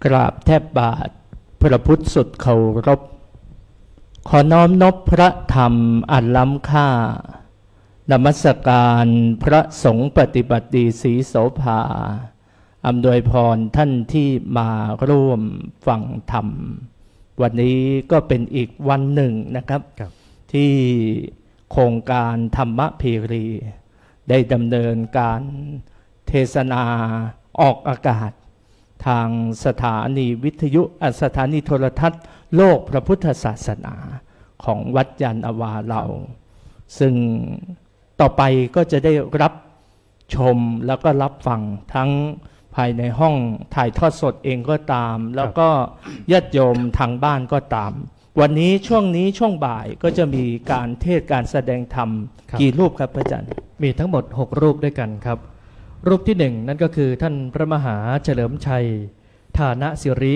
กราบแทบบาทพระพุทธสุดเคารพขอน้อมนบพระธรรมอันล้ำค่านมัสการพระสงฆ์ปฏิบัติดีศรีโสภาอำนวยพรท่านที่มาร่วมฟังธรรมวันนี้ก็เป็นอีกวันหนึ่งนะครับที่โครงการธรรมเพรีได้ดำเนินการเทศนาออกอากาศทางสถานีวิทยุสถานีโทรทัศน์โลกพระพุทธศาสนาของวัดยานนาวาเราซึ่งต่อไปก็จะได้รับชมแล้วก็รับฟังทั้งภายในห้องถ่ายทอดสดเองก็ตามแล้วก็ญาติโยมทางบ้านก็ตามวันนี้ช่วงบ่ายก็จะมีการเทศการแสดงธรรมกี่รูปครับพระอาจารย์มีทั้งหมด6รูปด้วยกันครับรูปที่1นั่นก็คือท่านพระมหาเฉลิมชัยฐานะสิริ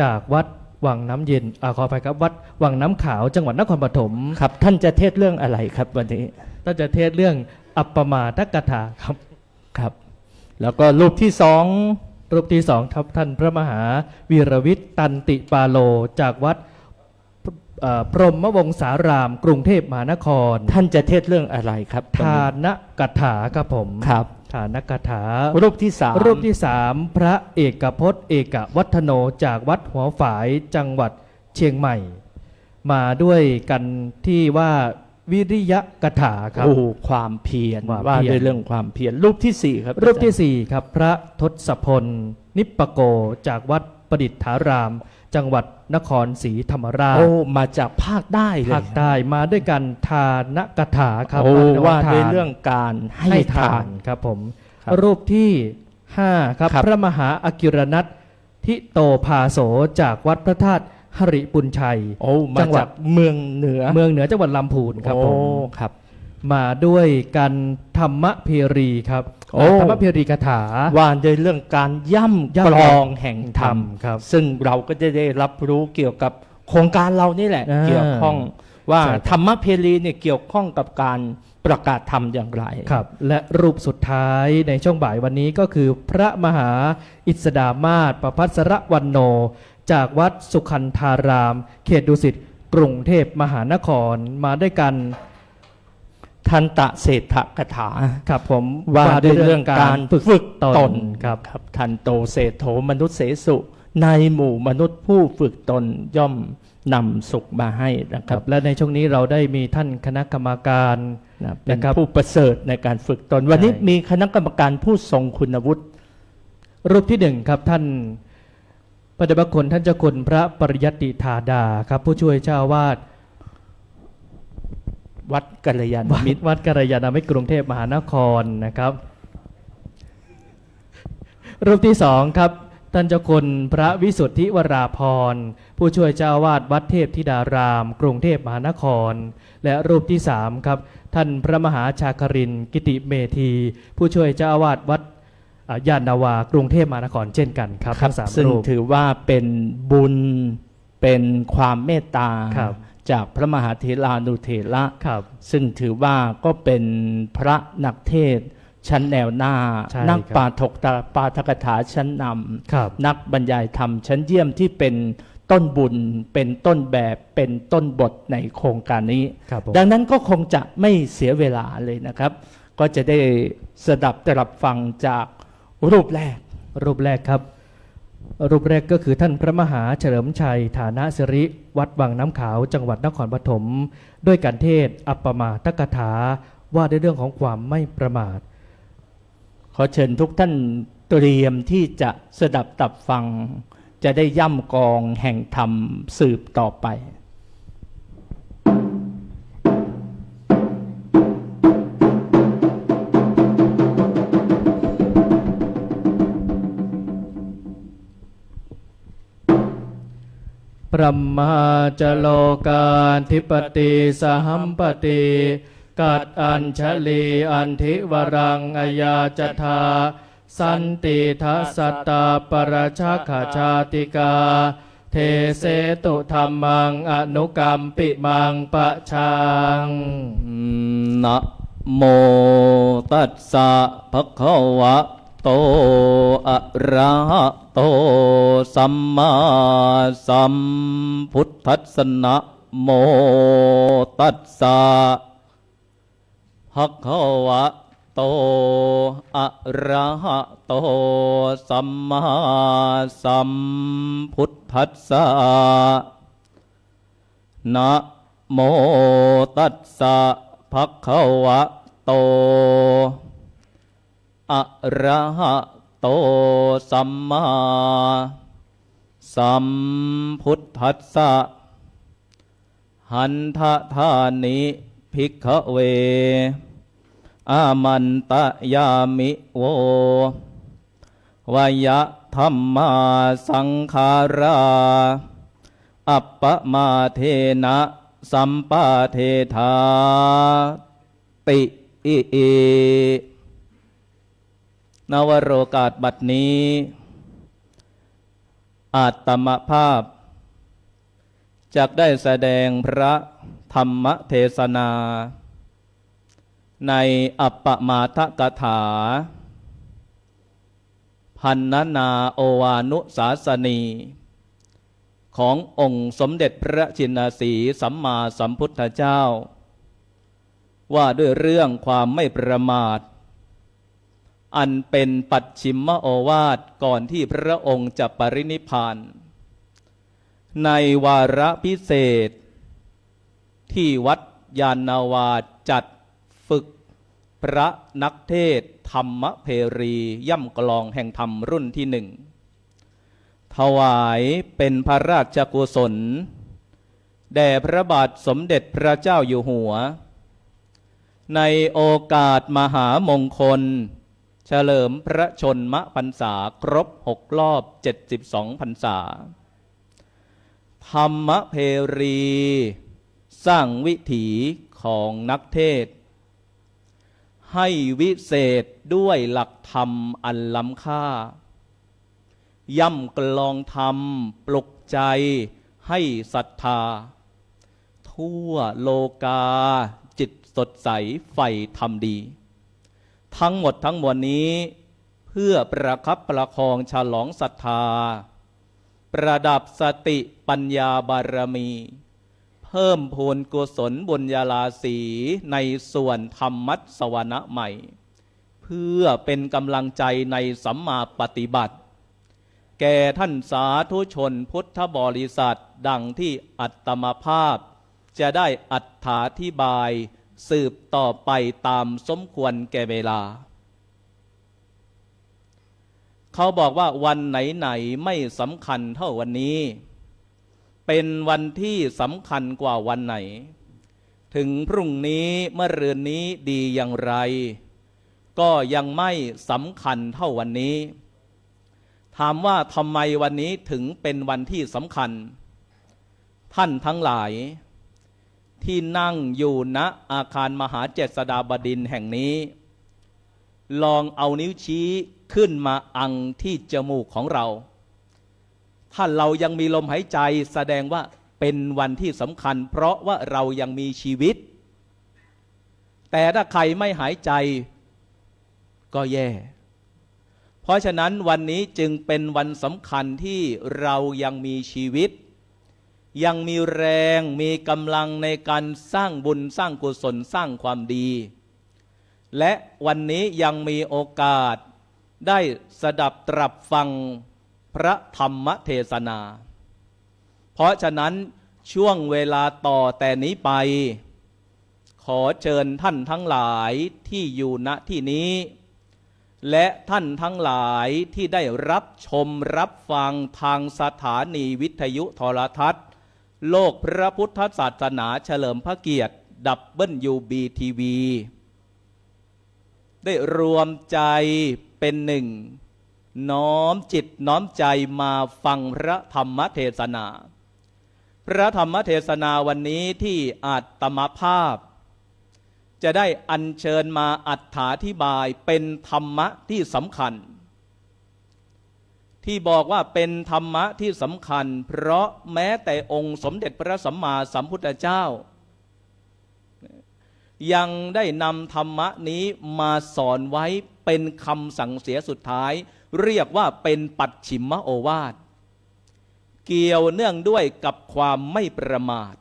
จากวัดวังน้ำเย็นขออภัยครับวัดวังน้ำขาวจังหวัดนครปฐมครับท่านจะเทศเรื่องอะไรครับวันนี้ท่านจะเทศเรื่องอัปปมาทกถาครับครับแล้วก็รูปที่2ครับท่านพระมหาวีรวิทย์ตันติปาโลจากวัดพรหมวงศารามกรุงเทพมหานครท่านจะเทศเรื่องอะไรครับทานกถาครับผมครับทานกถารูปที่3พระเอกพจน์เอกวัฒโนจากวัดหัวฝายจังหวัดเชียงใหม่มาด้วยกันที่ว่าวิริยะกถาครับความเพียรว่าด้วยเรื่องความเพียรรูปที่4ครับรูปที่4ครับพระทศพลนิปปโกจากวัดประดิษฐารามจังหวัดนครศรีธรรมราชมาจากภาคใต้เลยภาคใต้มาด้วยกันทานกถาครับว่าด้วยเรื่องการให้ทานครับผมรูปที่5ครับพระมหาอกิรนัททิโตภาโสจากวัดพระธาตุหริปุญชัยจังหวัดเมืองเหนือจังหวัดลำพูนครับผมครับมาด้วยกันธรรมเพรีครับธรรมเพรีคาถาว่าด้วยเรื่องการย่ำกลองแห่งธรรมครับซึ่งเราก็จะได้รับรู้เกี่ยวกับโครงการเรานี่แหละเกี่ยวข้องว่าธรรมเพรีเนี่ยเกี่ยวข้องกับการประกาศธรรมอย่างไรครับและรูปสุดท้ายในช่วงบ่ายวันนี้ก็คือพระมหาอิสดามาศประภัสรวันโนจากวัดสุขันธารามเขตดุสิตกรุงเทพมหานครมาด้วยกันทันตะเศรษฐกถาครับผมว่าด้วยเรื่องการฝึกตนครับทันโตเศรษโธมนุษย์เสสุในหมู่มนุษย์ผู้ฝึกตนย่อมนำสุขมาให้นะครับและในช่วงนี้เราได้มีท่านคณะกรรมการเป็นผู้ประเสริฐในการฝึกตนวันนี้มีคณะกรรมการผู้ทรงคุณวุฒิรูปที่1ครับท่านพระเดชพระคุณท่านเจ้าคุณพระปริยัติธาดาครับผู้ช่วยเจ้าอาวาสวัดกัลยาณมิตรวัดกัลยาณมิตรกรุงเทพมหานครนะครับรูปที่2ครับท่านเจ้าคุณพระวิสุทธิวราพรผู้ช่วยเจ้าอาวาสวัดเทพธิดารามกรุงเทพมหานครและรูปที่3ครับท่านพระมหาชาครินทร์กิติเมธีผู้ช่วยเจ้าอาวาสวัดยานนาวากรุงเทพมหานครเช่นกันครับทั้ง3รูปซึ่งถือว่าเป็นบุญเป็นความเมตตาจากพระมหาเถรานุเถระซึ่งถือว่าก็เป็นพระนักเทศชั้นแนวหน้านักปาฐกถาชั้นนำนักบรรยายธรรมชั้นเยี่ยมที่เป็นต้นบุญเป็นต้นแบบเป็นต้นบทในโครงการนี้ดังนั้นก็คงจะไม่เสียเวลาเลยนะครับก็จะได้สดับตรับฟังจากรูปแรกครับรูปแรกก็คือท่านพระมหาเฉลิมชัยฐานะสิริวัดวังน้ำขาวจังหวัดนครปฐมด้วยการเทศอัปปมาทกถาว่าในเรื่องของความไม่ประมาทขอเชิญทุกท่านเตรียมที่จะสดับตับฟังจะได้ย่ำกองแห่งธรรมสืบต่อไปปรมาจโลกาธิปติสหัมปติกัดอัญชลีอันทิวรังอายาจทาสันติทัสสตาปรชาขชาติกาเทเสตุธรรมังอนุกรรมปิมังปะชังนะโมตัสสะภะคะวะโต โตอะระหะโตสัมมาสัมพุทธัสสะนะโมตัสสะภะคะวะโตอะระหะโตสัมมาสัมพุทธัสสะนะโมตัสสะภะคะวะโตอะระหะโตสัมมาสัมพุทธัสสะหันทะธานิภิกขเวอามันตะยามิโววยะธัมมาสังขาราอัปปมาเทนะสัมปาเทธาติอินวโรกาสบัดนี้อาตมภาพจักได้แสดงพระธรรมเทศนาในอัปปมาทกถาพันนาโอวานุสาสนีขององค์สมเด็จพระชินสีสัมมาสัมพุทธเจ้าว่าด้วยเรื่องความไม่ประมาทอันเป็นปัจฉิมโอวาทก่อนที่พระองค์จะปรินิพพานในวาระพิเศษที่วัดยานนาวาจัดฝึกพระนักเทศธรรมเพรีย่ำกลองแห่งธรรมรุ่นที่หนึ่งถวายเป็นพระราชกุศลแด่พระบาทสมเด็จพระเจ้าอยู่หัวในโอกาสมหามงคลเฉลิมพระชนมพรรษาครบ6 รอบ72 พรรษาธรรมเพรีสร้างวิถีของนักเทศให้วิเศษด้วยหลักธรรมอันล้ำค่าย่ำกลองธรรมปลุกใจให้ศรัทธาทั่วโลกาจิตสดใสใฝ่ธรรมดีทั้งหมดทั้งมวลนี้เพื่อประคับประคองฉลองศรัทธาประดับสติปัญญาบารมีเพิ่มพูนกุศลบุญญาลาสีในส่วนธรรมัสวนะใหม่เพื่อเป็นกำลังใจในสัมมาปฏิบัติแก่ท่านสาธุชนพุทธบริษัทดังที่อัตมภาพจะได้อธิบายสืบต่อไปตามสมควรแก่เวลาเขาบอกว่าวันไหนๆไม่สำคัญเท่าวันนี้เป็นวันที่สำคัญกว่าวันไหนถึงพรุ่งนี้เมื่อรืนนี้ดีอย่างไรก็ยังไม่สำคัญเท่าวันนี้ถามว่าทำไมวันนี้ถึงเป็นวันที่สำคัญท่านทั้งหลายที่นั่งอยู่ณอาคารมหาเจษฎาบดินทร์แห่งนี้ลองเอานิ้วชี้ขึ้นมาอังที่จมูกของเราถ้าเรายังมีลมหายใจแสดงว่าเป็นวันที่สำคัญเพราะว่าเรายังมีชีวิตแต่ถ้าใครไม่หายใจก็แย่เพราะฉะนั้นวันนี้จึงเป็นวันสำคัญที่เรายังมีชีวิตยังมีแรงมีกำลังในการสร้างบุญสร้างกุศลสร้างความดีและวันนี้ยังมีโอกาสได้สดับตรับฟังพระธรรมเทศนาเพราะฉะนั้นช่วงเวลาต่อแต่นี้ไปขอเชิญท่านทั้งหลายที่อยู่ณที่นี้และท่านทั้งหลายที่ได้รับชมรับฟังทางสถานีวิทยุโทรทัศน์โลกพระพุทธศาสนาเฉลิมพระเกียรติWBTV ได้รวมใจเป็นหนึ่งน้อมจิตน้อมใจมาฟังพระธรรมเทศนาพระธรรมเทศนาวันนี้ที่อาตมภาพจะได้อัญเชิญมาอธิบายเป็นธรรมะที่สำคัญที่บอกว่าเป็นธรรมะที่สำคัญเพราะแม้แต่องค์สมเด็จพระสัมมาสัมพุทธเจ้ายังได้นำธรรมะนี้มาสอนไว้เ เป็นคำสั่งเสียสุดท้ายเรียกว่าเป็นปัจฉิมโอวาทเกี่ยวเนื่องด้วยกับความไม่ประมาท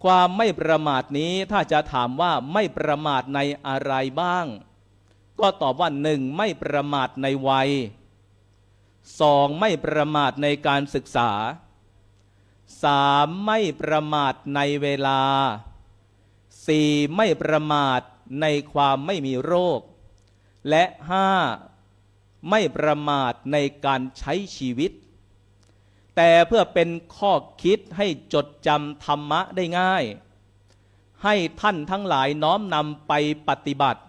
ความไม่ประมาทนี้ถ้าจะถามว่าไม่ประมาทในอะไรบ้างก็ตอบว่าหนึ่งไม่ประมาทในวัยสองไม่ประมาทในการศึกษาสามไม่ประมาทในเวลาสี่ไม่ประมาทในความไม่มีโรคและห้าไม่ประมาทในการใช้ชีวิตแต่เพื่อเป็นข้อคิดให้จดจำธรรมะได้ง่ายให้ท่านทั้งหลายน้อมนำไปปฏิบัติ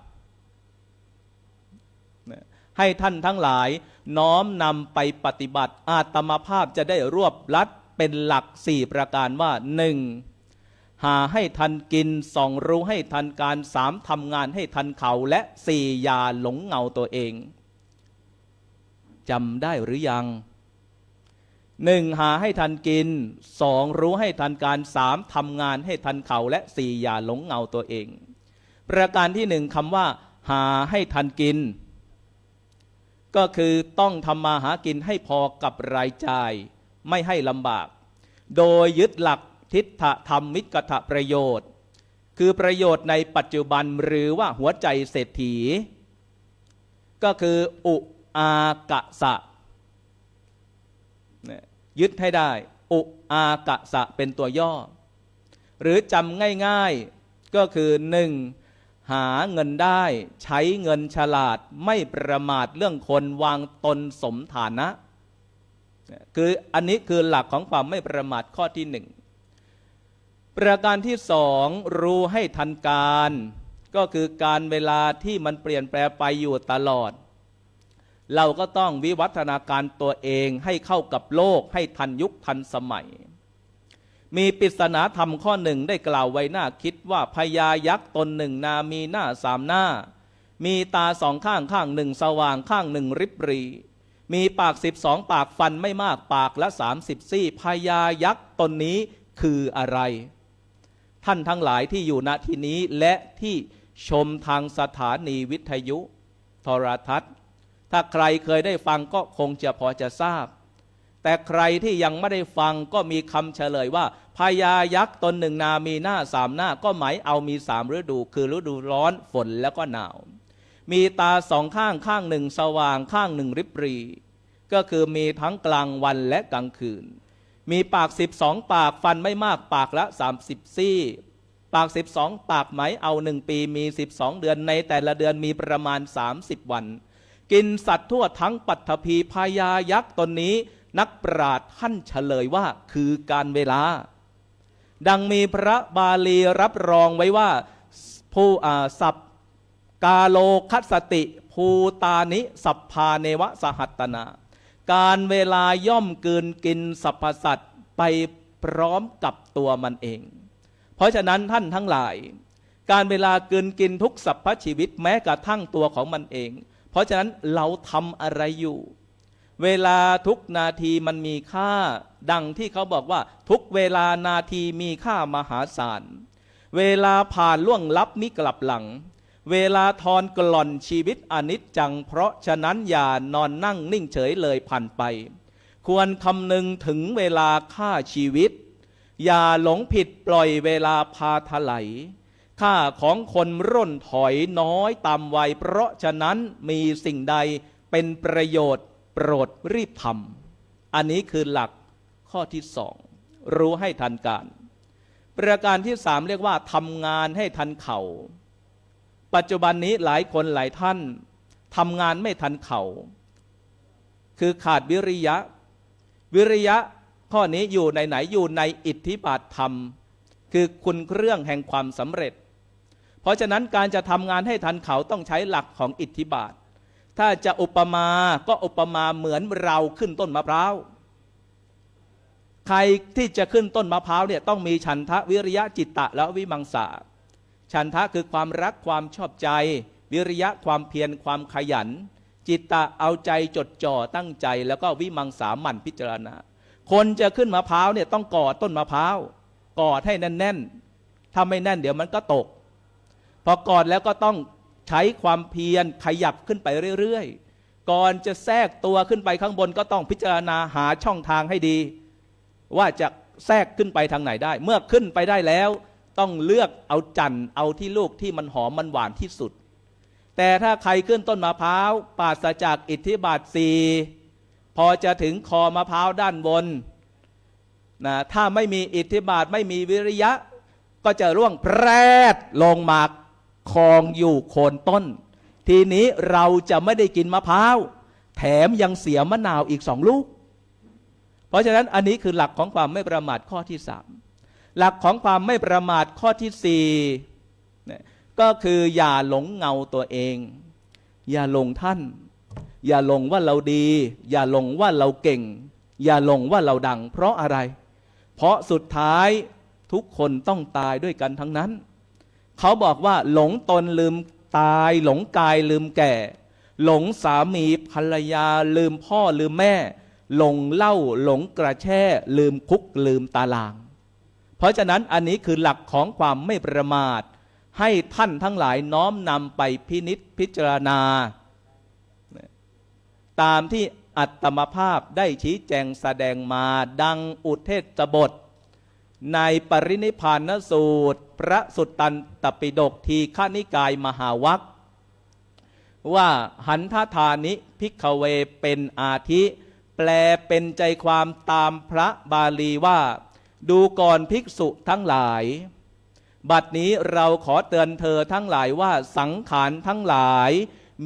ให้ท่านทั้งหลายน้อมนำไปปฏิบัติอาตมาภาพจะได้รวบลัดเป็นหลัก4ประการว่า 1. หาให้ทันกิน 2. รู้ให้ทันการ 3. ทำงานให้ทันเขาและ 4. อย่าหลงเงาตัวเองจำได้หรือยัง 1. หาให้ทันกิน 2. รู้ให้ทันการ 3. ทำงานให้ทันเขาและ 4. อย่าหลงเงาตัวเองประการที่ 1คำว่าหาให้ทันกินก็คือต้องทำมาหากินให้พอกับรายจ่ายไม่ให้ลำบากโดยยึดหลักทิฏฐธรรมมิกถประโยชน์คือประโยชน์ในปัจจุบันหรือว่าหัวใจเศรษฐีก็คืออุอากะสะยึดให้ได้อุอากะสะเป็นตัวย่อหรือจำง่ายๆก็คือ 1. หาเงินได้ใช้เงินฉลาดไม่ประมาทเรื่องคนวางตนสมฐานะคืออันนี้คือหลักของความไม่ประมาทข้อที่ 1ประการที่ 2รู้ให้ทันการก็คือการเวลาที่มันเปลี่ยนแปลงไปอยู่ตลอดเราก็ต้องวิวัฒนาการตัวเองให้เข้ากับโลกให้ทันยุคทันสมัยมีปริศนาธรรมข้อ 1ได้กล่าวไว้น่าคิดว่าพญายักษ์ตนหนึ่งนามีหน้า3หน้ามีตา2ข้างข้างหนึ่งสว่างข้างหนึ่งริบรีมีปาก12ปากฟันไม่มากปากละ30ซี่พญายักษ์ตนนี้คืออะไรท่านทั้งหลายที่อยู่ณที่นี้และที่ชมทางสถานีวิทยุโทรทัศน์ถ้าใครเคยได้ฟังก็คงจะพอจะทราบแต่ใครที่ยังไม่ได้ฟังก็มีคำเฉลยว่าพญายักษ์ตนหนึ่งนามีหน้า3หน้าก็หมายเอามี3ฤดูคือฤดูร้อนฝนแล้วก็หนาวมีตา2ข้างข้างหนึ่งสว่างข้างหนึ่งริบรีก็คือมีทั้งกลางวันและกลางคืนมีปาก12ปากฟันไม่มากปากละ30ซี่ปาก12ปากหมายเอา1ปีมี12เดือนในแต่ละเดือนมีประมาณ30วันกินสัตว์ทั่วทั้งปัทภีพญายักษ์ตนนี้นักปราชญ์ท่านเฉลยว่าคือการเวลาดังมีพระบาลีรับรองไว้ว่าผู้สัพกาโลคัสสติภูตานิสัพพาเนวะสหัตตนาการเวลาย่อมกลืนกินสรรพสัตว์ไปพร้อมกับตัวมันเองเพราะฉะนั้นท่านทั้งหลายการเวลากลืนกินทุกสรรพชีวิตแม้กระทั่งตัวของมันเองเพราะฉะนั้นเราทำอะไรอยู่เวลาทุกนาทีมันมีค่าดังที่เขาบอกว่าทุกเวลานาทีมีค่ามหาศาลเวลาผ่านล่วงลับมิกลับหลังเวลาทอนกล่อนชีวิตอนิจจังเพราะฉะนั้นอย่านอนนั่งนิ่งเฉยเลยผ่านไปควรคำนึงถึงเวลาฆ่าชีวิตอย่าหลงผิดปล่อยเวลาพาถลายค่าของคนร่นถอยน้อยตามวัยเพราะฉะนั้นมีสิ่งใดเป็นประโยชน์โปรดรีบทำอันนี้คือหลักข้อที่ 2รู้ให้ทันการประการที่ 3เรียกว่าทำงานให้ทันเขาปัจจุบันนี้หลายคนหลายท่านทำงานไม่ทันเขาคือขาดวิริยะข้อนี้อยู่ในไหนอยู่ในอิทธิบาทธรรมคือคุณเครื่องแห่งความสำเร็จเพราะฉะนั้นการจะทำงานให้ทันเขาต้องใช้หลักของอิทธิบาทถ้าจะอุปมาก็อุปมาเหมือนเราขึ้นต้นมะพร้าวใครที่จะขึ้นต้นมะพร้าวเนี่ยต้องมีฉันทะวิริยะจิตตะและวิมังสาฉันทะคือความรักความชอบใจวิริยะความเพียรความขยันจิตตะเอาใจจดจ่อตั้งใจแล้วก็วิมังสาหมั่นพิจารณาคนจะขึ้นมะพร้าวเนี่ยต้องกอดต้นมะพร้าวกอดให้แน่นๆถ้าไม่แน่นเดี๋ยวมันก็ตกพอกอดแล้วก็ต้อง ใช้ความเพียรขยับขึ้นไปเรื่อยๆก่อนจะแทรกตัวขึ้นไปข้างบนก็ต้องพิจารณาหาช่องทางให้ดีว่าจะแทรกขึ้นไปทางไหนได้เมื่อขึ้นไปได้แล้วต้องเลือกเอาจันทร์เอาที่ลูกที่มันหอมมันหวานที่สุดแต่ถ้าใครขึ้นต้นมะพร้าวปราศจากอิทธิบาทสี่พอจะถึงคอมะพร้าวด้านบนนะถ้าไม่มีอิทธิบาทไม่มีวิริยะก็จะร่วงแพรดลงมาคลองอยู่โคนต้นทีนี้เราจะไม่ได้กินมะพร้าวแถมยังเสียมะนาวอีก2 ลูกเพราะฉะนั้นอันนี้คือหลักของความไม่ประมาทข้อที่3หลักของความไม่ประมาทข้อที่4ก็คืออย่าหลงเงาตัวเองอย่าหลงท่านอย่าหลงว่าเราดีอย่าหลงว่าเราเก่งอย่าหลงว่าเราดังเพราะอะไรเพราะสุดท้ายทุกคนต้องตายด้วยกันทั้งนั้นเขาบอกว่าหลงตนลืมตายหลงกายลืมแก่หลงสามีภรรยาลืมพ่อลืมแม่หลงเหล้าหลงกระแช่ลืมคุกลืมตารางเพราะฉะนั้นอันนี้คือหลักของความไม่ประมาทให้ท่านทั้งหลายน้อมนำไปพินิจพิจารณาตามที่อัตมภาพได้ชี้แจงแสดงมาดังอุเทศบทในปรินิพพานสูตรพระสุตตันตปิฎกทีฆนิกายมหาวรรคว่าหันทธานิภิกขเวเป็นอาทิแปลเป็นใจความตามพระบาลีว่าดูก่อนภิกษุทั้งหลายบัดนี้เราขอเตือนเธอทั้งหลายว่าสังขารทั้งหลาย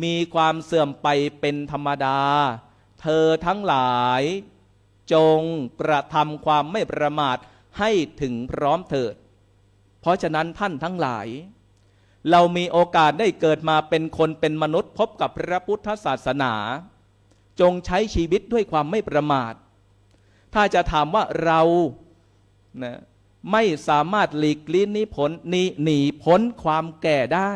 มีความเสื่อมไปเป็นธรรมดาเธอทั้งหลายจงกระทำความไม่ประมาทให้ถึงพร้อมเถิดเพราะฉะนั้นท่านทั้งหลายเรามีโอกาสได้เกิดมาเป็นคนเป็นมนุษย์พบกับพระพุทธศาสนาจงใช้ชีวิตด้วยความไม่ประมาทถ้าจะถามว่าเรานะไม่สามารถหลีกลี่หนีพ้นความแก่ได้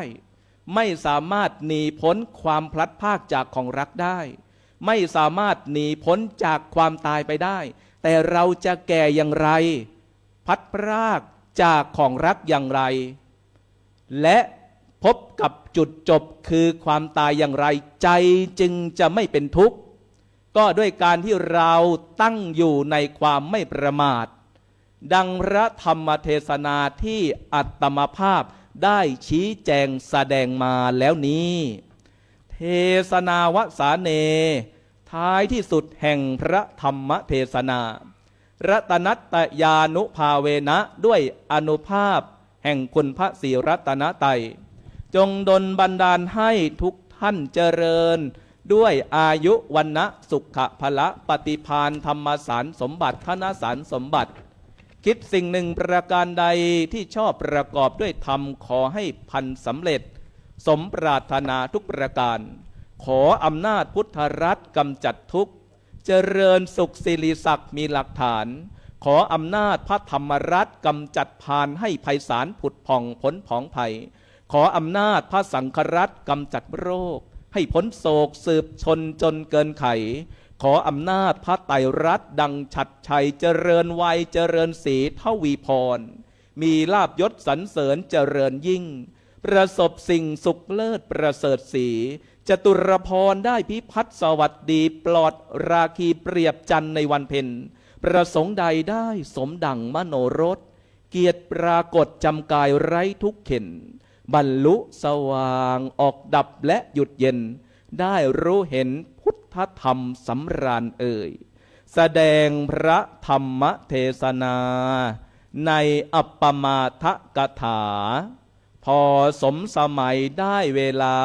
ไม่สามารถหนีพ้นความพลัดพรากจากของรักได้ไม่สามารถหนีพ้นจากความตายไปได้แต่เราจะแก่อย่างไรพลัดพรากจากของรักอย่างไรและพบกับจุดจบคือความตายอย่างไรใจจึงจะไม่เป็นทุกข์ก็ด้วยการที่เราตั้งอยู่ในความไม่ประมาทดังพระธรรมเทศนาที่อัตมภาพได้ชี้แจงแสดงมาแล้วนี้เทศนาวสาเนท้ายที่สุดแห่งพระธรรมเทศนารัตนัตยานุภาเวนะด้วยอนุภาพแห่งคุณพระศรีรัตนตรัยจงดลบันดาลให้ทุกท่านเจริญด้วยอายุวันนะสุขภละปฏิภาณธรรมสารสมบัติธนสารสมบัติคิดสิ่งหนึ่งประการใดที่ชอบประกอบด้วยธรรมขอให้พันสำเร็จสมปรารถนาทุกประการขออำนาจพุทธรัตน์กำจัดทุกข์เจริญสุขสิริศักดิ์มีหลักฐานขออำนาจพระธรรมรัตน์กำจัดพานให้ไพศาลผุดผ่องพ้นผองภัยขออำนาจพระสังฆรัตน์กำจัดโรคให้พ้นโศกสืบชนจนเกินไขขออำนาจพระไตรรัตน์ดังฉัตรชัยเจริญวัยเจริญศรีทวีพรมีลาภยศสรรเสริญเจริญยิ่งประสบสิ่งสุขเลิศประเสริฐสีจตุรพรได้พิพัฒน์สวัสดีปลอดราคีเปรียบจันทร์ในวันเพ็ญประสงค์ใดได้สมดังมโนรสเกียรติปรากฏจำกายไร้ทุกเข็นบรรลุสว่างออกดับและหยุดเย็นได้รู้เห็นพุทธธรรมสำราญเอ่ยแสดงพระธรรมเทศนาในอัปปมาทกถาพอสมสมัยได้เวลา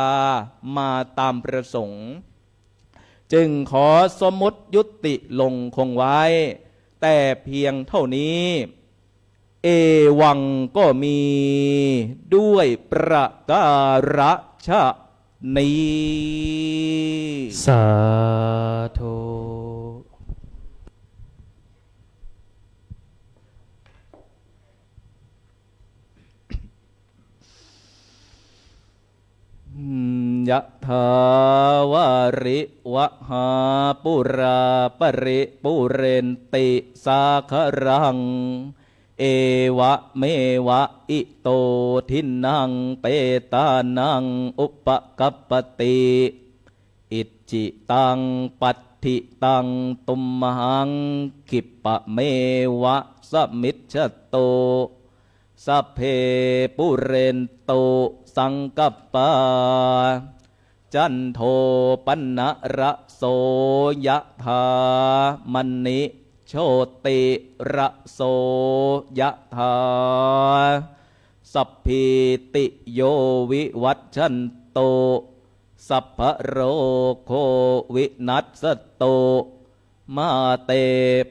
มาตามประสงค์จึงขอสมมุติยุติลงคงไว้แต่เพียงเท่านี้เอวังก็มีด้วยประการฉะนี้สาธุยะถาวาริวะหาปุราปริปุเรนติสาครัง เอวะเมวะอิโตทินังเปตานังอุปกัปปติอิจิตังปัตถิตังตุมมหังคิปะเมวะสมิจฉโตสัพเพปุเรนโตสังกัปปาจันโทปนะระโสยะธามณิโชติระโสยะธาสัพพิติโยวิวัชชันโตสัพพะโรโควินัสสโตมาเต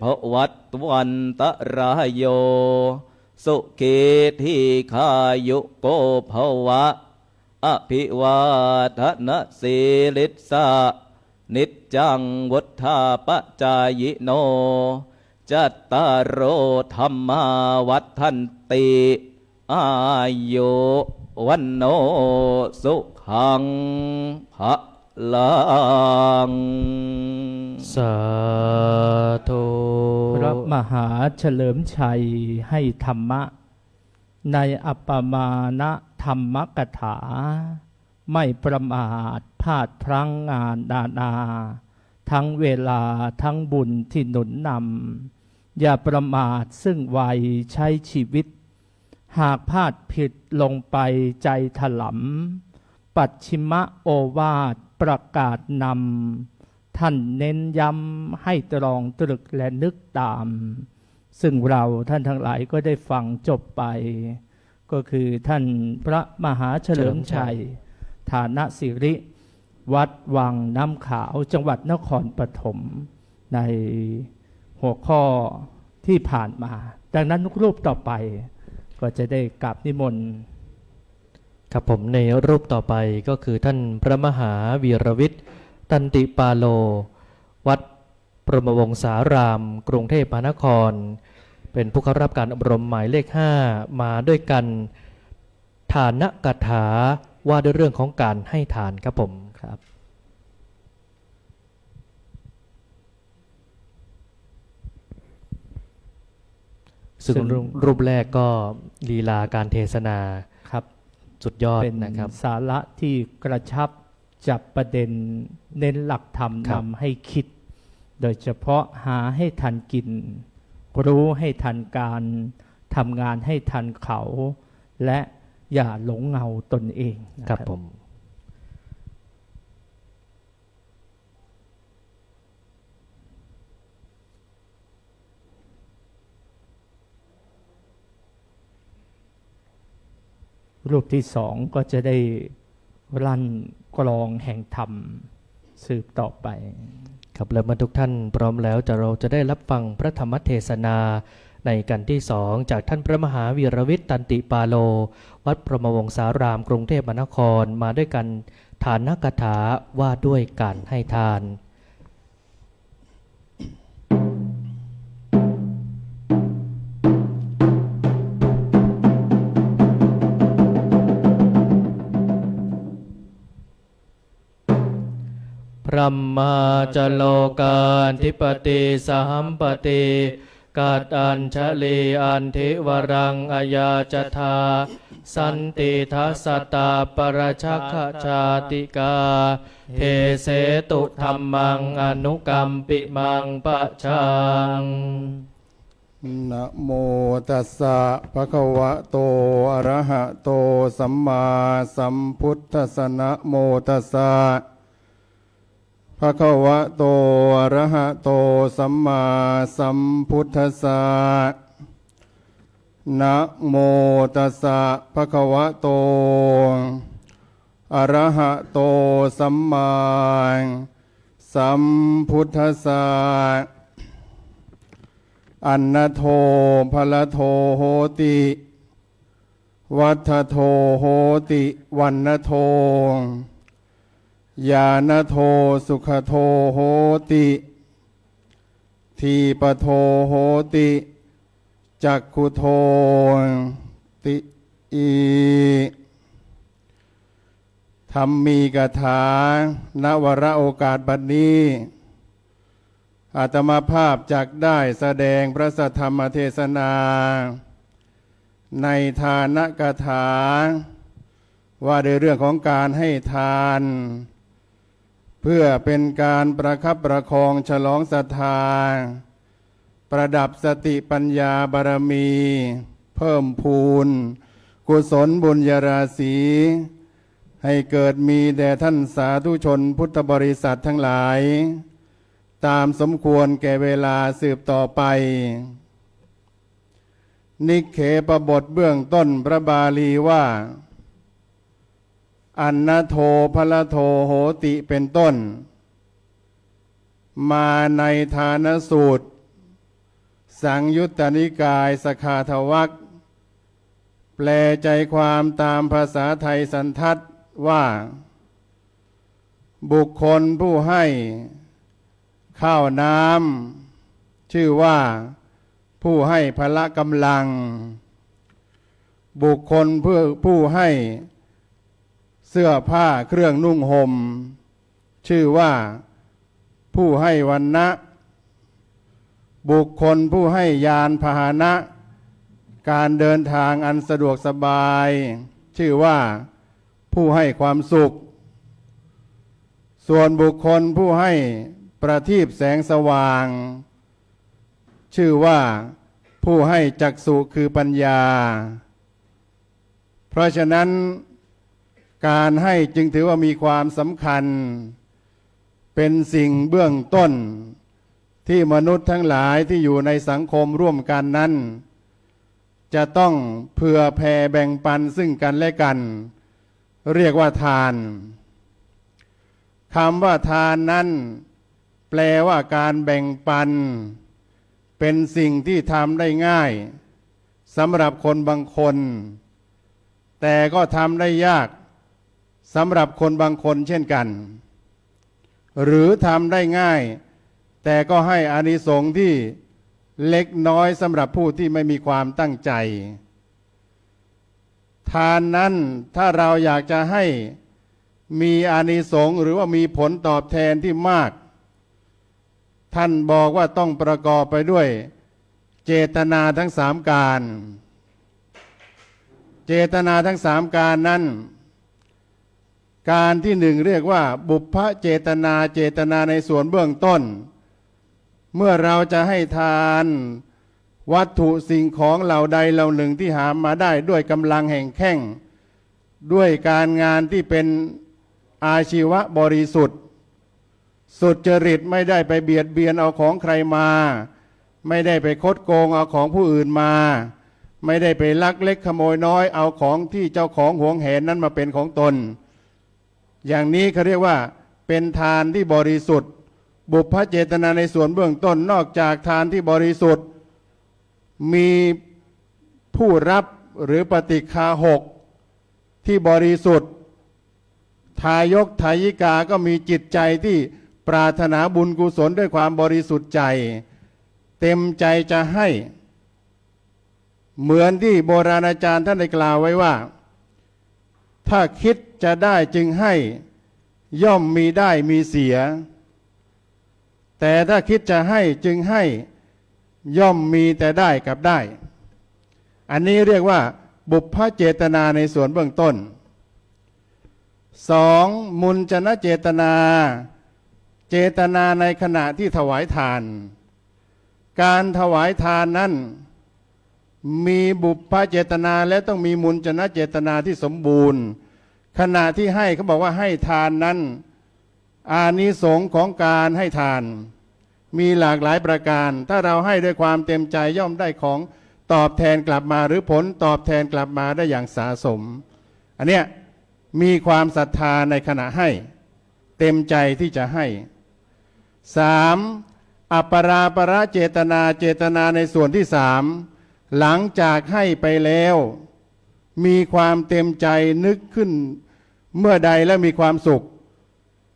ภวัตวันตรายโยสุขีทีขายุโกภวะอภิวาทนะสีลิสะนิจจังวุฒาปจายโนจัตตารโอธรรมาวัฏันติอายุวันโนสุขังภะลัง สาธุ พระมหาเฉลิมชัยให้ธรรมะในอัปปมาณธรรมกถาไม่ประมาทพลาดพลั้งงานนาทั้งเวลาทั้งบุญที่หนุนนำอย่าประมาทซึ่งวัยใช้ชีวิตหากพลาดผิดลงไปใจถลำปัจฉิมโอวาทประกาศนำท่านเน้นย้ำให้ตรองตรึกและนึกตามซึ่งเราท่านทั้งหลายก็ได้ฟังจบไปก็คือท่านพระมหาเฉลิมชัยฐานะสิริวัดวังน้ำขาวจังหวัดนครปฐมในหัวข้อที่ผ่านมาดังนั้นรูปต่อไปก็จะได้กราบนิมนต์ ครับผมในรูปต่อไปก็คือท่านพระมหาวีรวิทย์ตันติปาโลวัดปรมวงศารามกรุงเทพมหานครเป็นผู้เข้ารับการอบรมหมายเลข 5มาด้วยกันฐานกถาว่าด้วยเรื่องของการให้ทานครับผมครับซึ่งรูปแรกก็ลีลาการเทศนาครับสุดยอด เป็น นะครับ สาระที่กระชับจับประเด็นเน้นหลักธรรม ครับ นำให้คิดโดยเฉพาะหาให้ทันกินรู้ให้ทันการทำงานให้ทันเขาและอย่าหลงเงาตนเองนะครับ ผมรูปที่สองก็จะได้ลั่นกลองแห่งธรรมสืบต่อไป ครับแล้วเมื่อทุกท่านพร้อมแล้วเราจะได้รับฟังพระธรรมเทศนาในกันที่สองจากท่านพระมหาวีรวิทย์ตันติปาโลวัดพรหมวงศารามกรุงเทพมหานครมาด้วยกันฐานกถาว่าด้วยการให้ทานพระมาจโลกาธิปติสหัมปติกัดอัญชลีอันทิวรังอายาจธาสันติทัสสตาปรชักขชาติกาเทเสตุธรรมังอนุกัมปิมังปะชัง นะโมตัสสะภะคะวะโตอะระหะโตสัมมาสัมพุทธัสสะนะโมตัสสะภะคะวะโตอะระหะโตสัมมาสัมพุทธัสสะนะโมตัสสะภะคะวะโตอะระหะโตสัมมาสัมพุทธัสสะอันนโทภละโทโหติวัฏโทโหติวันนโทญาณโทสุขโทโหติทีปโทโหติจักขุโทติอีธรรมีกถาณวรโอกาสบัดนี้อาตมาภาพจักได้แสดงพระสัทธรรมเทศนา ในทานกถาว่าในเรื่องของการให้ทาน เพื่อเป็นการประคับประคองฉลองศรัทธาประดับสติปัญญาบารมี เพิ่มพูนกุศลบุญญาราศีให้เกิดมีแด่ท่านสาธุชนพุทธบริษัททั้งหลาย ตามสมควรแก่เวลาสืบต่อไป นิเขปบทเบื้องต้นพระบาลีว่าอันนโทพละโทโหติเป็นต้น มาในทานสูตร สังยุตตนิกายสขาทวักแปลใจความตามภาษาไทยสันทัดว่า บุคคลผู้ให้ข้าวน้ำชื่อว่าผู้ให้พละกำลัง บุคคลผู้ให้เสื้อผ้าเครื่องนุ่งห่มชื่อว่าผู้ให้วรรณะ บุคคลผู้ให้ยานพาหนะการเดินทางอันสะดวกสบายชื่อว่าผู้ให้ความสุข ส่วนบุคคลผู้ให้ประทีปแสงสว่างชื่อว่าผู้ให้จักษุคือปัญญา เพราะฉะนั้นการให้จึงถือว่ามีความสำคัญเป็นสิ่งเบื้องต้นที่มนุษย์ทั้งหลายที่อยู่ในสังคมร่วมกันนั้นจะต้องเผื่อแผ่แบ่งปันซึ่งกันและกันเรียกว่าทานคำว่าทานนั้นแปลว่าการแบ่งปันเป็นสิ่งที่ทำได้ง่ายสำหรับคนบางคนแต่ก็ทำได้ยากสำหรับคนบางคนเช่นกันหรือทำได้ง่ายแต่ก็ให้อานิสงส์ที่เล็กน้อยสำหรับผู้ที่ไม่มีความตั้งใจทานนั้นถ้าเราอยากจะให้มีอานิสงส์หรือว่ามีผลตอบแทนที่มากท่านบอกว่าต้องประกอบไปด้วยเจตนาทั้งสามการเจตนาทั้งสามการนั้นการที่หนึ่งเรียกว่าบุพพเจตนาเจตนาในส่วนเบื้องต้นเมื่อเราจะให้ทานวัตถุสิ่งของเหล่าใดเหล่าหนึ่งที่หามาได้ด้วยกำลังแห่งแข้งด้วยการงานที่เป็นอาชีวะบริสุทธิ์สุจริตไม่ได้ไปเบียดเบียนเอาของใครมาไม่ได้ไปคดโกงเอาของผู้อื่นมาไม่ได้ไปลักเล็กขโมยน้อยเอาของที่เจ้าของหวงแหนนั้นมาเป็นของตนอย่างนี้เขาเรียกว่าเป็นทานที่บริสุทธิ์บุพเจตนาในส่วนเบื้องต้นนอกจากทานที่บริสุทธิ์มีผู้รับหรือปฏิฆาหกที่บริสุทธิ์ทายกทายิกาก็มีจิตใจที่ปรารถนาบุญกุศลด้วยความบริสุทธิ์ใจเต็มใจจะให้เหมือนที่โบราณอาจารย์ท่านได้กล่าวไว้ว่าถ้าคิดจะได้จึงให้ย่อมมีได้มีเสียแต่ถ้าคิดจะให้จึงให้ย่อมมีแต่ได้กับได้อันนี้เรียกว่าบุพพเจตนาในส่วนเบื้องต้นสองมุญจนะเจตนาเจตนาในขณะที่ถวายทานการถวายทานนั้นมีบุพพเจตนาและต้องมีมุญจนะเจตนาที่สมบูรณ์ขณะที่ให้เขาบอกว่าให้ทานนั้นอานิสงส์ของการให้ทานมีหลากหลายประการถ้าเราให้ด้วยความเต็มใจย่อมได้ของตอบแทนกลับมาหรือผลตอบแทนกลับมาได้อย่างสะสมอันเนี้ยมีความศรัทธาในขณะให้เต็มใจที่จะให้สามอัปปราประเจตนาเจตนาในส่วนที่สามหลังจากให้ไปแล้วมีความเต็มใจนึกขึ้นเมื่อใดแล้วมีความสุข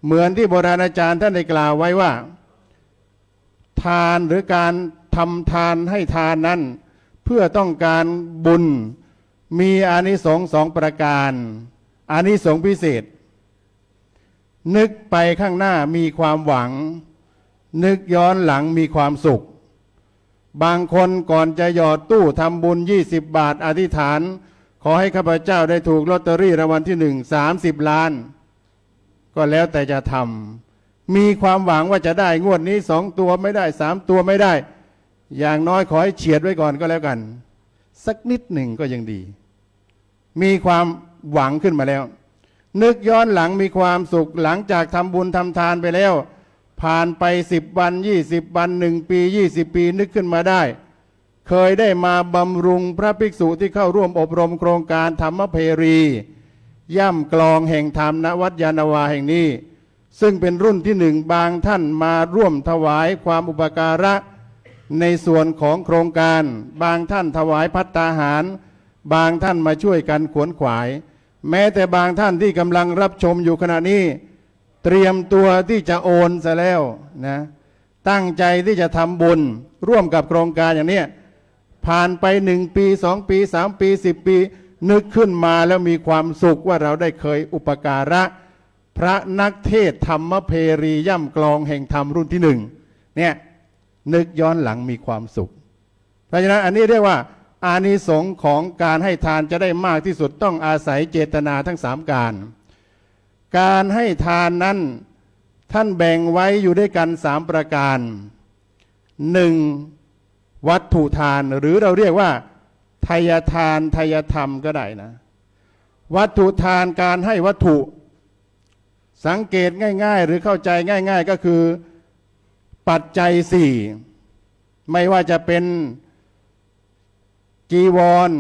เหมือนที่โบราณอาจารย์ท่านได้กล่าวไว้ว่าทานหรือการทำทานให้ทานนั้นเพื่อต้องการบุญมีอานิสงส์สองประการอานิสงส์พิเศษนึกไปข้างหน้ามีความหวังนึกย้อนหลังมีความสุข บางคนก่อนจะหยอดตู้ทำบุญ20 บาทอธิษฐาน ขอให้ข้าพเจ้าได้ถูกลอตเตอรี่รางวัลที่1 30 ล้าน ก็แล้วแต่จะทำมีความหวังว่าจะได้งวดนี้2 ตัวไม่ได้3 ตัวไม่ได้ อย่างน้อยขอให้เฉียดไว้ก่อนก็แล้วกัน สักนิดหนึ่งก็ยังดี มีความหวังขึ้นมาแล้ว นึกย้อนหลังมีความสุขหลังจากทำบุญทำทานไปแล้ว ผ่านไป10 วัน20 วัน1 ปี20 ปีนึกขึ้นมาได้ เคยได้มาบำรุงพระภิกษุที่เข้าร่วมอบรมโครงการธรรมเพรีย่ำกลองแห่งธรรมณวัดยานนาวาแห่งนี้ ซึ่งเป็นรุ่นที่1บางท่านมาร่วมถวายความอุปการะในส่วนของโครงการบางท่านถวายภัตตาหารบางท่านมาช่วยกันขวนขวาย แม้แต่บางท่านที่กำลังรับชมอยู่ขณะนี้เตรียมตัวที่จะโอนซะแล้วนะตั้งใจที่จะทำบุญร่วมกับโครงการอย่างนี้ผ่านไป1 ปี2 ปี3 ปี10 ปีนึกขึ้นมาแล้วมีความสุขว่าเราได้เคยอุปการะพระนักเทศธรรมเพรีย่ำกลองแห่งธรรมรุ่นที่1เนี่ยนึกย้อนหลังมีความสุขเพราะฉะนั้นอันนี้เรียกว่าอานิสงส์ของการให้ทานจะได้มากที่สุดต้องอาศัยเจตนาทั้ง3การให้ทานนั้นท่านแบ่งไว้อยู่ด้วยกัน3 ประการ 1. วัตถุทานหรือเราเรียกว่าทายทานทายธรรมก็ได้นะวัตถุทานการให้วัตถุสังเกตง่ายๆหรือเข้าใจง่ายๆก็คือปัจจัย4ไม่ว่าจะเป็นจีวร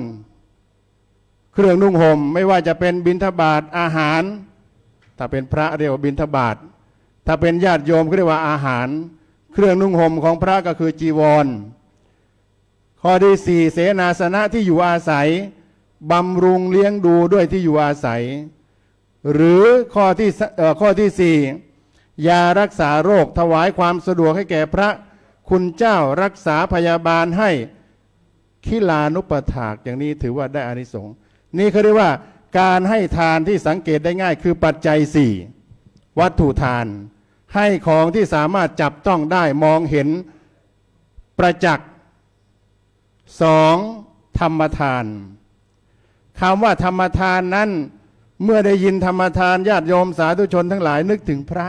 เครื่องนุ่งห่มไม่ว่าจะเป็นบิณฑบาตอาหารถ้าเป็นพระเรียกว่าบิณฑบาตถ้าเป็นญาติโยมก็เรียกว่าอาหารเครื่องนุ่งห่มของพระก็คือจีวรข้อที่4เสนาสนะที่อยู่อาศัยบำรุงเลี้ยงดูด้วยที่อยู่อาศัยหรือข้อที่4ยารักษาโรคถวายความสะดวกให้แก่พระคุณเจ้ารักษาพยาบาลให้ขิลานุปถากอย่างนี้ถือว่าได้อานิสงส์นี่เขาเรียกว่าการให้ทานที่สังเกตได้ง่ายคือปัจจัย4วัตถุทานให้ของที่สามารถจับต้องได้มองเห็นประจักษ์2. ธรรมทานคำว่าธรรมทานนั้นเมื่อได้ยินธรรมทานญาติโยมสาธุชนทั้งหลายนึกถึงพระ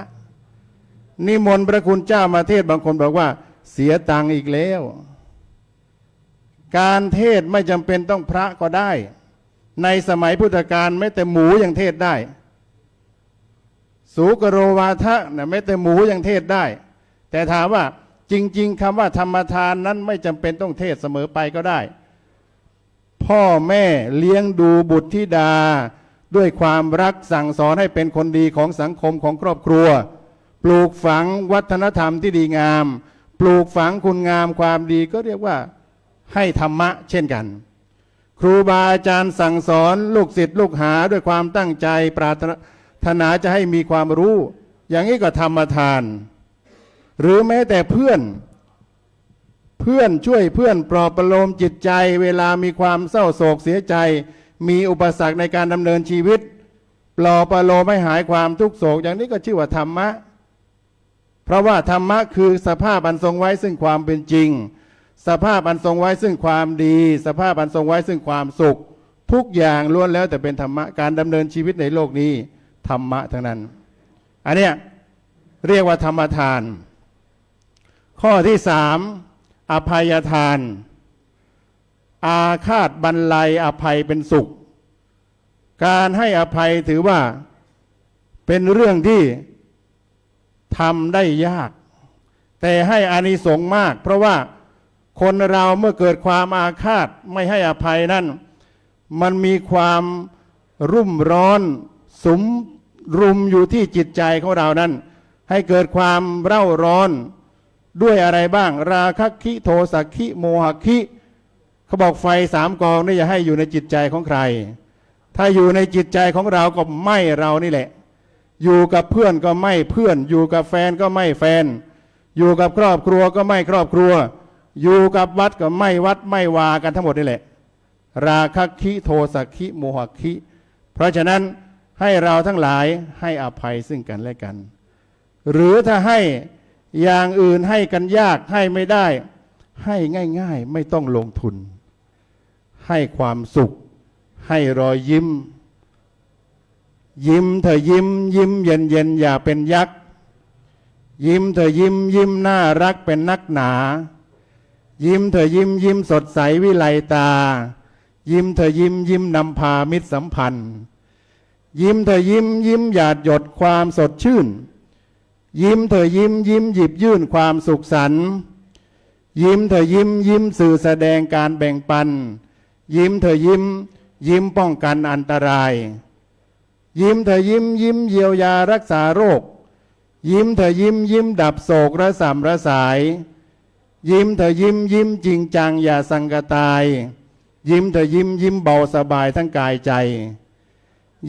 นิมนต์พระคุณเจ้ามาเทศบางคนบอกว่าเสียตังค์อีกแล้วการเทศไม่จำเป็นต้องพระก็ได้ในสมัยพุทธกาลแม้แต่หมูยังเทศได้สุกโรวาทะนะแม้แต่หมูยังเทศได้แต่ถามว่าจริงๆคำว่าธรรมทานนั้นไม่จำเป็นต้องเทศเสมอไปก็ได้พ่อแม่เลี้ยงดูบุตรธิดาด้วยความรักสั่งสอนให้เป็นคนดีของสังคมของครอบครัวปลูกฝังวัฒนธรรมที่ดีงามปลูกฝังคุณงามความดีก็เรียกว่าให้ธรรมะเช่นกันครูบาอาจารย์สั่งสอนลูกศิษย์ลูกหาด้วยความตั้งใจปรารถนาจะให้มีความรู้อย่างนี้ก็ธรรมทานหรือแม้แต่เพื่อนช่วยเพื่อนปลอบประโลมจิตใจเวลามีความเศร้าโศกเสียใจมีอุปสรรคในการดำเนินชีวิตปลอบประโลมให้หายความทุกข์โศกอย่างนี้ก็ชื่อว่าธรรมะเพราะว่าธรรมะคือสภาพอันทรงไว้ซึ่งความเป็นจริงสภาพอันทรงไว้ซึ่งความดีสภาพอันทรงไว้ซึ่งความสุขทุกอย่างล้วนแล้วแต่เป็นธรรมะการดำเนินชีวิตในโลกนี้ธรรมะทั้งนั้นอันเนี้ยเรียกว่าธรรมทานข้อที่3อภัยทานอาฆาตบันไลอภัยเป็นสุขการให้อภัยถือว่าเป็นเรื่องที่ทำได้ยากแต่ให้อานิสงส์มากเพราะว่าคนเราเมื่อเกิดความอาฆาตไม่ให้อภัยนั้นมันมีความรุ่มร้อนสุมรุมอยู่ที่จิตใจของเรานั้นให้เกิดความเร่าร้อนด้วยอะไรบ้างราคะคิโทสะคิโมหะคิเขาบอกไฟ3 กองนี่อย่าให้อยู่ในจิตใจของใครถ้าอยู่ในจิตใจของเราก็ไหม้เรานี่แหละอยู่กับเพื่อนก็ไหม้เพื่อนอยู่กับแฟนก็ไหม้แฟนอยู่กับครอบครัวก็ไหม้ครอบครัวอยู่กับวัดก็ไหม้วัดไหม้วากันทั้งหมดนี่แหละราคะคิโทสะคิโมหะคิเพราะฉะนั้นให้เราทั้งหลายให้อภัยซึ่งกันและกันหรือถ้าให้อย่างอื่นให้กันยากให้ไม่ได้ ให้ง่ายๆไม่ต้องลงทุน ให้ความสุข ให้รอยยิ้ม ยิ้มเธอยิ้มยิ้มเย็นเย็นอย่าเป็นยักษ์ยิ้มเธอยิ้มยิ้มน่ารักเป็นนักหนา ยิ้มเธอยิ้มยิ้มสดใสวิไลตา ยิ้มเธอยิ้มยิ้มนำพามิตรสัมพันธ์ ยิ้มเธอยิ้มยิ้มหยาดหยดความสดชื่น ยิ้มเธอยิ้มยิ้มหยิบยื่นความสุขสันต์ยิ้มเธอยิ้มยิ้มสื่อแสดงการแบ่งปัน ยิ้มเธอยิ้มยิ้มป้องกันอันตราย ยิ้มเธอยิ้มยิ้มเยียวยารักษาโรค ยิ้มเธอยิ้มยิ้มดับโศกระส่ำระสาย ยิ้มเธอยิ้มยิ้มจริงจังอย่าสังกตาย ยิ้มเธอยิ้มยิ้มเบาสบายทั้งกายใจ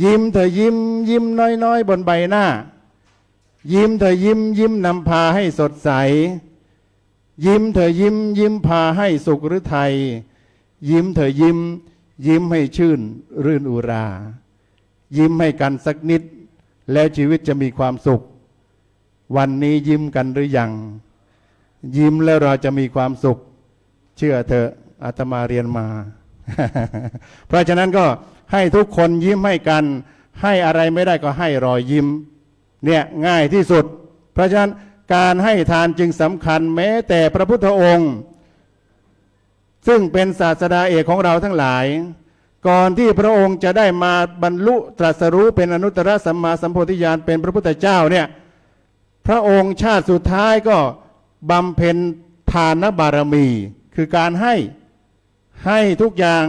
ยิ้มเธอยิ้มยิ้มน้อยๆบนใบหน้า ยิ้มเธอยิ้มยิ้มนำพาให้สดใส ยิ้มเธอยิ้มยิ้มพาให้สุขหรือไทย ยิ้มเธอยิ้มยิ้มให้ชื่นรื่นอุรา ยิ้มให้กันสักนิดแล้วชีวิตจะมีความสุข วันนี้ยิ้มกันหรือยังยิ้มแล้วเราจะมีความสุข เชื่อเถอะอาตมาเรียนมา เพราะฉะนั้นก็ให้ทุกคนยิ้มให้กัน ให้อะไรไม่ได้ก็ให้รอยยิ้มเนี่ยง่ายที่สุด เพราะฉะนั้นการให้ทานจึงสำคัญแม้แต่พระพุทธองค์ ซึ่งเป็นศาสดาเอกของเราทั้งหลาย ก่อนที่พระองค์จะได้มาบรรลุตรัสรู้เป็นอนุตตรสัมมาสัมโพธิญาณเป็นพระพุทธเจ้าเนี่ยพระองค์ชาติสุดท้ายก็บำเพ็ญทานบารมีคือการให้ทุกอย่าง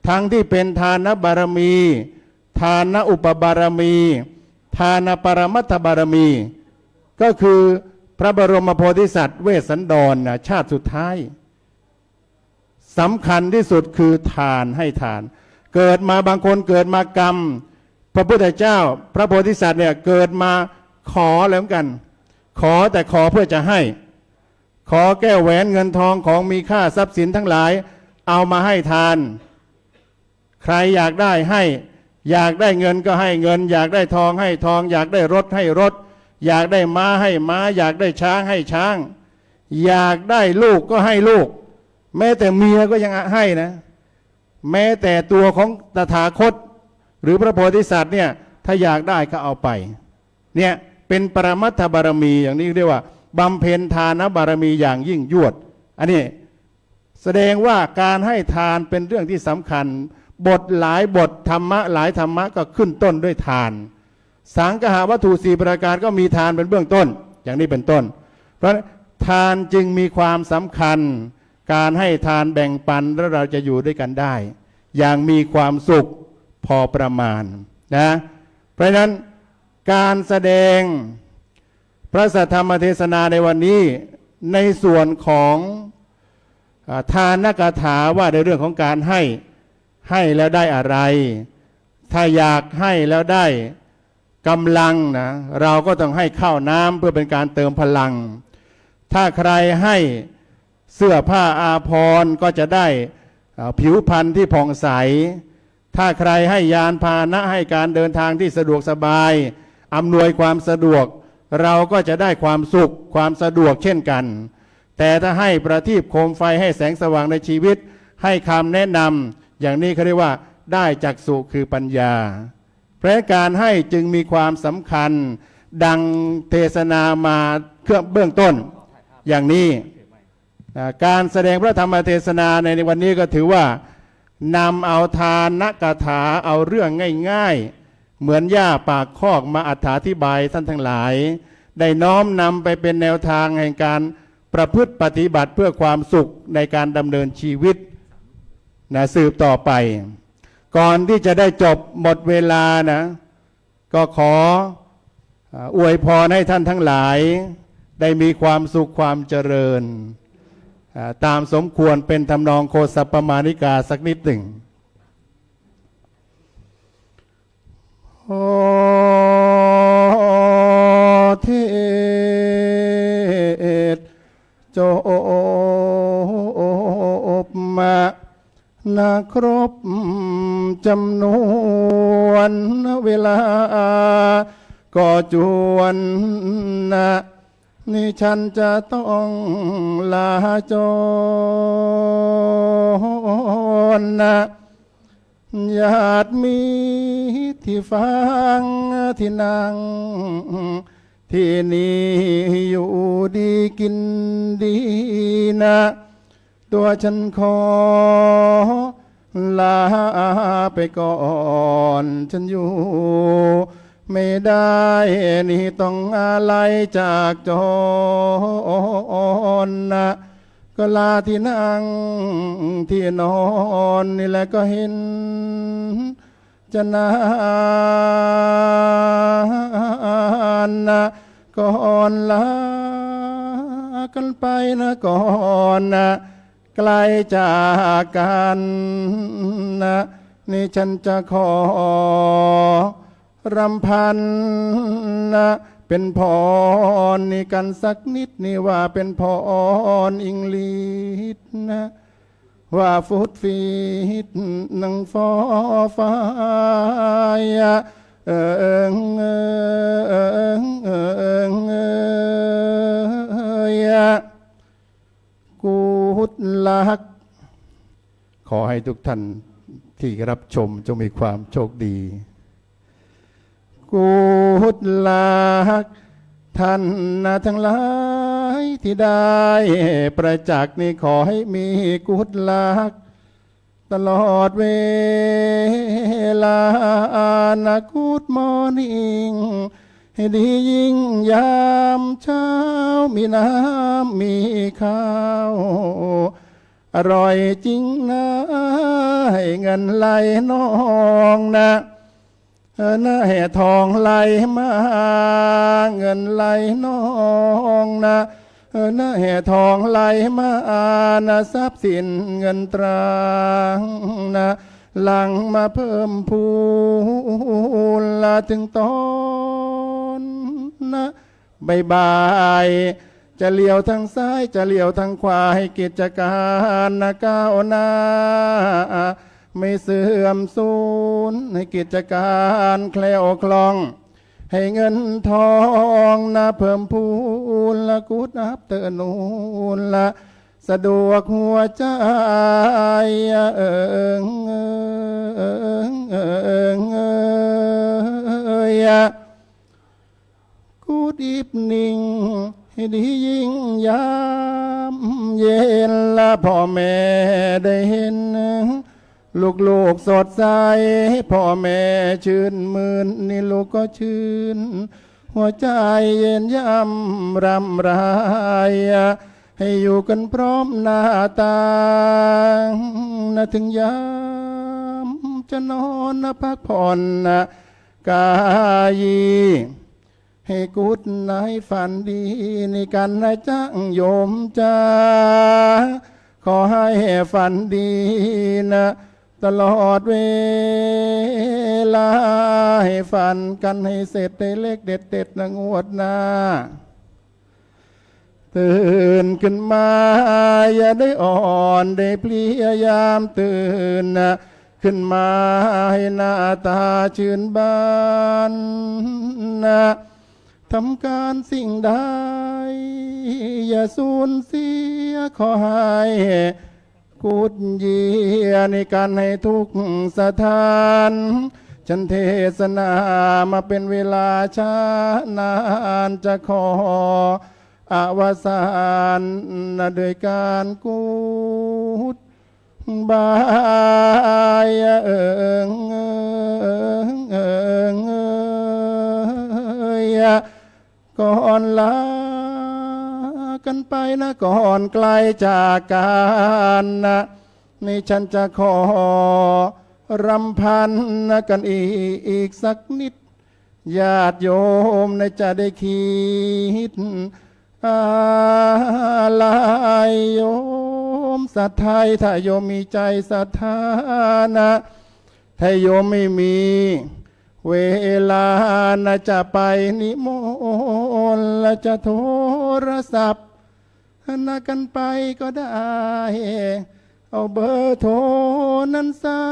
ทั้งที่เป็นทานบารมี ทานอุปบารมี ทานปรมัตถบารมี ก็คือพระบรมโพธิสัตว์เวสสันดรชาติสุดท้ายสำคัญที่สุดคือทานให้ทานเกิดมาบางคนเกิดมากรรมพระพุทธเจ้าพระโพธิสัตว์เนี่ยเกิดมาขอแล้วกัน ขอแต่ขอเพื่อจะให้ ขอแก้วแหวนเงินทองของมีค่าทรัพย์สินทั้งหลายเอามาให้ทาน ใครอยากได้ให้อยากได้เงินก็ให้เงิน อยากได้ทองให้ทอง อยากได้รถให้รถ อยากได้ม้าให้ม้า อยากได้ช้างให้ช้าง อยากได้ลูกก็ให้ลูก แม้แต่เมียก็ยังให้นะแม้แต่ตัวของตถาคตหรือพระโพธิสัตว์เนี่ยถ้าอยากได้ก็เอาไปเนี่ยเป็นปรมัตถบารมีอย่างนี้เรียกว่าบำเพ็ญทานบารมีอย่างยิ่งยวดอันนี้แสดงว่าการให้ทานเป็นเรื่องที่สำคัญบทหลายบทธรรมะหลายธรรมะก็ขึ้นต้นด้วยทานสังฆาวัตถุ4ประการก็มีทานเป็นเบื้องต้นอย่างนี้เป็นต้นเพราะทานจึงมีความสำคัญการให้ทานแบ่งปันแล้วเราจะอยู่ด้วยกันได้อย่างมีความสุขพอประมาณนะเพราะฉะนั้นการแสดงพระสัทธรรมเทศนาในวันนี้ในส่วนของทานกถาว่าในเรื่องของการให้แล้วได้อะไรถ้าอยากให้แล้วได้กำลังนะเราก็ต้องให้ข้าวน้ำเพื่อเป็นการเติมพลังถ้าใครให้เสื้อผ้าอาภรณ์ก็จะได้ผิวพรรณที่ผ่องใสถ้าใครให้ยานพาหนะให้การเดินทางที่สะดวกสบายอำนวยความสะดวกเราก็จะได้ความสุขความสะดวกเช่นกันแต่ถ้าให้ประทีปโคมไฟให้แสงสว่างในชีวิตให้คำแนะนำอย่างนี้เขาเรียกว่าได้จักษุคือปัญญาเพราะการให้จึงมีความสำคัญดังเทศนามาเบื้องต้นอย่างนี้การแสดงพระธรรมเทศนาในวันนี้ก็ถือว่านำเอาทานกถาเอาเรื่องง่ายๆเหมือนย่าปากคอกมาอธิบายท่านทั้งหลายได้น้อมนำไปเป็นแนวทางแห่งการประพฤติปฏิบัติเพื่อความสุขในการดำเนินชีวิตสืบต่อไปก่อนที่จะได้จบหมดเวลานะก็ขออวยพรให้ท่านทั้งหลายได้มีความสุขความเจริญตามสมควรเป็นทำนองโคสัปปมาณิกาสักนิดหนึ่งโอเทศจบมานาครบจำนวนเวลาก็จวนนะ นี่ฉันจะต้องลาจรนะญาติมีที่ฟังที่นั่งที่นี่อยู่ดีกินดีนะตัวฉันขอลาไปก่อนฉันอยู่ไม่ได้นี่ต้องอะไรจากจรนะก็ลาที่นั่งที่นอนนี่แหละก็เห็นจะนานนะก่อนลากันไปนะก่อนนะไกลจากกันนะนี่ฉันจะขอรำพันนะเป็นพรนี่กันสักนิดนี่ว่าเป็นพรอิงลิดนะว่าฟุตฟีดนังฟอฟ้ายเอิงเอิงเอิงเอยกูดลักขอให้ทุกท่านที่รับชมจงมีความโชคดีกูดลักท่านนะทั้งหลายที่ได้ประจักษ์นี่ขอให้มีกูดลักตลอดเวลานะกูดมอร์นิ่งให้ดียิ่งยามเช้ามีน้ำมีข้าวอร่อยจริงนะให้เงินไหลน้องนะนะให้ทองไหลมาเงินไหลน้องนะนะให้ทองไหลมานะทรัพย์สินเงินตรานะหลังมาเพิ่มพูนละถึงตอนนะบายจะเลี้ยวทางซ้ายจะเลี้ยวทางขวาให้กิจการนะก้าวหน้าไม่เสื่อมสูญให้กิจการแคล้วคล่องให้เงินทองนะเพิ่มพูนละกูดอัพเตอร์นูนละสะดวกหัวใจเอิงเอิงเอิงเอยกูดอีฟนิ่งให้ดียิ่งยามเย็นละพ่อแม่ได้เห็นลูกสดใสพ่อแม่ชื่นมื่นนี่ลูกก็ชื่นหัวใจเย็นย่ำรำไรให้อยู่กันพร้อมหน้าตานะถึงยามจะนอนนะพักผ่อนนะกายให้กุดนายฝันดีในกันนะจังโยมจ้าขอให้ฝันดีนะตลอดเวลาให้ฝันกันให้เสร็จได้เลขเด็ดนะงวดหน้าตื่นขึ้นมาอย่าได้อ่อนได้เพลียยามตื่นนะขึ้นมาให้หน้าตาชื่นบานนะทำการสิ่งใดอย่าสูญเสียขอให้กุดเยียในการให้ทุกสถานฉันเทศนามาเป็นเวลาช้านานจะขออวสานโดยการกุดบายเอิงเอิงเอยก่อนลากันไปนะก่อนไกลจากกันนะนี่ฉันจะขอรำพันนะกันอีกสักนิดญาติโยมนะจะได้คิดอะไรโยมสัทธาถ้าโยมมีใจศรัทธานะถ้าโยมไม่มีเวลานะจะไปนิมนต์และจะโทรศัพท์นะกันไปก็ได้เอาเบอร์โทรนั้นใส่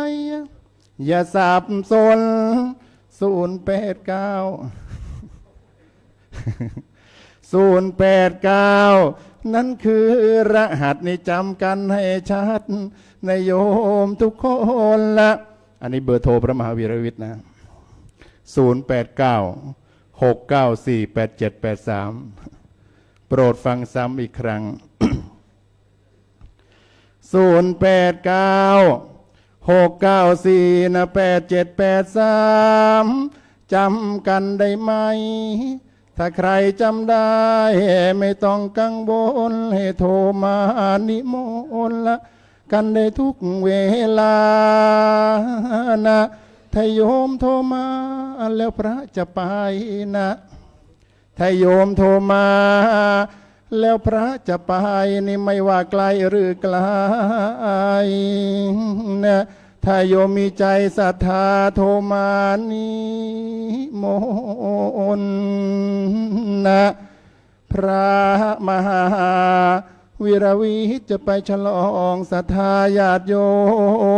อย่าสับสน089 089นั่นคือรหัสนี่จำกันให้ชัดในโยมทุกคนละอันนี้เบอร์โทรพระมหาวีระวิทย์นะ089-694-8783โปรดฟังซ้ำอีกครั้ง089-694-8783จำกันได้ไหมถ้าใครจำได้ไม่ต้องกังวลให้โทรมานิมนต์ละกันได้ทุกเวลานะถ้าโยมโทรมาแล้วพระจะไปนะถ้าโยมโทรมาแล้วพระจะไปนี่ไม่ว่าไกลหรือไกลนะถ้าโยมมีใจศรัทธาโทรมานิมนต์นะพระมหาวีระวิทย์จะไปฉลองศรัทธาญาติโย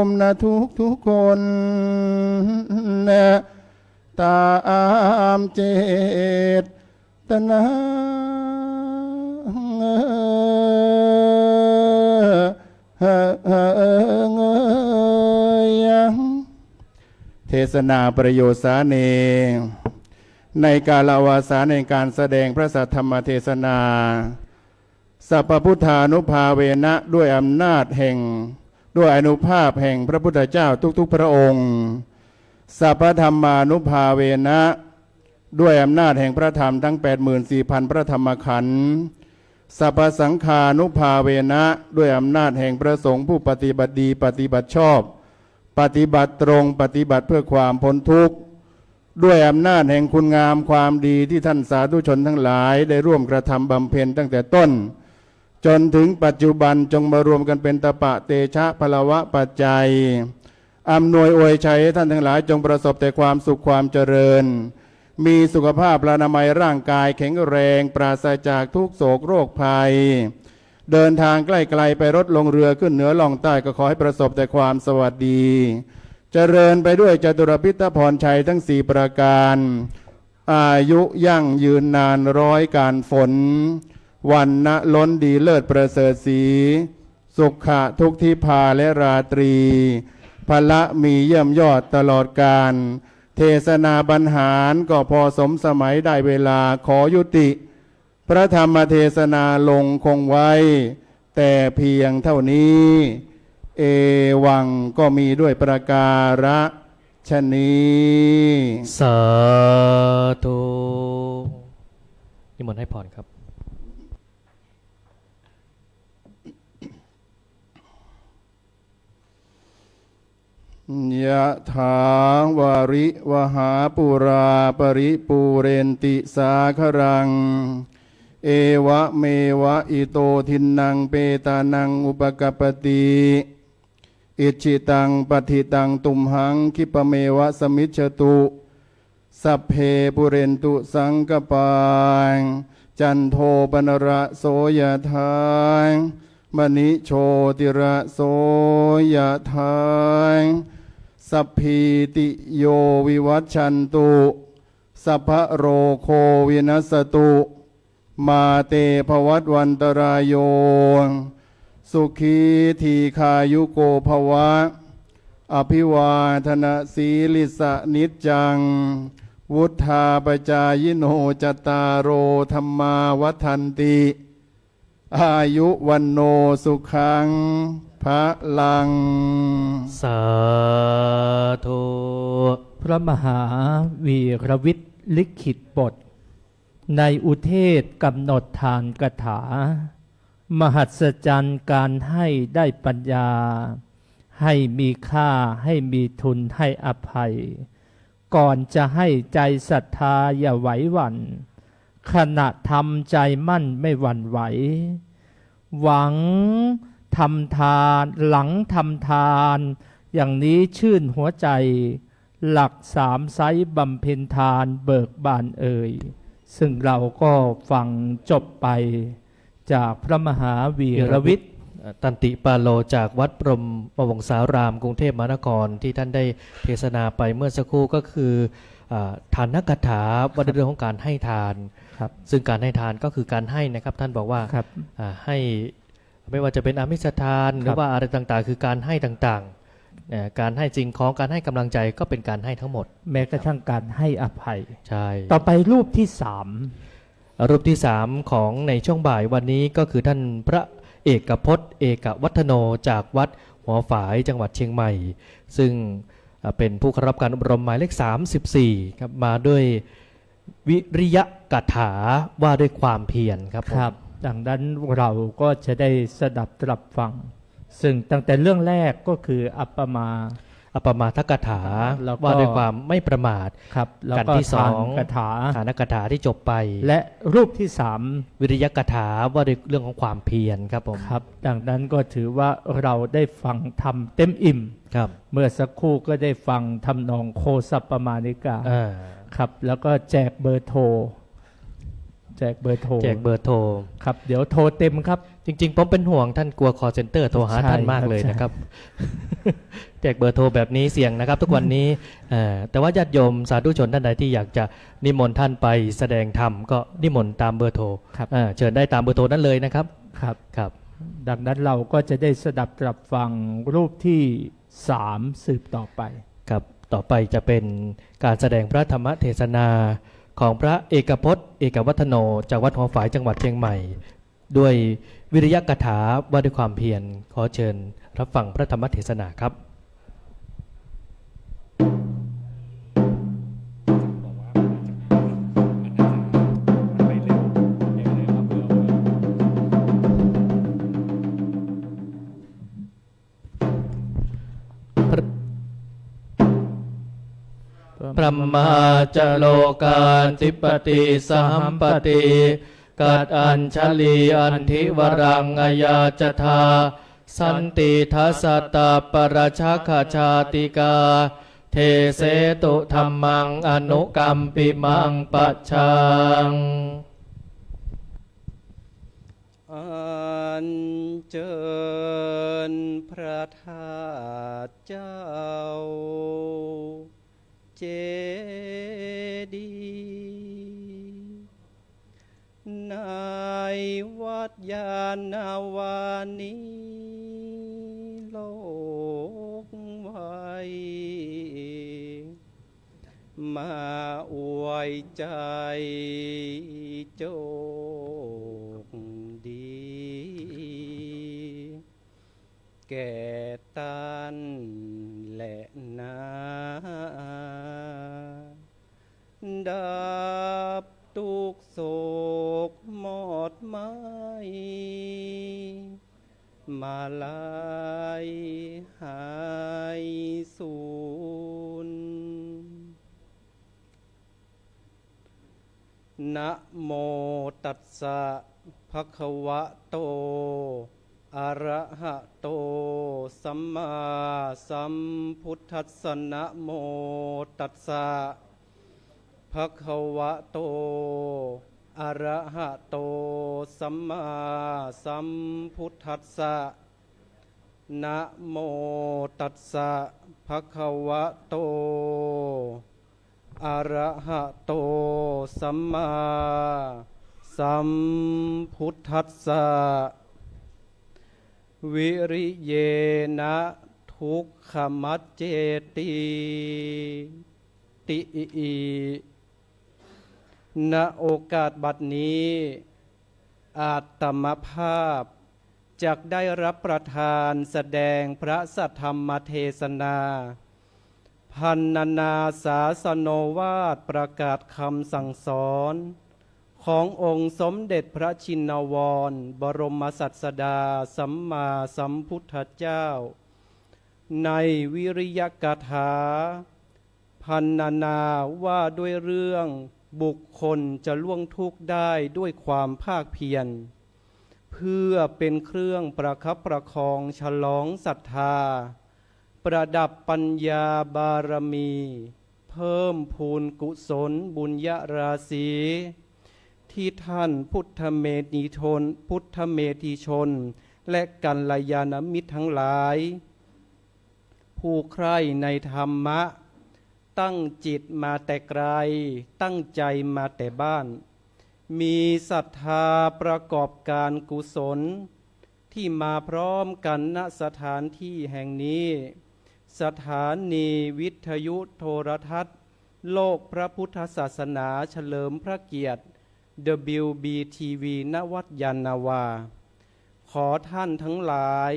มนะทุกคนนะตามเจตนาเทศนาประโยชน์สาเนในกาลวาสาในการแสดงพระสัทธรรมเทศนาสัพพพุทธานุภาเวนะด้วยอำนาจแห่งด้วยอนุภาพแห่งพระพุทธเจ้าทุกๆพระองค์สัพพธรรมานุภาเวนะด้วยอำนาจแห่งพระธรรมทั้ง 84,000 พระธรรมขันธ์สัพพสังฆานุภาเวนะด้วยอำนาจแห่งพระสงฆ์ผู้ปฏิบัติดีปฏิบัติชอบปฏิบัติตรงปฏิบัติเพื่อความพ้นทุกข์ด้วยอำนาจแห่งคุณงามความดีที่ท่านสาธุชนทั้งหลายได้ร่วมกระทำบำเพ็ญตั้งแต่ต้นจนถึงปัจจุบันจงมารวมกันเป็นตปะเตชะพลวะปัจจัยอำนวยอวยชัยให้ท่านทั้งหลายจงประสบแต่ความสุขความเจริญมีสุขภาพพลานามัยร่างกายแข็งแรงปราศจากทุกโศกโรคภัยเดินทางใกล้ไกลไปรถลงเรือขึ้นเหนือล่องใต้ก็ขอให้ประสบแต่ความสวัสดีเจริญไปด้วยจตุรพิธพรชัยทั้ง4ประการอายุยั่งยืนนานร้อยการฝนวันณะล้นดีเลิศประเสริฐศรีสุขะทุกทิพาและราตรีพละมีเยี่ยมยอดตลอดกาลเทศนาบรรหารก็พอสมสมัยได้เวลาขอยุติพระธรรมเทศนาลงคงไว้แต่เพียงเท่านี้เอวังก็มีด้วยประการฉะนี้สาธุนิมนต์ให้พรครับยะถาวาริวหาปุราปริปูเรนติสาครังเอวะเมวะอิโตทินังเปตานังอุปกปติอิจิตังปฏิตังตุมหังคิปเมวะสมิจฉตุสัพเพปุเรนตุสังกปายจันโทปนระโสยถามณิโชติระโสยถาสัพพีติโยวิวัชชันตุสัพพะโรโควินัสตุมาเตภวัตวันตรายโยสุขีทีคายุโกภวะอภิวาทนาสีลิสะนิจจังวุธาปจายโนจตารโอธรรมาวัฏันติอายุวันโนสุขังพระลังสาธุ พระมหาวีรวิทย์ลิขิตบทในอุเทศกำหนดทานกถามหัศจรรย์การให้ได้ปัญญาให้มีค่าให้มีทุนให้อภัยก่อนจะให้ใจศรัทธาอย่าไหวหวั่นขณะทำใจมั่นไม่หวั่นไหวหวังทำทานหลังทำทานอย่างนี้ชื่นหัวใจหลัก3ไซส์บำเพ็ญทานเบิกบานเอ่ยซึ่งเราก็ฟังจบไปจากพระมหาวีรวิทย์ ตันติปาโลจากวัดพรหมวงศารามกรุงเทพมหานครที่ท่านได้เทศนาไปเมื่อสักครู่ก็คือทานกถาว่าด้วยเรื่องของการให้ทาน ครับ ซึ่งการให้ทานก็คือการให้นะครับท่านบอกว่า ครับ ให้ไม่ว่าจะเป็นอามิสทานหรือว่าอะไรต่างๆ คือการให้ต่างๆการให้สิ่งของการให้กำลังใจก็เป็นการให้ทั้งหมด แม้กระทั่งการให้อภัย ใช่ ต่อไปรูปที่สาม รูปที่3ของในช่วงบ่ายวันนี้ก็คือท่านพระเอกพจน์เอกวัฒโนจากวัดหัวฝายจังหวัดเชียงใหม่ ซึ่งเป็นผู้เข้ารับการอบรมหมายเลข34ครับมาด้วยวิริยะกถาว่าด้วยความเพียรครับผม ครับ ดังนั้นเราก็จะได้สดับตรับฟัง ซึ่งตั้งแต่เรื่องแรกก็คืออัปปมา อัปปมาทกถา แล้วก็ ว่าด้วยความไม่ประมาท ครับแล้ว กัน ก็ ที่สอง ทานกถา ฐานกถาที่จบไป และรูปที่สาม วิริยะกถาว่าด้วยเรื่องของความเพียรครับผม ครับ ดังนั้นก็ถือว่าเราได้ฟังธรรมเต็มอิ่ม ครับ เมื่อสักครู่ก็ได้ฟังทำนองโคสัปปมาณิกา อ่า ครับ แล้วก็แจกเบอร์โทร แจกเบอร์โทร แจกเบอร์โทร ครับ เดี๋ยวโทรเต็มครับ จริงๆผมเป็นห่วงท่านกลัวคอเซ็นเตอร์โทรหา ใช่ ท่านมากเลย ครับ นะครับ แจกเบอร์โทรแบบนี้เสี่ยงนะครับทุกวันนี้แต่ว่าญาติโยมสาธุชนท่านใดที่อยากจะนิมนต์ท่านไปแสดงธรรมก็นิมนต์ตามเบอร์โทร ครับ เชิญได้ตามเบอร์โทรนั้นเลยนะครับ ครับ ครับ ดังนั้นเราก็จะได้สดับตรับฟังรูปที่สามสืบต่อไป ครับต่อไปจะเป็นการแสดงพระธรรมเทศนาของพระเอกพจน์เอกวัฒโนจากวัดหัวฝายจังหวัดเชียงใหม่ ด้วยวิริยะกถาว่าด้วยความเพียรขอเชิญรับฟังพระธรรมเทศนาครับ พระมาจโลกาธิปติสหัมปติกัดอัญชลีอันทิวรังอายาจทาสันติทัสสตาปรชาคชาติกาเทเสตุธรรมังอนุกัมปิมังปัจฉัง อัญเชิญพระธาตุเจ้า เจดีย์ในวัดยานนาวานีโลกไว้มาอวยใจโจกดี แก่ตันและนาดับทุกโศกหมดไม้มาลายหายสูญนะโมตัสสะภะคะวะโตอะระหะโตสัมมาสัมพุทธัสสะนะโมตัสสะภะคะวะโตอะระหะโตสัมมาสัมพุทธัสสะนะโมตัสสะภะคะวะโตอะระหะโตสัมมาสัมพุทธัสสะวิริเยนะทุกขมัจเจติติณโอกาสบัดนี้อาตมภาพจักได้รับประทานแสดงพระสัทธรรมเทศนาพันนาสาสโนวาทประกาศคำสั่งสอนขององค์สมเด็จพระชินวรบรมศาสดาสัมมาสัมพุทธเจ้าในวิริยกถาพันนาว่าด้วยเรื่องบุคคลจะล่วงทุกข์ได้ด้วยความภาคเพียรเพื่อเป็นเครื่องประคับประคองฉลองศรัทธาประดับปัญญาบารมีเพิ่มพูนกุศลบุญญาราศีที่ท่านพุทธเมธีชน และกัลยาณมิตรทั้งหลาย ผู้ใคร่ในธรรมะตั้งจิตมาแต่ไกลตั้งใจมาแต่บ้านมีศรัทธาประกอบการกุศลที่มาพร้อมกันณสถานที่แห่งนี้สถานีวิทยุโทรทัศน์โลกพระพุทธศาสนาเฉลิมพระเกียรติ WBTV ณวัดยานนาวาขอท่านทั้งหลาย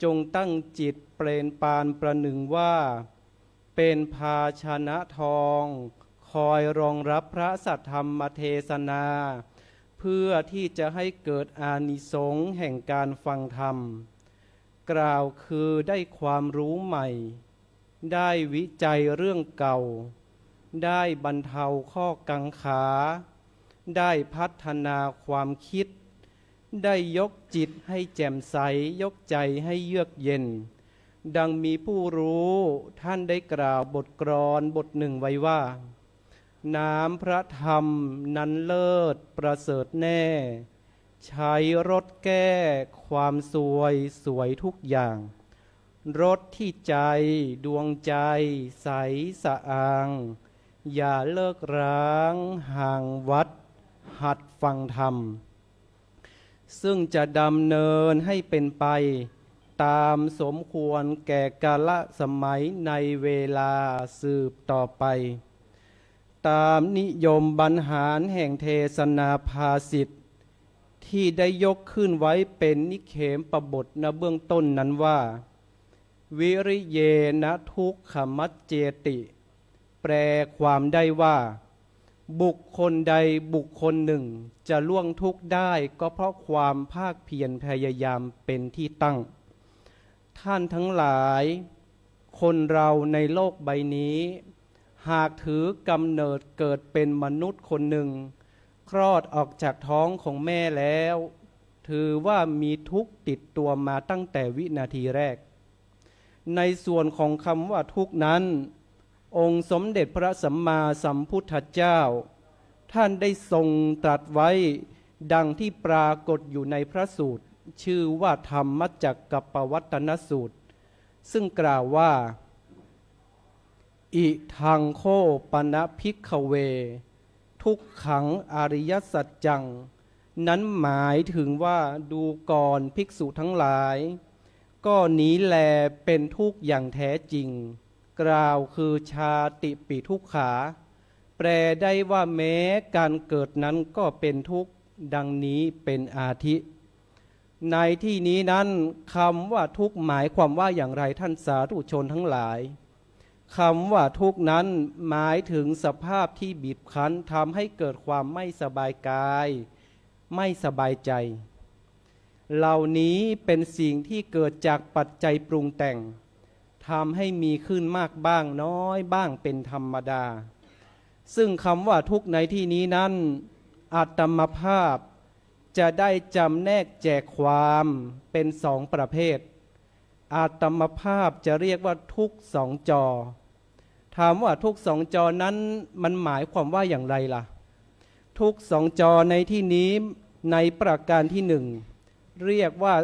จงตั้งจิตเปลนปานประหนึ่งว่าเป็นภาชนะทองคอยรองรับพระสัทธรรมเทศนาเพื่อที่จะให้เกิดอานิสงส์แห่งการฟังธรรมกล่าวคือได้ความรู้ใหม่ได้วิจัยเรื่องเก่าได้บรรเทาข้อกังขาได้พัฒนาความคิดได้ยกจิตให้แจ่มใสยกใจให้เยือกเย็นดังมีผู้รู้ท่านได้กล่าวบทกลอนบทหนึ่งไว้ว่าน้ำพระธรรมนั้นเลิศประเสริฐแน่ใช้รสแก้ความสวยสวยทุกอย่างรสที่ใจดวงใจใสสะอางอย่าเลิกร้างห่างวัดหัดฟังธรรมซึ่งจะดำเนินให้เป็นไปตามสมควรแก่กาลสมัยในเวลาสืบต่อไปตามนิยมบรรหารแห่งเทศนาภาษิตที่ได้ยกขึ้นไว้เป็นนิเขมปบทณเบื้องต้นนั้นว่าวิริเยนะทุกขมัจเจติแปลความได้ว่าบุคคลใดบุคคลหนึ่งจะล่วงทุกข์ได้ก็เพราะความภาคเพียรพยายามเป็นที่ตั้งท่านทั้งหลายคนเราในโลกใบนี้หากถือกำเนิดเกิดเป็นมนุษย์คนหนึ่งคลอดออกจากท้องของแม่แล้วถือว่ามีทุกข์ติดตัวมาตั้งแต่วินาทีแรกในส่วนของคำว่าทุกข์นั้นองค์สมเด็จพระสัมมาสัมพุทธเจ้าท่านได้ทรงตรัสไว้ดังที่ปรากฏอยู่ในพระสูตรชื่อว่าธรรมจักกัปปวัตตนสูตรซึ่งกล่าวว่าอิทังโคปนะภิกขเวทุกขังอริยสัจจังนั้นหมายถึงว่าดูก่อนภิกษุทั้งหลายก็นี้แลเป็นทุกข์อย่างแท้จริงกล่าวคือชาติปิทุกขาแปลได้ว่าแม้การเกิดนั้นก็เป็นทุกข์ดังนี้เป็นอาทิในที่นี้นั้นคำว่าทุกข์หมายความว่าอย่างไรท่านสาธุชนทั้งหลายคำว่าทุกข์นั้นหมายถึงสภาพที่บีบคั้นทำให้เกิดความไม่สบายกายไม่สบายใจเหล่านี้เป็นสิ่งที่เกิดจากปัจจัยปรุงแต่งทำให้มีขึ้นมากบ้างน้อยบ้างเป็นธรรมดาซึ่งคำว่าทุกข์ในที่นี้นั้นอาตมภาพจะได้จำแนกแจกความเป็นสองประเภทอาตมภาพจะเรียกว่าทุกข์สองจอถามว่าทุกข์สองจอนั้นมันหมายความว่าอย่างไรล่ะทุกข์สองจอในที่นี้ในประการที่หนึ่งเรียกว่า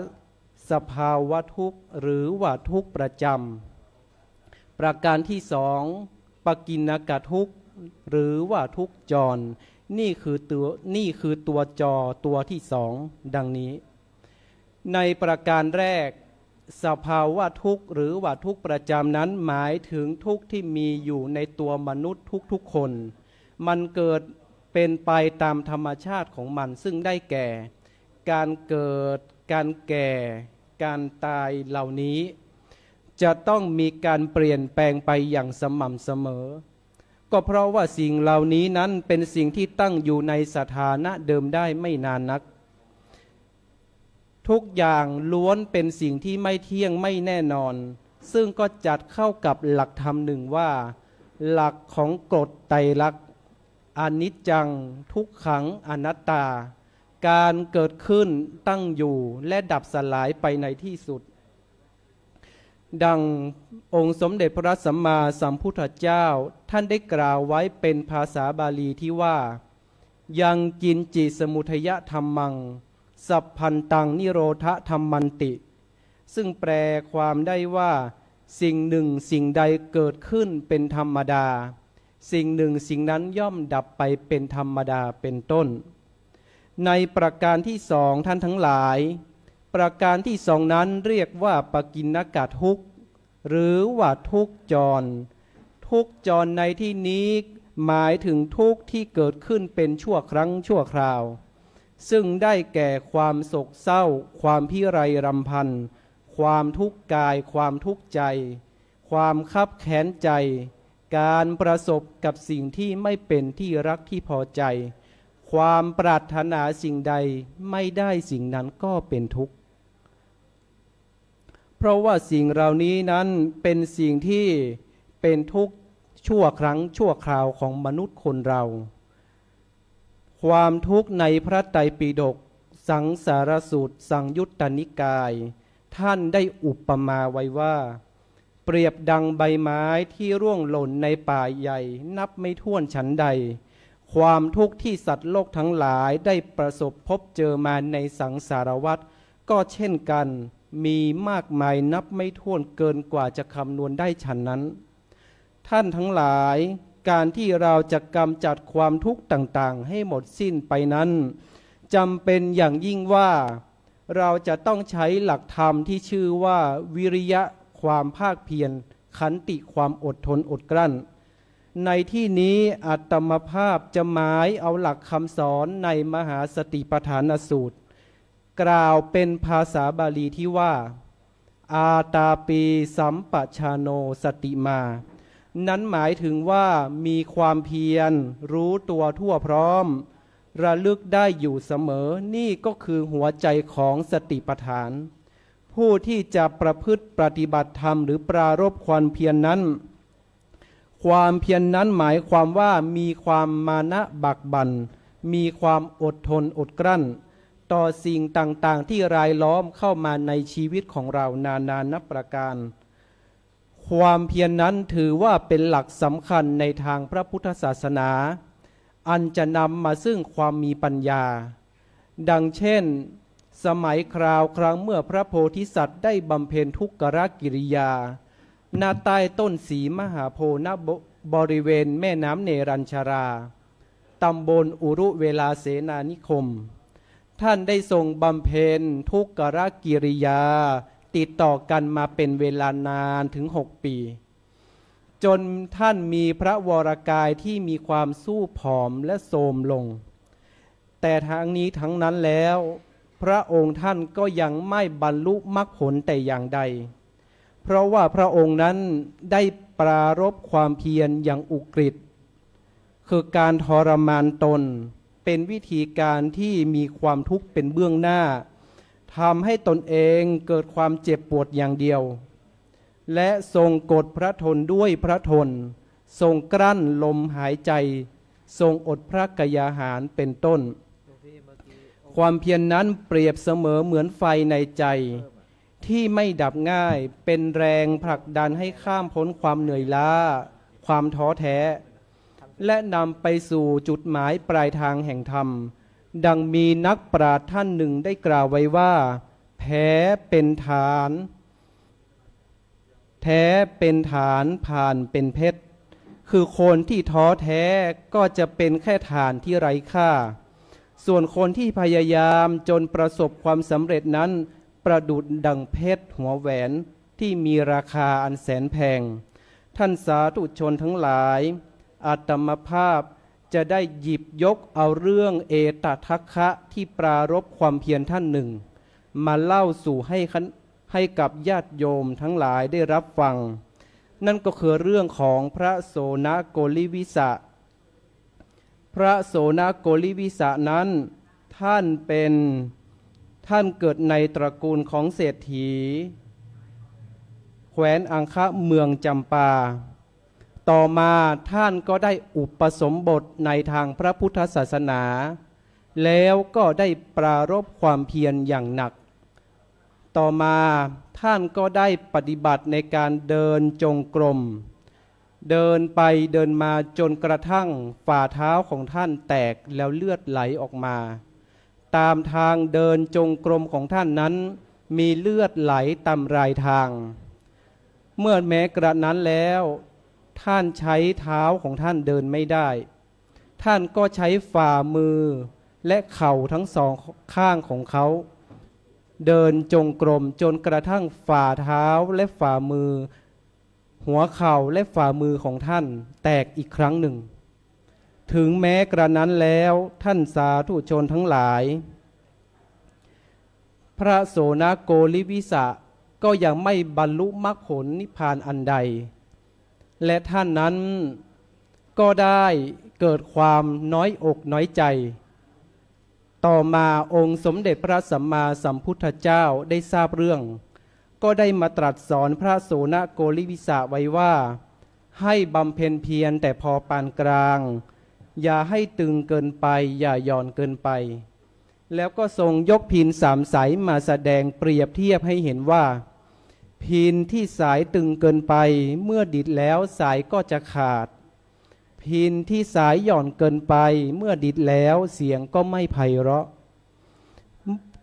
สภาวะทุกข์หรือว่าทุกข์ประจำประการที่สองปกิณกทุกข์หรือว่าทุกข์จรนี่คือตัวจอตัวที่สองดังนี้ในประการแรกสภาวะทุกข์หรือว่าทุกข์ประจำนั้นหมายถึงทุกข์ที่มีอยู่ในตัวมนุษย์ทุกคนมันเกิดเป็นไปตามธรรมชาติของมันซึ่งได้แก่การเกิดการแก่การตายเหล่านี้จะต้องมีการเปลี่ยนแปลงไปอย่างสม่ำเสมอก็เพราะว่าสิ่งเหล่านี้นั้นเป็นสิ่งที่ตั้งอยู่ในสถานะเดิมได้ไม่นานนักทุกอย่างล้วนเป็นสิ่งที่ไม่เที่ยงไม่แน่นอนซึ่งก็จัดเข้ากับหลักธรรมหนึ่งว่าหลักของกฎไตรลักษณ์อนิจจังทุกขังอนัตตาการเกิดขึ้นตั้งอยู่และดับสลายไปในที่สุดดังองค์สมเด็จพระสัมมาสัมพุทธเจ้าท่านได้กล่าวไว้เป็นภาษาบาลีที่ว่ายังกินจิสมุทยธรรมัง สัพพันตังนิโรธธรรมันติ ซึ่งแปลความได้ว่าสิ่งหนึ่งสิ่งใดเกิดขึ้นเป็นธรรมดาสิ่งหนึ่งสิ่งนั้นย่อมดับไปเป็นธรรมดาเป็นต้นในประการที่สองท่านทั้งหลายประการที่สองนั้นเรียกว่าปกิณณกทุกข์หรือว่าทุกข์จรทุกข์จรในที่นี้หมายถึงทุกข์ที่เกิดขึ้นเป็นชั่วครั้งชั่วคราวซึ่งได้แก่ความโศกเศร้าความพิไรรำพันความทุกข์กายความทุกข์ใจความคับแค้นใจการประสบกับสิ่งที่ไม่เป็นที่รักที่พอใจความปรารถนาสิ่งใดไม่ได้สิ่งนั้นก็เป็นทุกข์เพราะว่าสิ่งเหล่านี้นั้นเป็นสิ่งที่เป็นทุกข์ชั่วครั้งชั่วคราวของมนุษย์คนเราความทุกข์ในพระไตรปิฎกสังสารสูตรสังยุตตนิกายท่านได้อุปมาไว้ว่าเปรียบดังใบไม้ที่ร่วงหล่นในป่าใหญ่นับไม่ถ้วนฉันใดความทุกข์ที่สัตว์โลกทั้งหลายได้ประสบพบเจอมาในสังสารวัฏก็เช่นกันมีมากมายนับไม่ถ้วนเกินกว่าจะคำนวณได้ฉันนั้นท่านทั้งหลายการที่เราจะกำจัดความทุกข์ต่างๆให้หมดสิ้นไปนั้นจำเป็นอย่างยิ่งว่าเราจะต้องใช้หลักธรรมที่ชื่อว่าวิริยะความภาคเพียรขันติความอดทนอดกลั้นในที่นี้อาตมภาพจะหมายเอาหลักคำสอนในมหาสติปัฏฐานสูตรกล่าวเป็นภาษาบาลีที่ว่าอาตาปีสัมปชาโนสติมานั้นหมายถึงว่ามีความเพียรรู้ตัวทั่วพร้อมระลึกได้อยู่เสมอนี่ก็คือหัวใจของสติปัฏฐานผู้ที่จะประพฤติปฏิบัติธรรมหรือปรารภความเพียรนั้นความเพียรนั้นหมายความว่ามีความมานะบักบั่นมีความอดทนอดกลั้นต่อสิ่งต่างๆที่รายล้อมเข้ามาในชีวิตของเรานานานับประการความเพียรนั้นถือว่าเป็นหลักสำคัญในทางพระพุทธศาสนาอันจะนำมาซึ่งความมีปัญญาดังเช่นสมัยคราวครั้งเมื่อพระโพธิสัตว์ได้บำเพ็ญทุกขกิริยาณใต้ต้นศรีมหาโพธิ์ณบริเวณแม่น้ำเนรัญชาราตำบลอุรุเวลาเสนานิคมท่านได้ทรงบำเพ็ญทุกขกิริยาติดต่อกันมาเป็นเวลานานถึง6 ปีจนท่านมีพระวรกายที่มีความสู้ผอมและโทรมลงแต่ทั้งนี้ทั้งนั้นแล้วพระองค์ท่านก็ยังไม่บรรลุมรรคผลแต่อย่างใดเพราะว่าพระองค์นั้นได้ปรารภความเพียรอย่างอุกฤษคือการทรมานตนเป็นวิธีการที่มีความทุกข์เป็นเบื้องหน้าทำให้ตนเองเกิดความเจ็บปวดอย่างเดียวและทรงกดพระทนด้วยพระทนทรงกลั้นลมหายใจทรงอดพระกยาหารเป็นต้นความเพียร นั้นเปรียบเสมอเหมือนไฟในใจที่ไม่ดับง่ายเป็นแรงผลักดันให้ข้ามพ้นความเหนื่อยล้าความท้อแท้และนำไปสู่จุดหมายปลายทางแห่งธรรมดังมีนักปราชญ์ท่านหนึ่งได้กล่าวไว้ว่าแพ้เป็นฐานแท้เป็นฐานผ่านเป็นเพชรคือคนที่ท้อแท้ก็จะเป็นแค่ฐานที่ไร้ค่าส่วนคนที่พยายามจนประสบความสำเร็จนั้นประดุจดังเพชรหัวแหวนที่มีราคาอันแสนแพงท่านสาธุชนทั้งหลายอาตมภาพจะได้หยิบยกเอาเรื่องเอตทัคคะที่ปรารภความเพียรท่านหนึ่งมาเล่าสู่ให้กับญาติโยมทั้งหลายได้รับฟังนั่นก็คือเรื่องของพระโสนโกลิวิสะพระโสนโกลิวิสะนั้นท่านเกิดในตระกูลของเศรษฐีแคว้นอังคะเมืองจำปาต่อมาท่านก็ได้อุปสมบทในทางพระพุทธศาสนาแล้วก็ได้ปรารภความเพียรอย่างหนักต่อมาท่านก็ได้ปฏิบัติในการเดินจงกรมเดินไปเดินมาจนกระทั่งฝ่าเท้าของท่านแตกแล้วเลือดไหลออกมา ตามทางเดินจงกรมของท่านนั้นมีเลือดไหลตามรายทาง เมื่อแม้กระนั้นแล้วท่านใช้เท้าของท่านเดินไม่ได้ ท่านก็ใช้ฝ่ามือและเข่าทั้งสองข้างของเขาเดินจงกรมจนกระทั่งฝ่าเท้าและฝ่ามือหัวเข่าและฝ่ามือของท่านแตกอีกครั้งหนึ่ง ถึงแม้กระนั้นแล้วท่านสาธุชนทั้งหลายพระโสนโกลิวิสะก็ยังไม่บรรลุมรรคผลนิพพานอันใดและท่านนั้นก็ได้เกิดความน้อยอกน้อยใจต่อมาองค์สมเด็จพระสัมมาสัมพุทธเจ้าได้ทราบเรื่องก็ได้มาตรัสสอนพระโสนโกลิวิสะไว้ว่าให้บำเพ็ญเพียรแต่พอปานกลางอย่าให้ตึงเกินไปอย่าหย่อนเกินไปแล้วก็ทรงยกพินสามสายมาแสดงเปรียบเทียบให้เห็นว่าพินที่สายตึงเกินไปเมื่อดิดแล้วสายก็จะขาดพินที่สายหย่อนเกินไปเมื่อดิดแล้วเสียงก็ไม่ไพเราะ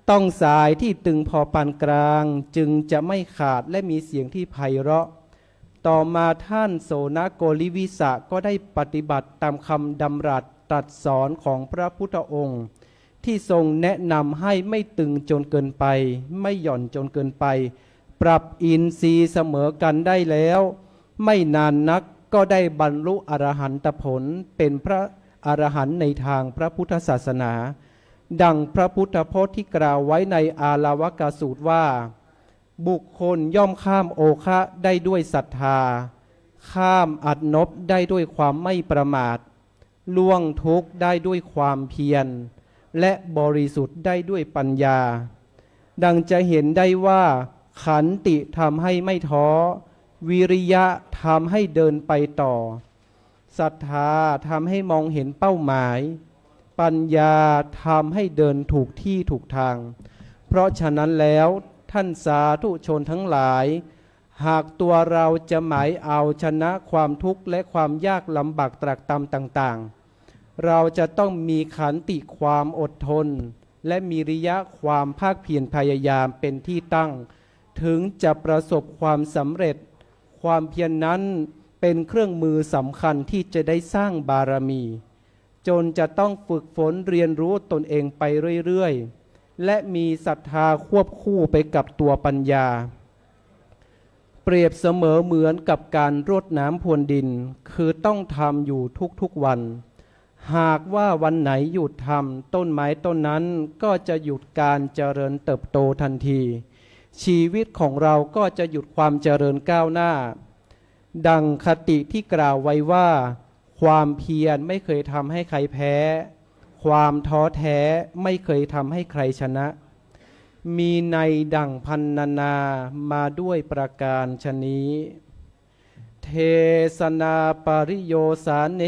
ต้องสายที่ตึงพอปานกลางจึงจะไม่ขาดและมีเสียงที่ไพเราะต่อมาท่านโสนโกลิวิสะก็ได้ปฏิบัติตามคำดำรัสตรัสสอนของพระพุทธองค์ที่ทรงแนะนำให้ไม่ตึงจนเกินไปไม่หย่อนจนเกินไปปรับอินทรีย์เสมอกันได้แล้วไม่นานนักก็ได้บรรลุอรหันตผลเป็นพระอรหันต์ในทางพระพุทธศาสนาดังพระพุทธพจน์ที่กล่าวไว้ในอาลาวกสูตรว่าบุคคลย่อมข้ามโอคะได้ด้วยศรัทธาข้ามอัดนบได้ด้วยความไม่ประมาทล่วงทุกข์ได้ด้วยความเพียรและบริสุทธิ์ได้ด้วยปัญญาดังจะเห็นได้ว่าขันติทำให้ไม่ท้อวิริยะทำให้เดินไปต่อศรัทธาทำให้มองเห็นเป้าหมายปัญญาทำให้เดินถูกที่ถูกทางเพราะฉะนั้นแล้วท่านสาธุชนทั้งหลายหากตัวเราจะหมายเอาชนะความทุกข์และความยากลำบากตรากตรำต่างๆเราจะต้องมีขันติความอดทนและมีวิริยะความภาคเพียรพยายามเป็นที่ตั้งถึงจะประสบความสำเร็จความเพียร นั้นเป็นเครื่องมือสำคัญที่จะได้สร้างบารมีจนจะต้องฝึกฝนเรียนรู้ตนเองไปเรื่อยๆและมีศรัทธาควบคู่ไปกับตัวปัญญาเปรียบเสมอเหมือนกับการรดน้ำพรวนดินคือต้องทำอยู่ทุกๆวันหากว่าวันไหนหยุดทำต้นไม้ต้นนั้นก็จะหยุดการเจริญเติบโตทันทีชีวิตของเราก็จะหยุดความเจริญก้าวหน้าดังคติที่กล่าวไว้ว่าความเพียรไม่เคยทำให้ใครแพ้ความท้อแท้ไม่เคยทำให้ใครชนะมีในดังพันนามาด้วยประการชนี้เทศนาปริโยสานเน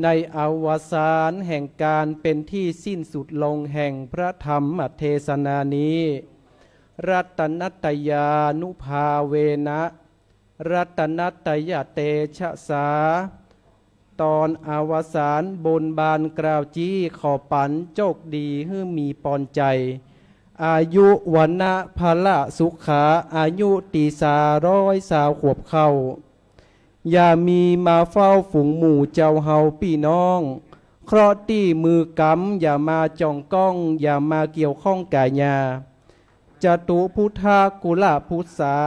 ในอวสานแห่งการเป็นที่สิ้นสุดลงแห่งพระธรรมเทศนานี้รัตนัตยานุภาเวนะรัตนัตยเตชะสาตอนอวสานบนบานกล่าวจี้ขอปันโจกดีให้มีปอนใจอายุวันนะพละสุขาอายุตี300 ขวบเข้าอย่ามีมาเฝ้าฝูงหมู่เจ้าเฮาพี่น้องเคราะห์ที่มือกำอย่ามาจ้องก้องอย่ามาเกี่ยวข้องกายาจตุพุทธากุลพุทธา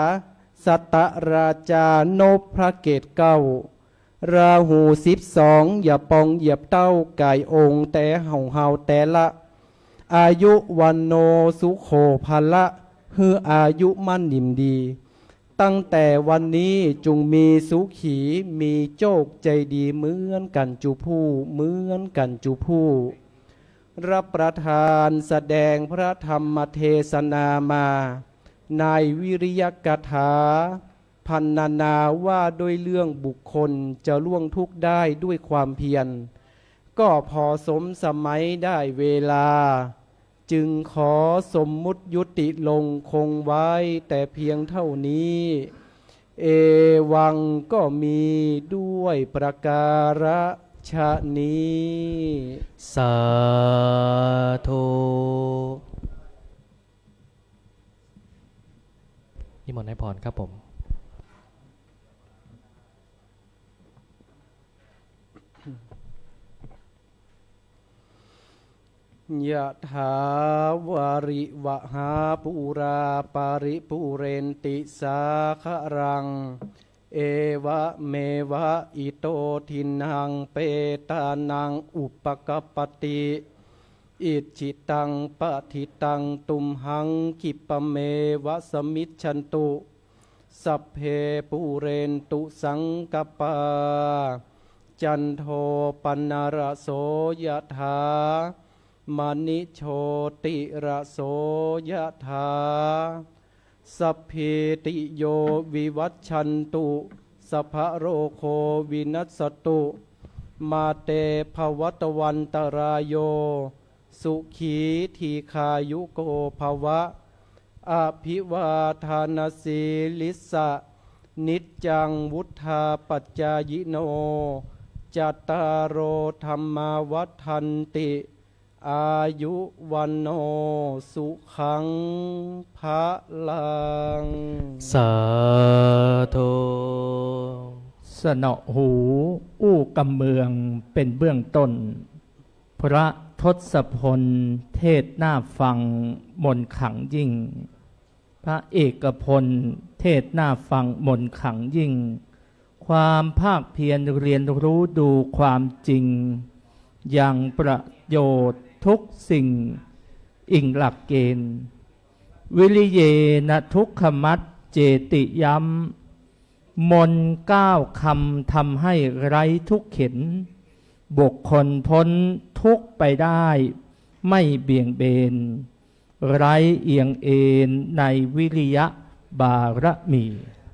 สัตตราชานพพระเกตเก้าราหู12อย่าปองเหยียบเต้ากายองค์แต่เฮาแต่ละอายุวันโนสุโขภละฮืออายุมั่นนิ่มดีตั้งแต่วันนี้จงมีสุขีมีโชคใจดีเหมือนกันจุผู้เหมือนกันจุผู้รับประทานแสดงพระธรรมเทศนามาในวิริยกถาพันนาว่าด้วยเรื่องบุคคลจะล่วงทุกข์ได้ด้วยความเพียรก็พอสมสมัยได้เวลาจึงขอสมมุติยุติลงคงไว้แต่เพียงเท่านี้เอวังก็มีด้วยประการ ชะนี้ สาธุนิมนต์ให้พรครับผม ยะถาวาริวหาปุราปาริปุเรนติสาครัง เอวะเมวะอิโตทินังเปตานังอุปกปปติ อิจิตังปะทิตังตุมหังคิปะเมวะสมิจฉันตุ สัพเพปุเรนตุสังกปา จันโทปนรโสยถามณิโชติระโสยถาสัพพิติโยวิวัชชันตุสัพพะโรโควินัสสตุมาเตภวัตวันตรายโยสุขีทีคายุโกภวะอภิวาทานาสีลิสะนิจจังวุธาปัจจายโนจัตตารโอธรรมาวัฏันติอายุวันโนสุขังภะลัง สาธุ สนอหูอู้กำเมืองเป็นเบื้องต้น พระทศพลเทศหน้าฟังมนต์ขลังยิ่ง พระเอกพลเทศหน้าฟังมนต์ขลังยิ่ง ความภาคเพียรเรียนรู้ดูความจริง อย่างประโยชน์ทุกสิ่งอิงหลักเกณฑ์ วิริเยนะทุกขมัตเจติย้ำมนต์9 คำทำให้ไร้ทุกข์เข็น บุคคลพ้นทุกข์ไปได้ไม่เบี่ยงเบน ไร้เอียงเอ็นในวิริยะบารมี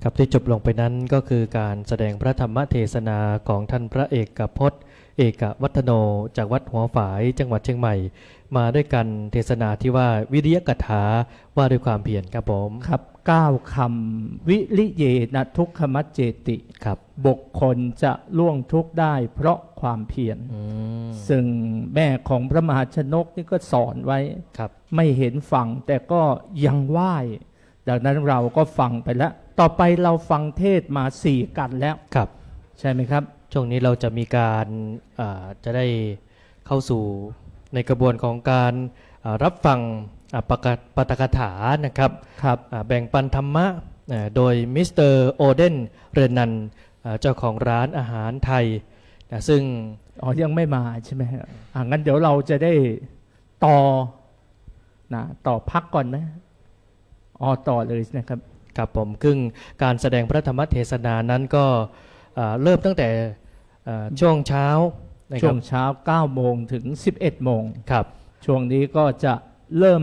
ครับที่จบลงไปนั้นก็คือการแสดงพระธรรมเทศนาของท่านพระเอกพจน์ เอกวัฒโนจากวัดหัวฝายจังหวัดเชียงใหม่ มาด้วยกันเทศนาที่ว่าวิริยกถาว่าด้วยความเพียรครับผม ครับ9 คำวิริเยนะทุกขมัจเจติ ครับ บุคคลจะล่วงทุกข์ได้เพราะความเพียร ซึ่งแม่ของพระมหาชนกนี่ก็สอนไว้ ครับ ไม่เห็นฝั่งแต่ก็ยังไหว้ดังนั้นเราก็ฟังไปแล้ว ต่อไปเราฟังเทศมา4 กันแล้ว ครับ ใช่ไหมครับ ช่วงนี้เราจะมีการจะได้เข้าสู่ในกระบวนของการรับฟังปาฐกถานะครับ ครับ แบ่งปันธรรมะโดยมิสเตอร์โอเดนเรนันเจ้าของร้านอาหารไทยซึ่ง อ๋อยังไม่มาใช่ไหมฮะงั้นเดี๋ยวเราจะได้ต่อต่อพักก่อนไหมต่อเลยนะครับ ครับผมซึ่งการแสดงพระธรรมเทศนานั้นก็เริ่มตั้งแต่ช่วงเช้านะค ช่ รั ว บ งเช้า9 โมงถึง 11 โมง ครับ ช่วงนี้ก็จะเริ่ม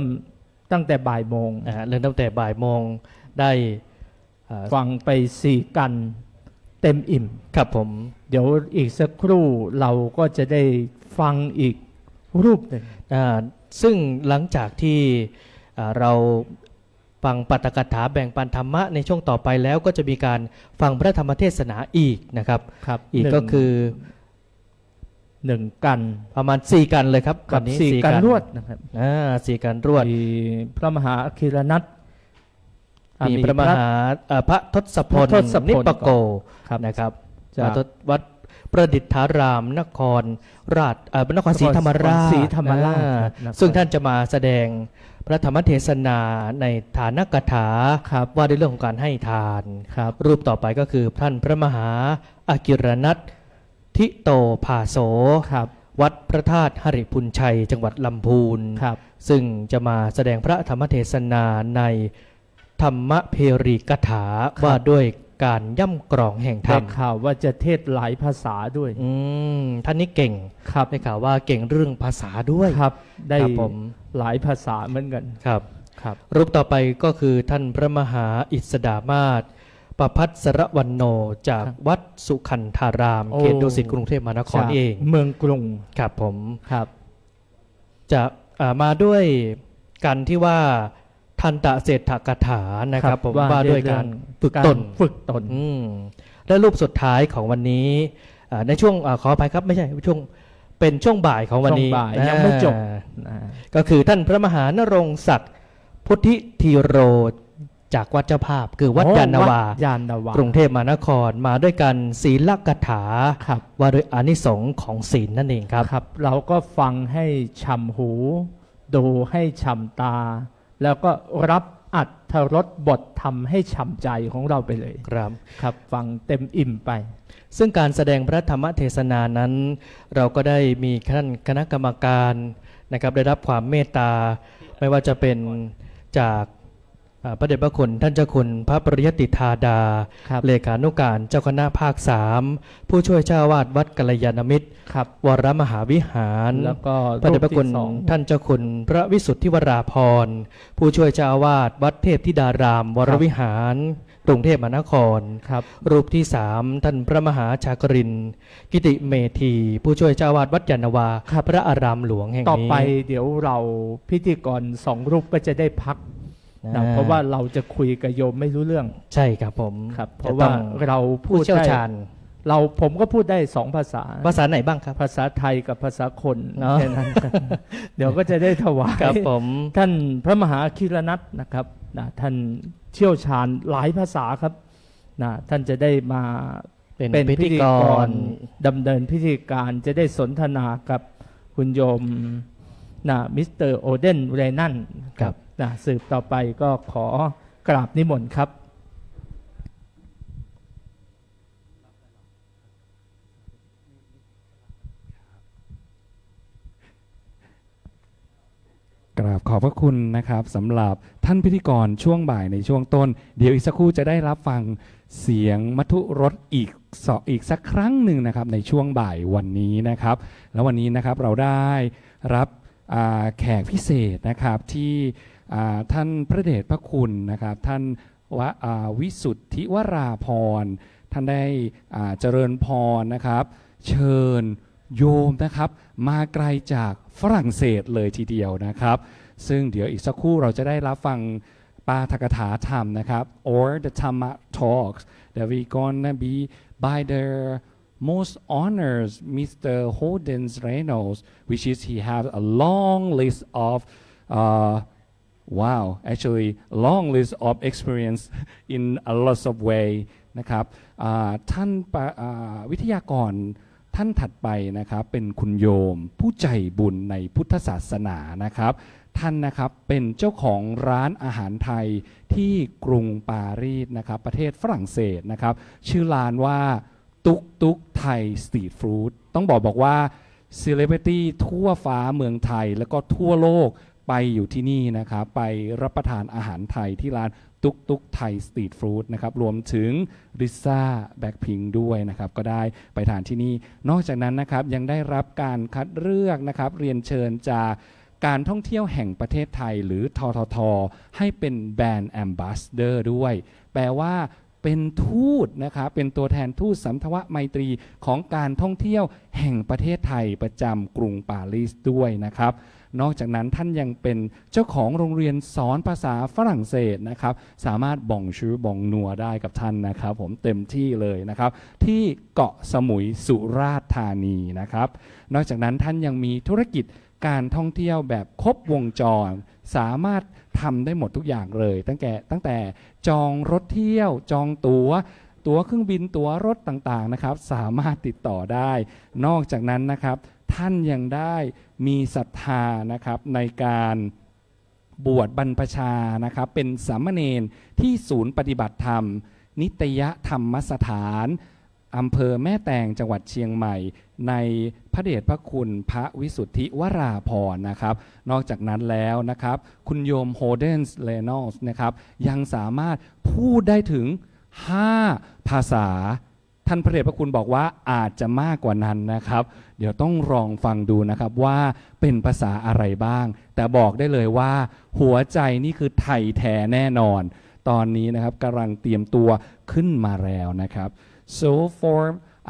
ตั้งแต่บ่ายโมง เริ่มตั้งแต่บ่ายโมงได้า ฟังไป4 กันเต็มอิ่ม ครับผม เดี๋ยวอีกสักครู่เราก็จะได้ฟังอีกรูปหนึ่ง ซึ่งหลังจากที่เราฟังปาฐกถาแบ่งปันธรรมะในช่วงต่อไปแล้วก็จะมีการฟังพระธรรมเทศนาอีกนะครับ ครับ อีกก็คือ 1 กัน ประมาณ4กันเลยครับ กับ วันนี้ 4 กันรวดนะครับ 4กันรวด มีพระมหาอคิรนัต มีพระมหาพระทศพล พระทศพล นิปโก ครับ นะครับ จาก วัดประดิษฐารามนครราชนครศรีธรรมราช ศรีธรรมราชครับ ซึ่งท่านจะมาแสดงพระธรรมเทศนาในฐานกถา ครับ ว่าด้วยเรื่องของการให้ทาน ครับ รูปต่อไปก็คือท่านพระมหาอากิรนัตทิโตภาโส ครับ วัดพระธาตุหริพุนชัย จังหวัดลำพูน ครับ ซึ่งจะมาแสดงพระธรรมเทศนาในธรรมเพรีกถาว่าด้วยการย่ำกรองแห่งธร ได้ รม ข่าวว่าจะเทศหลายภาษาด้วย ท่านนี้เก่ง ครับ ได้ข่าวว่าเก่งเรื่องภาษาด้วย ครับ ได้ ครับผม หลายภาษาเหมือนกัน ครับ ครับ รูปต่อไปก็คือท่านพระมหาอิสดามาศประพัสรวันโนจาก ครับ วัดสุขันธาราม โอ้ เขตดุสิตกรุงเทพมหานคร จาก เอง เมืองกรุง ครับผม ครับ จะมาด้วยกันที่ว่าทันตะเศรษฐกถานะครับผมว่าด้วยการฝึกตน ฝึกตน และรูปสุดท้ายของวันนี้ ในช่วงขออภัยครับไม่ใช่ช่วงเป็นช่วงบ่ายของวันนี้ ช่วงบ่ายยังไม่จบ ก็คือท่านพระมหานรงค์ศักดิ์พุทธิธีโรจากวัดเจ้าภาพคือวัดยานนาวา วัดยานนาวาก รุงเทพมหานครมาด้วยกันศีลกถา ครับ ว่าด้วยอานิสงส์ของศีลนั่นเองครับ ครับ เราก็ฟังให้ช่ำหู ดูให้ช่ำตา แล้วก็รับอัตถรสบททำให้ช่ำใจของเราไปเลย ครับ ครับฟังเต็มอิ่มไป ซึ่งการแสดงพระธรรมเทศนานั้น เราก็ได้มีคณะกรรมการนะครับได้รับความเมตตา ไม่ว่าจะเป็นจากพระเดชพระคุณท่านเจ้าคุณพระปริยติธาดา ครับ เลขานุการเจ้าคณะภาค 3 ผู้ช่วยเจ้าอาวาสวัดกัลยาณมิตร ครับ วรมหาวิหาร แล้วก็ พระเดชพระคุณ รูปที่สอง ท่านเจ้าคุณพระวิสุทธิวราพรผู้ช่วยเจ้าอาวาสวัดเทพธิดาราม วรวิหารกรุงเทพมหานคร ครับ รูปที่ 3 ท่านพระมหาชากรินทร์กิติเมธี ผู้ช่วยเจ้าอาวาสวัดยานนาวาพระอารามหลวงแห่งนี้ ต่อไปเดี๋ยวเราพิธีกร2 รูปก็จะได้พักนะเพราะว่าเราจะคุยกับโยมไม่รู้เรื่อง ใช่ครับผม ครับ เพ จะ ราะ ต้ ว่า อง เราพู ผู้ ด เชี่ยว ได้ ชาญ ผมก็พูดได้2 ภาษา ภาษาไหนบ้างครับ ภาษาไทยกับภาษาคน เนาะ แค่นั้น เดี๋ยวก็จะได้ถวาย ครับผม ท่านพระมหาคิรนัทนะครับนะท่านเชี่ยวชาญหลายภาษาครับนะท่านจะได้มา เป็นพิธีกร ดำเนินพิธีการจะได้สนทนากับคุณโยมนะมิสเตอร์โอเดนเรนันครับนะสืบต่อไปก็ขอกราบนิมนต์ครับ กราบขอบพระคุณนะครับสำหรับท่านพิธีกรช่วงบ่ายในช่วงต้น เดี๋ยวอีกสักครู่จะได้รับฟังเสียงมัทุรสอีกสักครั้งหนึ่งนะครับในช่วงบ่ายวันนี้นะครับแล้ววันนี้นะครับเราได้รับแขกพิเศษนะครับที่ท่านพระเดชพระคุณนะครับท่านวิสุทธิวราพรท่านได้เจริญพรนะครับเชิญโยมนะครับมาไกลจากฝรั่งเศสเลยทีเดียวนะครับซึ่งเดี๋ยวอีกสักครู่เราจะได้รับฟังปาฐกถาธรรมนะครับ or the Dhamma talks that we gonna be by the most honors Mr. Hodens Reynolds, which is he has a long list of actually long list of experience in a lot of way นะครับท่านวิทยากรท่านถัดไปนะครับเป็นคุณโยมผู้ใจบุญในพุทธศาสนานะครับท่านนะครับเป็นเจ้าของร้านอาหารไทยที่กรุงปารีสนะครับประเทศฝรั่งเศสนะครับชื่อร้านว่าตุ๊กไทยสตรีทฟู้ดต้องบอกว่าเซเลบริตี้ทั่วฟ้าเมืองไทยแล้วก็ทั่วโลกไปอยู่ที่นี่นะครับไปรับประทานอาหารไทยที่ร้านตุ๊กไทยสตรีทฟู้ดนะครับรวมถึงริซ่าแบ็คพิงด้วยนะครับก็ได้ไปทานที่นี่นอกจากนั้นนะครับยังได้รับการคัดเลือกนะครับเรียนเชิญจากการท่องเที่ยวแห่งประเทศไทยหรือทททให้เป็นแบรนด์แอมบาสเดอร์ด้วยแปลว่าเป็นทูตนะครับเป็นตัวแทนทูตสัมทวไมตรีของการท่องเที่ยวแห่งประเทศไทยประจำกรุงปารีสด้วยนะครับนอกจากนั้นท่านยังเป็นเจ้าของโรงเรียนสอนภาษาฝรั่งเศสนะครับสามารถบ่องชื่อบ่องนัวได้กับท่านนะครับผมเต็มที่เลยนะครับที่เกาะสมุยสุราษฎร์ธานีนะครับนอกจากนั้นท่านยังมีธุรกิจการท่องเที่ยวแบบครบวงจรสามารถทำได้หมดทุกอย่างเลยตั้งแต่จองรถเที่ยวจองตั๋วเครื่องบินตั๋วรถต่างๆนะครับสามารถติดต่อได้นอกจากนั้นนะครับท่านยังได้มีศรัทธานะครับในการบวชบรรพชานะครับเป็นสามเณรที่ศูนย์ปฏิบัติธรรมนิตยธรรมสถานอำเภอแม่แตงจังหวัดเชียงใหม่ในพระเดชพระคุณพระวิสุทธิวราพรนะครับนอกจากนั้นแล้วนะครับคุณโยมโฮเดนส์เลนอลส์นะครับยังสามารถพูดได้ถึง5 ภาษาท่านพระเดชพระคุณบอกว่าอาจจะมากกว่านั้นนะครับเดี๋ยวต้องลองฟังดูนะครับว่าเป็นภาษาอะไรบ้างแต่บอกได้เลยว่าหัวใจนี่คือไทยแท้แน่นอนตอนนี้นะครับกำลังเตรียมตัวขึ้นมาแล้วนะครับ so for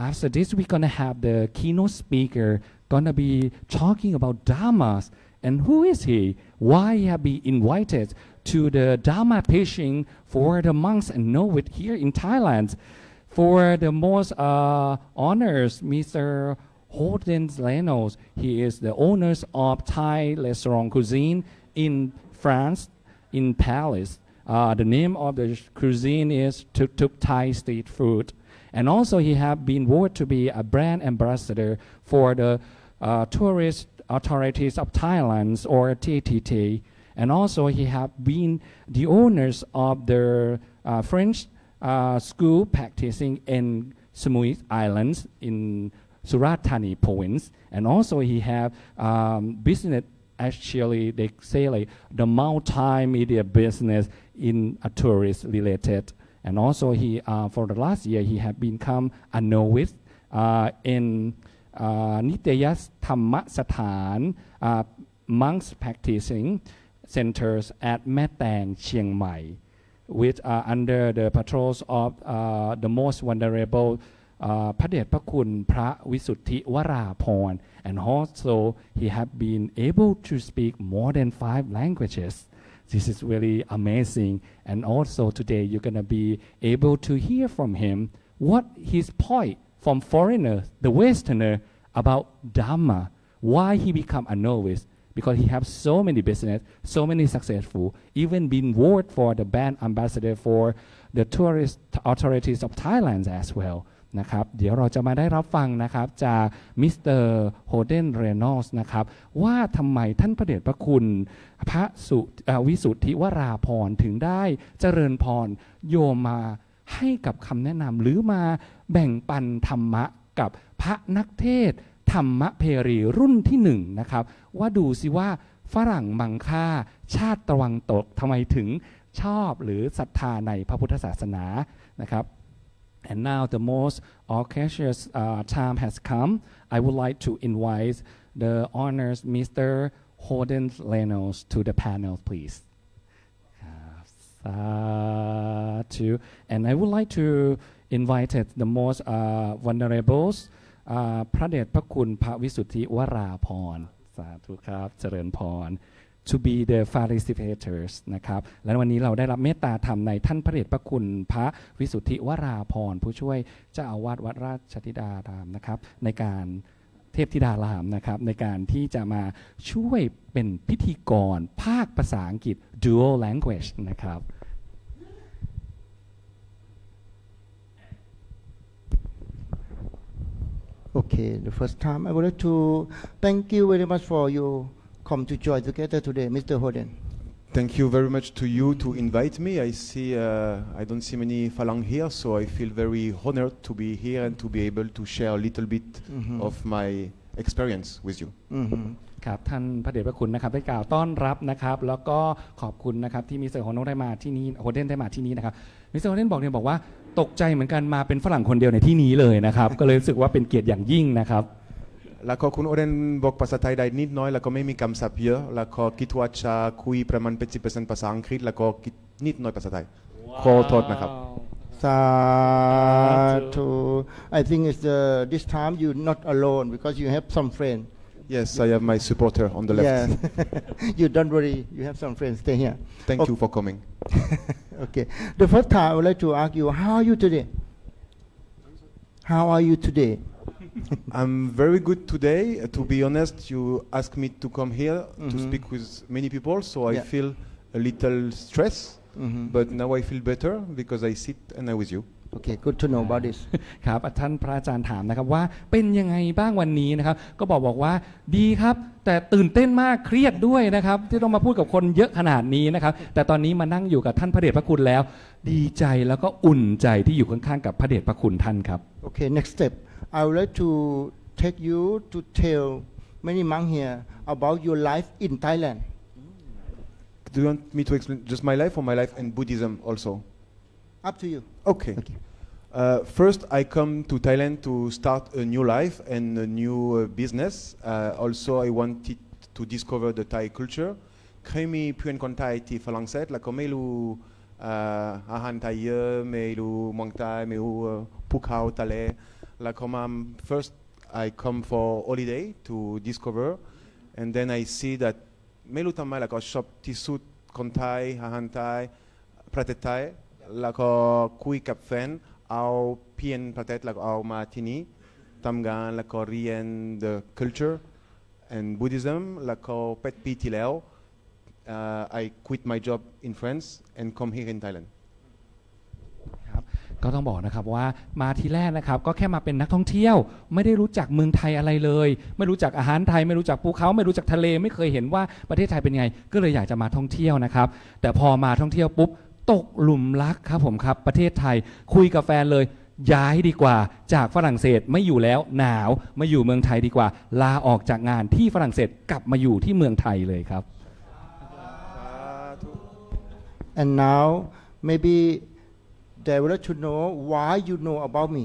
after this we're gonna have the keynote speaker gonna be talking about Dhammas and who is he why he have been invited to the Dhamma preaching for the monks and Novit here in Thailand For the most honors, Mr. Holden Reynolds, he is the owner of Thai restaurant cuisine in France, in Paris. The name of the cuisine is Tuk Tuk Thai Street Food. And also he have been voted to be a brand ambassador for the Tourist Authorities of Thailand or TTT. And also he have been the owners of the French school practicing in Samui Islands in Surat Thani province. And also he have business, actually they say like the multimedia business in a tourist related. And also he, for the last year, he have become a novice in Nitya Dhamma Sathan monks practicing centers at Metang, Chiang Mai, which are under the patrols of the most vulnerable พระเดชพระคุณพระวิสุทธิวราภรณ์ and also he have been able to speak more than 5 languages. This is really amazing, and also today you're gonna be able to hear from him what his point from foreigner, the Westerner, about Dhamma, why he become a novice, because he have so many business, so many successful, even been voted for the brand ambassador for the tourist authorities of Thailand as well. นะครับเดี๋ยวเราจะมาได้รับฟังนะครับจากมิสเตอร์โฮเดนเรโนสนะครับว่าทำไมท่านพระเดชพระคุณพระวิสุทธิวราภรณ์ถึงได้เจริญพรโยมมาให้กับคำแนะนำหรือมาแบ่งปันธรรมะกับพระนักเทศน์ธรรมเพรีรุ่นที่1นะครับว่าดูสิว่าฝรั่งมังค่าชาติตะวันตกทำไมถึงชอบหรือศรัทธาในพระพุทธศาสนานะครับAnd now the most auspicious time has come. I would like to invite the honors Mr. Holden Reynolds to the panel, please. And I would like to invite the most vulnerable พระเดชพระคุณพระวิสุทธิวราภรณ์สาธุครับเจริญพร to be the facilitators นะครับและวันนี้เราได้รับเมตตาธรรมในท่านพระเดชพระคุณพระวิสุทธิวราภรณ์ผู้ช่วยเจ้าอาวาสวัดราชธิดารามนะครับในการเทพธิดารามนะครับในการที่จะมาช่วยเป็นพิธีกรภาคภาษาอังกฤษ dual language นะครับ Okay, the first time I would like to thank you very much for you come to join together today, Mr. Holden. Thank you very much to you to invite me. I see I don't see many Falang here, so I feel very honored to be here and to be able to share a little bit of my experience with you. ครับท่านพระเดชพระคุณนะครับได้กล่าวต้อนรับนะครับแล้วก็ขอบคุณนะครับที่มิสเตอร์โฮเดนได้มาที่นี่นะครับมิสเตอร์โฮเดนบอกว่าตกใจเหมือนกันมาเป็นฝรั่งคนเดียวในที่นี้เลยนะครับก็เลยรู้สึกว่าเป็นเกียรติอย่างยิ่งนะครับแล้วก็คุณโอเดนบอกภาษาไทยได้นิดน้อยแล้วก็ไม่มีคำศัพท์เยอะแล้วก็คิดว่าจะคุยประมาณ80%ภาษาอังกฤษแล้วก็นิดน้อยภาษาไทยขอโทษนะครับ Sadhu. I think it's this time you're not alone because you have some friends. Yes, I have my supporter on the left. Yes. You don't worry. You have some friends. Stay here. Thank you for coming. Okay. The first time I would like to ask you, how are you today? How are you today? I'm very good today. To be honest, you asked me to come here to speak with many people, so I feel a little stress. But now I feel better because I sit and I'm with you. Okay, good to know about this. ครับท่านพระอาจารย์ถามนะครับว่าเป็นยังไงบ้างวันนี้นะครับก็บอกว่าดีครับแต่ตื่นเต้นมากเครียดด้วยนะครับที่ต้องมาพูดกับคนเยอะขนาดนี้นะครับแต่ตอนนี้มานั่งอยู่กับท่านพระเดชพระคุณแล้วดีใจแล้วก็อุ่นใจที่อยู่ข้างๆกับพระเดชพระคุณท่านครับ Okay, next step. I would like to take you to tell many monks here about your life in Thailand. Do you want me to explain just my life or my life in Buddhism also? Up to you. Okay. First, I come to Thailand to start a new life and a new business. Also, I wanted to discover the Thai culture. เคยมีเพื่อนคนไทยที่ฝรั่งเศสแล้วก็ไม่รู้อาหารไทยเยอะไม่รู้เมืองไทยไม่รู้ภูเขาทะเลแล้วก็มา First, I come for holiday to discover, and then I see that ไม่รู้ทำไมแล้วก็ชอบที่สุดคนไทยอาหารไทยประเทศไทยแล้วก็คุยกับแฟน เอาเพียนประเทศแล้วก็เอามาที่นี่ทำงานแล้วก็เรียน the culture and Buddhism แล้วก็8 ปีที่แล้ว I quit my job in France and come here in Thailand ครับก็ต้องบอกนะครับว่ามาทีแรกนะครับก็แค่มาเป็นนักท่องเที่ยวไม่ได้รู้จักเมืองไทยอะไรเลย ไม่รู้จักอาหารไทยไม่รู้จักภูเขาไม่รู้จักทะเลไม่เคยเห็นว่าประเทศไทยเป็นไงก็เลยอยากจะมาท่องเที่ยวนะครับแต่พอมาท่องเที่ยวปุ๊บตกหลุมรักครับผมครับประเทศไทยคุยกับแฟนเลยย้ายดีกว่าจากฝรั่งเศสไม่อยู่แล้วหนาวมาอยู่เมืองไทยดีกว่าลาออกจากงานที่ฝรั่งเศสกลับมาอยู่ที่เมืองไทยเลยครับ And now maybe they would like to know why you know about me.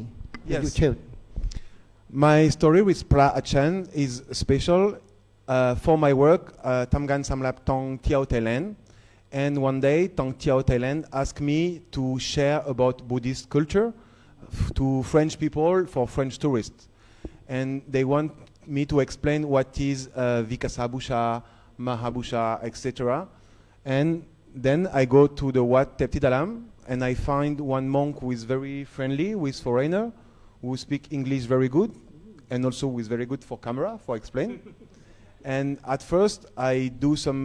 Yes. You tell. My story with Pra Achan is special for my work ทำงานสำหรับท่องเที่ยวไทยแลนด์ and one day ท่องเที่ยวไทยแลนด์ asked me to share about Buddhist culture to French people for French tourists and they want me to explain what is Vikasabusha, Mahabusha, etc. and then I go to the Wat Tepti Dalam and I find one monk who is very friendly with foreigner who speak English very good and also who is very good for camera for explain and at first I do some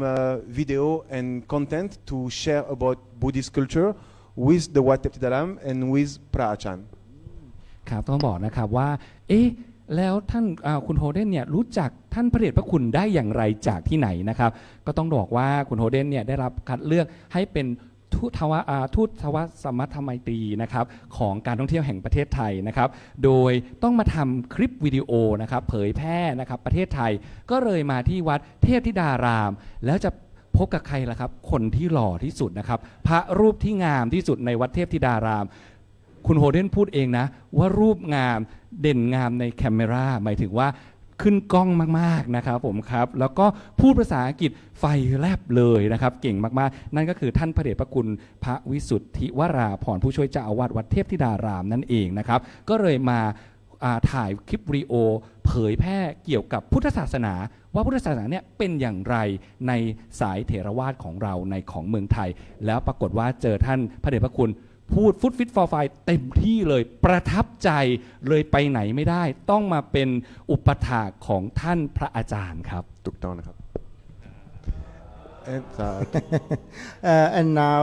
video and content to share about Buddhist culture with the Wat Tepti Dalam and with Pra Achan ครับต้องบอกนะครับว่าเอ๊ะแล้วท่านคุณโฮเดนเนี่ยรู้จักท่านพระเดชพระคุณได้อย่างไรจากที่ไหนนะครับก็ต้องบอกว่าคุณโฮเดนเนี่ยได้รับคัดเลือกให้เป็นทูตทวสมัทไมตรีนะครับของการท่องเที่ยวแห่งประเทศไทยนะครับโดยต้องมาทำคลิปวิดีโอนะครับเผยแพร่นะครับประเทศไทยก็เลยมาที่วัดเทพธิดารามแล้วจะพบกับใครล่ะครับคนที่หล่อที่สุดนะครับพระรูปที่งามที่สุดในวัดเทพธิดารามคุณโฮเดนพูดเองนะว่ารูปงามเด่นงามในแคมเมราหมายถึงว่าขึ้นกล้องมากๆนะครับผมครับแล้วก็พูดภาษาอังกฤษไฟแลบเลยนะครับเก่งมากๆนั่นก็คือท่านพระเดชพระคุณพระวิสุทธิวราภรณ์ผู้ช่วยเจ้าอาวาสวัดเทพธิดารามนั่นเองนะครับก็เลยมาถ่ายคลิปวิดีโอเผยแพร่เกี่ยวกับพุทธศาสนาว่าพุทธศาสนาเนี่ยเป็นอย่างไรในสายเถรวาทของเราในของเมืองไทยแล้วปรากฏว่าเจอท่านพระเดชพระคุณพูดฟุตฟิตฟอร์ไฟเต็มที่เลยประทับใจเลยไปไหนไม่ได้ต้องมาเป็นอุปถากของท่านพระอาจารย์ครับถูกต้องนะครับ And now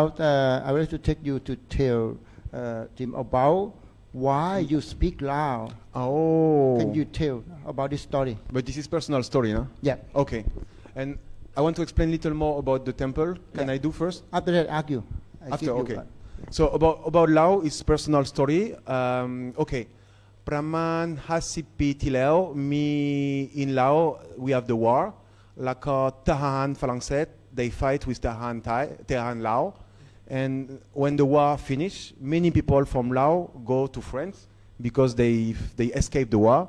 I would like to take you to tell Jim about why you speak Lao. Oh. Can you tell about this story? But this is personal story, no? Yeah. Okay. And I want to explain a little more about the temple. Can I do first? After that, ask you. After, okay. So about Lao is personal story. Okay. ประมาณ50 ปีที่แล้วมี in Lao we have the war แล้วก็ทหารฝรั่งเศส they fight with ทหารลาว and when the war finish many people from Lao go to France because they escaped the war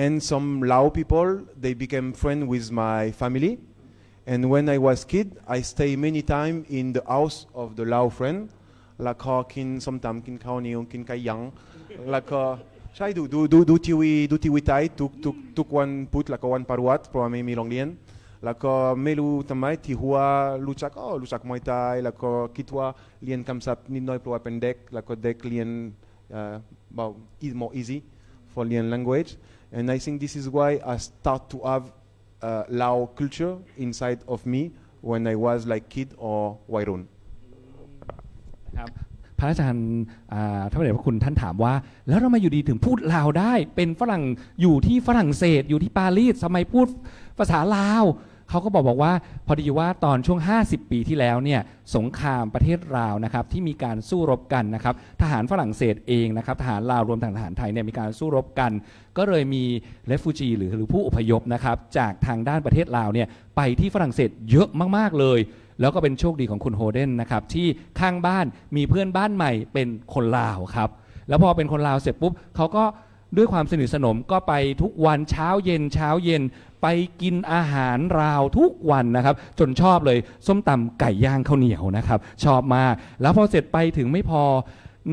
and some Lao people they became friends with my family and when I was kid I stay many time in the house of the Lao friend แล้วก็กินส้มตำกินข้าวเหนียวกินไก่ย่างแล้วก็ใช่ดูทีวีไทยทุกวันพุธแล้วก็วันพฤหัสเพราะว่าไม่มีโรงเรียนแล้วก็ไม่รู้ทำไมที่หัวรู้จักมวยไทยแล้วก็คิดว่าเรียนคำศัพท์นิดหน่อยเพราะว่าเป็นเด็กแล้วก็เด็กเรียนmore easy for learn language and I think this is why I start to have Lao culture inside of me when I was like kid or วัยรุ่นครับพระอาจารย์ท่านพระเดชพระคุณท่านถามว่าแล้วทำไมอยู่ดีถึงพูดลาวได้เป็นฝรั่งอยู่ที่ฝรั่งเศสอยู่ที่ปารีสทำไมพูดภาษาลาวเขาก็บอกว่าพอดีว่าตอนช่วง50 ปีที่แล้วเนี่ยสงครามประเทศลาวนะครับที่มีการสู้รบกันนะครับทหารฝรั่งเศสเองนะครับทหารลาวรวมทั้งทหารไทยเนี่ยมีการสู้รบกันก็เลยมีเรฟูจีหรือผู้อพยพนะครับจากทางด้านประเทศลาวเนี่ยไปที่ฝรั่งเศสเยอะมากๆเลยแล้วก็เป็นโชคดีของคุณโฮเดนนะครับที่ข้างบ้านมีเพื่อนบ้านใหม่เป็นคนลาวครับแล้วพอเป็นคนลาวเสร็จปุ๊บเขาก็ด้วยความสนิทสนมก็ไปทุกวันเช้าเย็นไปกินอาหารลาวทุกวันนะครับจนชอบเลยส้มตำไก่ย่างข้าวเหนียวนะครับชอบมากแล้วพอเสร็จไปถึงไม่พอ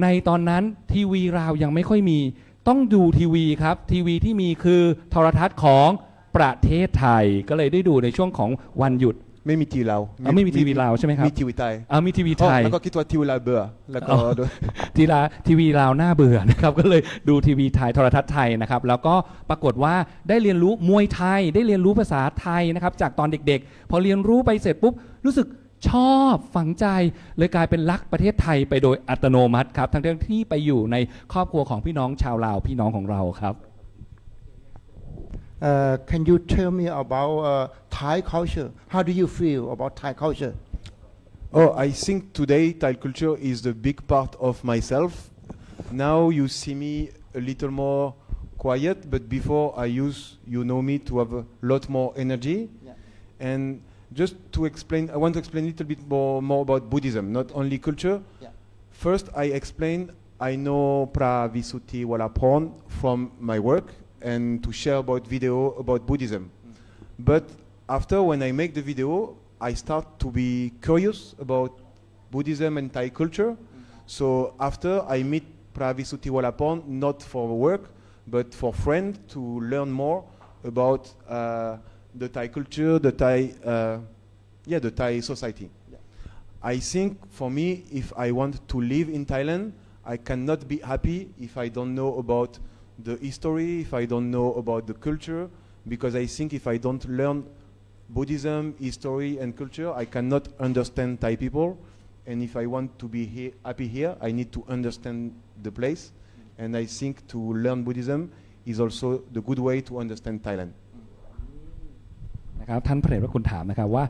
ในตอนนั้นทีวีลาวยังไม่ค่อยมีต้องดูทีวีครับทีวีที่มีคือโทรทัศน์ของประเทศไทยก็เลยได้ดูในช่วงของวันหยุด ไม่มีทีวีลาว ไม่มีทีวีลาวใช่ไหมครับ มีทีวีไทย มีทีวีไทย แล้วก็คิดว่าทีวีลาวเบื่อแล้วก็ ทีวีลาวหน้าเบื่อนะครับ ก็เลยดูทีวีไทยโทรทัศน์ไทยนะครับแล้วก็ปรากฏว่าได้เรียนรู้มวยไทยได้เรียนรู้ภาษาไทยนะครับจากตอนเด็กๆพอเรียนรู้ไปเสร็จปุ๊บรู้สึกชอบฝังใจเลยกลายเป็นรักประเทศไทยไปโดยอัตโนมัติครับทั้งที่ไปอยู่ในครอบครัวของพี่น้องชาวลาวพี่น้องของเราครับ Can you tell me about Thai culture? How do you feel about Thai culture? Oh, I think today Thai culture is the big part of myself. Now you see me a little more quiet, but before you know me to have a lot more energy. Yeah. And just to explain, I want to explain a little bit more about Buddhism, not only culture. Yeah. First, I know Pra Visutti Walapron from my work and to share about video about Buddhism. But after when I make the video, I start to be curious about Buddhism and Thai culture. So after I meet Pra Visutti Walapron, not for work, but for friends to learn more about the Thai culture, the Thai society. Yeah. I think for me, if I want to live in Thailand, I cannot be happy if I don't know about the history, if I don't know about the culture, because I think if I don't learn Buddhism, history and culture, I cannot understand Thai people. And if I want to be happy here, I need to understand the place. And I think to learn Buddhism is also the good way to understand Thailand. นะครับท่านพระเดชพระคุณถามนะครับว่า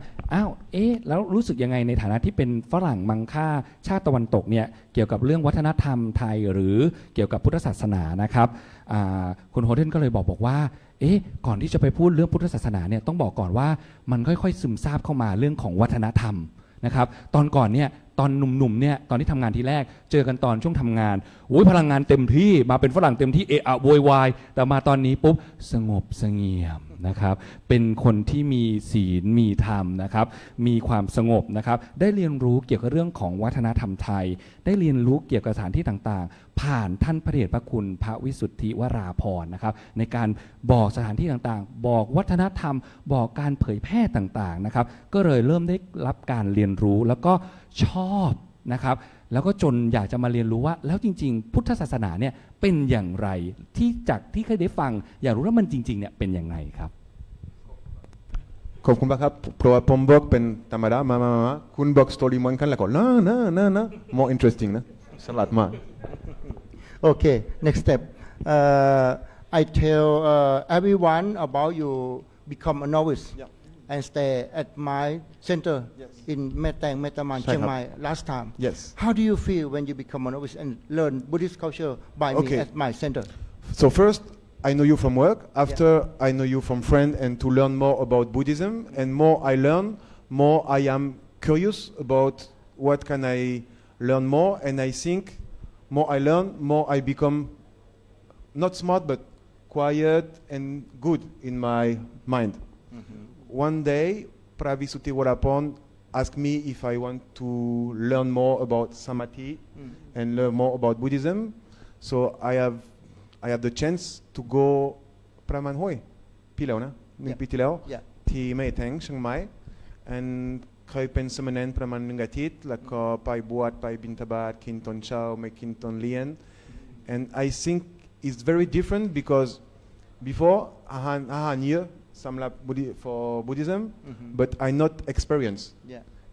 แล้วรู้สึกยังไงในฐานะที่เป็นฝรั่งมังค่าชาติตะวันตกเนี่ยเกี่ยวกับเรื่องวัฒนธรรมไทยหรือเกี่ยวกับพุทธศาสนานะครับคุณโฮเดนก็เลยบอกว่าก่อนที่จะไปพูดเรื่องพุทธศาสนาเนี่ยต้องบอกก่อนว่ามันค่อยๆซึมซาบเข้ามาเรื่องของวัฒนธรรมนะครับตอนก่อนเนี่ยตอนหนุ่มๆเนี่ยตอนที่ทำงานทีแรกเจอกันตอนช่วงทำงานพลังงานเต็มที่มาเป็นฝรั่งเต็มที่โวยวายแต่มาตอนนี้ปุ๊บสงบเสงี่ยมนะครับเป็นคนที่มีศีลมีธรรมนะครับมีความสงบนะครับได้เรียนรู้เกี่ยวกับเรื่องของวัฒนธรรมไทยได้เรียนรู้เกี่ยวกับสถานที่ต่างๆผ่านท่านพระเดชพระคุณพระวิสุทธิวราภรณ์นะครับในการบอกสถานที่ต่างๆบอกวัฒนธรรมบอกการเผยแพร่ต่างๆนะครับก็เลยเริ่มได้รับการเรียนรู้แล้วก็ชอบนะครับแล้วก็จนอยากจะมาเรียนรู้ว่าแล้วจริงๆพุทธศาสนาเนี่ยเป็นอย่างไรที่เคยได้ฟังอยากรู้ว่ามันจริงๆเนี่ยเป็นยังไงครับขอบคุณมากครับเพราะว่าผมบอกเป็นธรรมดามาคุณบอกสตอรี่มันกันแล้วก็นะ more interesting นะฉลาดมาก Okay, next step. I tell everyone about you become a novice and stay at my center in Metang Metaman, Chiang Mai last time. Yes. How do you feel when you become a novice and learn Buddhist culture by me at my center? So first, I know you from work. After, I know you from friend and to learn more about Buddhism. And more I learn, more I am curious about what can I learn more. And I think more I learn, more I become not smart, but quiet and good in my mind. One day, Pravisuti Warapon asked me if I want to learn more about Samadhi and learn more about Buddhism. So I have the chance to go ประมาณปีแล้วนะ1 ปีที่แล้วที่แม่แตงเชียงใหม่ and เคยเป็นสมณเณรประมาณ1 อาทิตย์แล้วก็ไปบวชไปบิณฑบาตกินตอนเช้าไม่กินตอนเรียน and I think it's very different because before อาหารเยอะสำหรับ for Buddhism but I not experience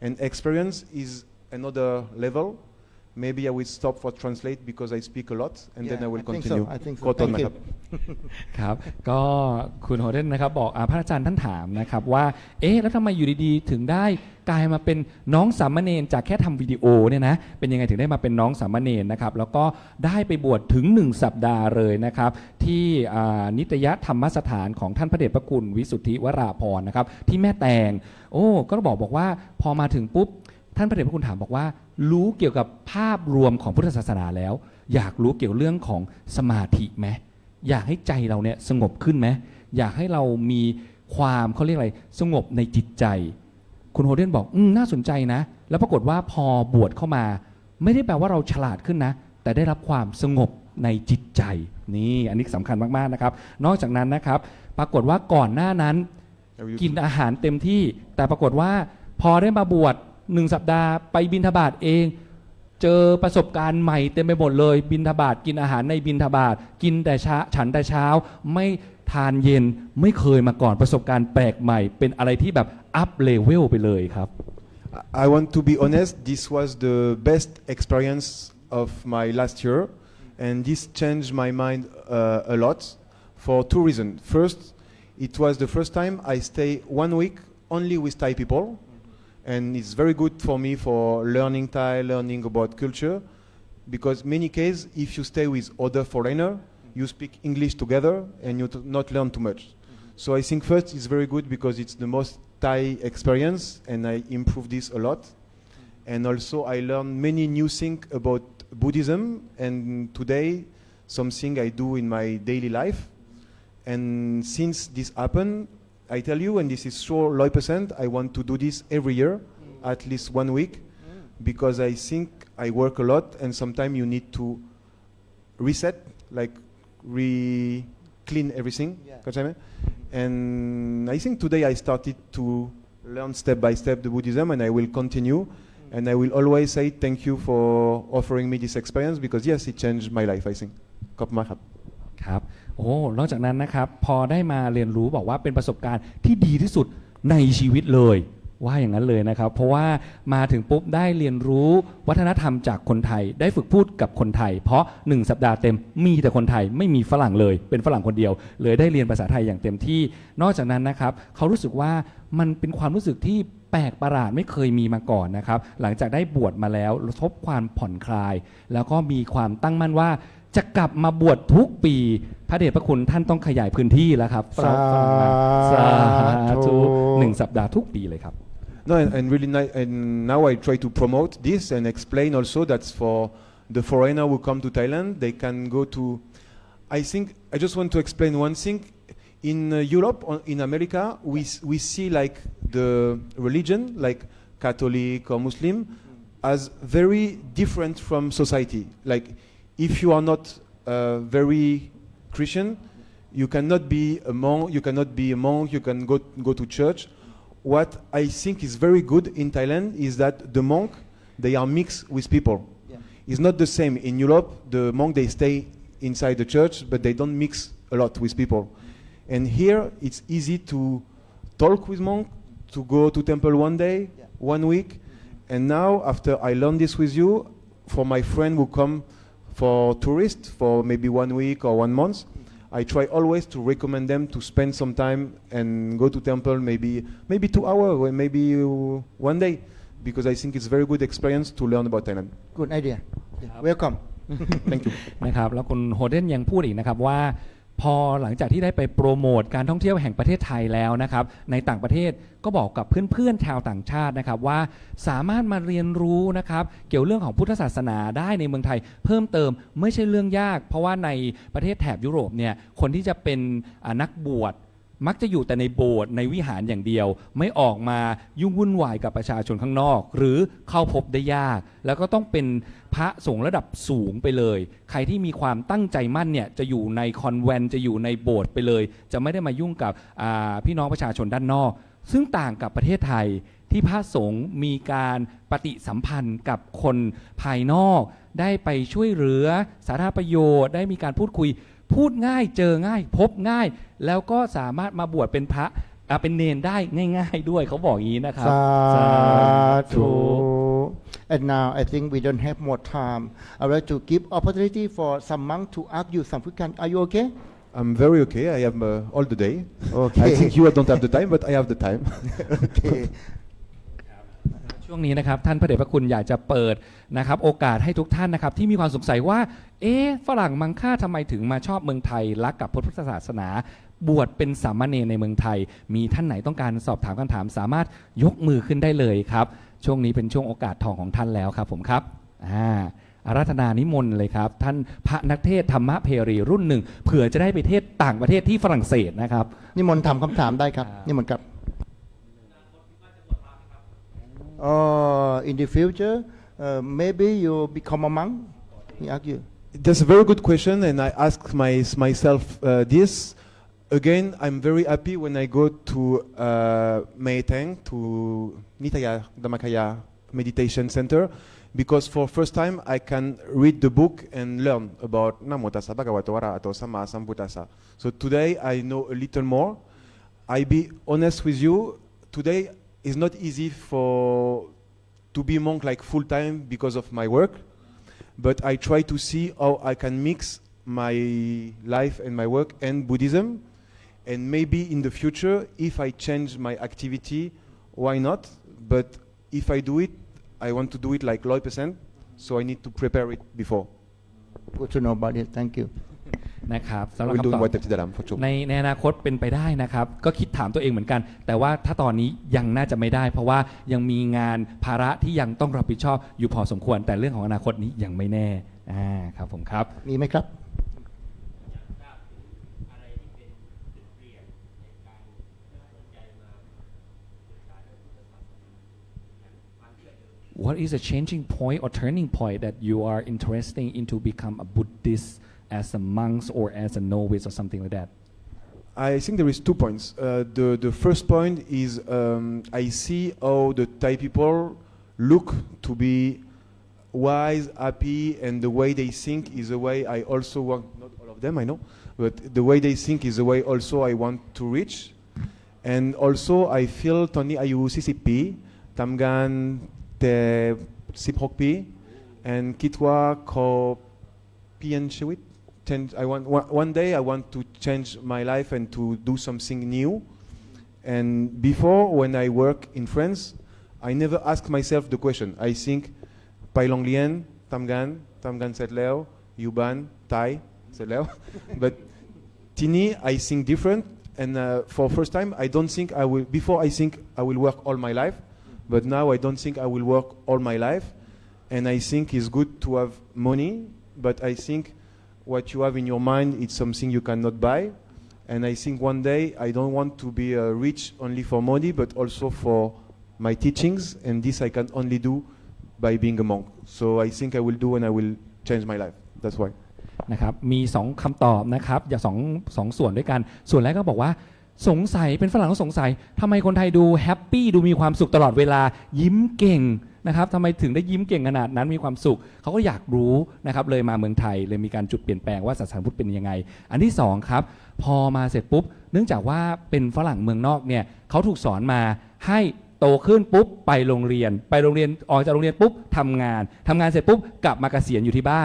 and experience is another level. Maybe I will stop for translate because I speak a lot and then I will continue. I think so. ขอโทษ Thank นะ you. ครับ ครับก็คุณโฮเดนนะครับบอกพระอาจารย์ท่านถามนะครับว่าแล้วทำไมอยู่ดีๆถึงได้กลายมาเป็นน้องสามเณรจากแค่ทำวิดีโอเนี่ยนะเป็นยังไงถึงได้มาเป็นน้องสามเณรนะครับแล้วก็ได้ไปบวชถึง1 สัปดาห์เลยนะครับที่นิตยธรรมสถานของท่านพระเดชพระคุณวิสุทธิวราภรณ์นะครับที่แม่แตงก็บอกว่าพอมาถึงปุ๊บท่านพระเดชพระคุณถามบอกว่ารู้เกี่ยวกับภาพรวมของพุทธศาสนาแล้วอยากรู้เกี่ยวเรื่องของสมาธิไหมอยากให้ใจเราเนี่ยสงบขึ้นไหมอยากให้เรามีความเขาเรียกอะไรสงบในจิตใจคุณโฮเดนบอกน่าสนใจนะแล้วปรากฏว่าพอบวชเข้ามาไม่ได้แปลว่าเราฉลาดขึ้นนะแต่ได้รับความสงบในจิตใจนี่อันนี้สำคัญมากๆนะครับนอกจากนั้นนะครับปรากฏว่าก่อนหน้านั้น กินอาหารเต็มที่แต่ปรากฏว่าพอได้มาบวช1 สัปดาห์ไปบิณฑบาตเองเจอประสบการณ์ใหม่เต็มไปหมดเลยบิณฑบาตกินอาหารในบิณฑบาตกินแต่เช้าฉันแต่เช้าไม่ทานเย็นไม่เคยมาก่อนประสบการณ์แปลกใหม่เป็นอะไรที่แบบอัพเลเวลไปเลยครับ I want to be honest, this was the best experience of my last year, and this changed my mind a lot for 2 reasons. First, it was the first time I stay 1 week only with Thai people, and it's very good for me for learning Thai, learning about culture, because many cases, if you stay with other foreigner, you speak English together, and you not learn too much. So I think first it's very good because it's the most Thai experience, and I improved this a lot. And also I learned many new things about Buddhism, and today something I do in my daily life. And since this happened, I tell you, and this is sure 100%, I want to do this every year, at least 1 week, because I think I work a lot, and sometimes you need to reset, like clean everything. Yeah. And I think today I started to learn step by step the Buddhism, and I will continue. And I will always say thank you for offering me this experience, because yes, it changed my life, I think. ขอบคุณมากครับ ครับโอ้นอกจากนั้นนะครับพอได้มาเรียนรู้บอกว่าเป็นประสบการณ์ที่ดีที่สุดในชีวิตเลยว่าอย่างนั้นเลยนะครับเพราะว่ามาถึงปุ๊บได้เรียนรู้วัฒนธรรมจากคนไทยได้ฝึกพูดกับคนไทยเพราะ1 สัปดาห์เต็มมีแต่คนไทยไม่มีฝรั่งเลยเป็นฝรั่งคนเดียวเลยได้เรียนภาษาไทยอย่างเต็มที่นอกจากนั้นนะครับเขารู้สึกว่ามันเป็นความรู้สึกที่แปลกประหลาดไม่เคยมีมาก่อนนะครับหลังจากได้บวชมาแล้วทบความผ่อนคลายแล้วก็มีความตั้งมั่นว่าจะกลับมาบวชทุกปีพระเดชพระคุณท่านต้องขยายพื้นที่แล้วครับสาธุ1 สัปดาห์ทุกปีเลยครับ No, and really, and now I try to promote this and explain also that's for the foreigner who come to Thailand. They can go to. I think I just want to explain one thing. In Europe, or in America, we see like the religion, like Catholic or Muslim, as very different from society. Like if you are not very Christian, you cannot be a monk. You cannot be a monk. You can go to church. What I think is very good in Thailand is that the monk, they are mixed with people. Yeah. It's not the same. In Europe, the monk, they stay inside the church, but they don't mix a lot with people. And here, it's easy to talk with monk, to go to temple 1 day, 1 week. And now, after I learn this with you, for my friend who come for tourists for maybe 1 week or 1 month, I try always to recommend them to spend some time and go to temple maybe 2 hours or maybe 1 day, because I think it's very good experience to learn about Thailand. Good idea. Welcome. Thank you. นะครับแล้วคุณโฮเดนยังพูดอีกนะครับว่าพอหลังจากที่ได้ไปโปรโมทการท่องเที่ยวแห่งประเทศไทยแล้วนะครับในต่างประเทศก็บอกกับเพื่อนๆชาวต่างชาตินะครับว่าสามารถมาเรียนรู้นะครับเกี่ยวเรื่องของพุทธศาสนาได้ในเมืองไทยเพิ่มเติมไม่ใช่เรื่องยากเพราะว่าในประเทศแถบยุโรปเนี่ยคนที่จะเป็นนักบวชมักจะอยู่แต่ในโบสถ์ในวิหารอย่างเดียวไม่ออกมายุ่งวุ่นวายกับประชาชนข้างนอกหรือเข้าพบได้ยากแล้วก็ต้องเป็นพระสงฆ์ระดับสูงไปเลยใครที่มีความตั้งใจมั่นเนี่ยจะอยู่ในคอนแวนต์จะอยู่ในโบสถ์ไปเลยจะไม่ได้มายุ่งกับพี่น้องประชาชนด้านนอกซึ่งต่างกับประเทศไทยที่พระสงฆ์มีการปฏิสัมพันธ์กับคนภายนอกได้ไปช่วยเหลือสาธารณประโยชน์ได้มีการพูดคุยพูดง่ายเจอง่ายพบง่ายแล้วก็สามารถมาบวชเป็นพระเป็นเนนได้ง่ายๆด้วยเขาบอกอย่างนี้นะครับสาธุ And now I think we don't have more time. I would like to give opportunity for some monk to ask you some question. Are you okay? I'm very okay. I have all the day. Okay. I think you don't have the time, but I have the time. Okay. ช่วงนี้นะครับท่านพระเดชพระคุณอยากจะเปิดนะครับโอกาสให้ทุกท่านนะครับที่มีความสงสัยว่าฝรั่งมังค่าทำไมถึงมาชอบเมืองไทยรักกับพุทธศาสนาบวชเป็นสามเณรในเมืองไทยมีท่านไหนต้องการสอบถามคำถามสามารถยกมือขึ้นได้เลยครับช่วงนี้เป็นช่วงโอกาสทองของท่านแล้วครับผมครับอาราธนานิมนต์เลยครับท่านพระนักเทศธรรมเพรีรุ่นหนึ่งเผื่อจะได้ไปเทศต่างประเทศที่ฝรั่งเศสนะครับนิมนต์ถามคำถามได้ครับนิมนต์ครับin the future maybe you become a monk he asked you That's a very good question, and I ask myself this. again, I'm very happy when I go to Meiteng, to Nitaya Dhammakaya Meditation Center, because for first time I can read the book and learn about Namo Tassa Bhagavato Arahato Samma Sambuddhassa. So today I know a little more. I be honest with you, today is not easy to be monk like full time because of my work, but I try to see how I can mix my life and my work and Buddhism, and maybe in the future, if I change my activity, why not? But if I do it, I want to do it like 100%, so I need to prepare it before. Good to know about it. Thank you. นะครับสำ I หรับ will do คำตอบ what I did for sure. ในอนาคตเป็นไปได้นะครับ ก็คิดถามตัวเองเหมือนกัน แต่ว่าถ้าตอนนี้ยังน่าจะไม่ได้ เพราะว่ายังมีงานภาระที่ยังต้องรับผิดชอบอยู่พอสมควร แต่เรื่องของอนาคตนี้ยังไม่แน่ครับผมครับ มีไหมครับ What is a changing point or turning point that you are interested in to become a Buddhist as a monk or as a novice or something like that? I think there is 2 points. The first point is I see how the Thai people look to be wise, happy, and the way they think is the way I also want, not all of them I know, but the way they think is the way also I want to reach. And also I feel Tony Ayu CCP, Tamgan Te Siphokpi, and Kitwa Ko Pian Shewit. I want one day I want to change my life and to do something new. And before, when I work in France, I never ask myself the question. I think Pai Long Lien, Tamgan Set Leo, Yuban, Thai Set Leo. But Tini, I think different. And for first time, I don't think I will. Before, I think I will work all my life, but now I don't think I will work all my life. And I think it's good to have money, but I think what you have in your mind, it's something you cannot buy. And I think one day I don't want to be rich only for money, but also for my teachings. And this I can only do by being a monk. So I think I will do and I will change my life. That's why. นะครับมี2คำตอบนะครับอย่างสองส่วนด้วยกันส่วนแรกก็บอกว่าสงสัยเป็นฝรั่งก็สงสัยทำไมคนไทยดูแฮปปี้ดูมีความสุขตลอดเวลายิ้มเก่งนะครับทำไมถึงได้ยิ้มเก่งขนาดนั้นมีความสุขเขาก็อยากรู้นะครับเลยมาเมืองไทยเลยมีการจุดเปลี่ยนแปลงว่าศาสนาพุทธเป็นยังไงอันที่2ครับพอมาเสร็จปุ๊บเนื่องจากว่าเป็นฝรั่งเมืองนอกเนี่ยเขาถูกสอนมาให้โตขึ้นปุ๊บไปโรงเรียนออกจากโรงเรียนปุ๊บทำงานเสร็จปุ๊บกลับมาเกษียณอยู่ที่บ้า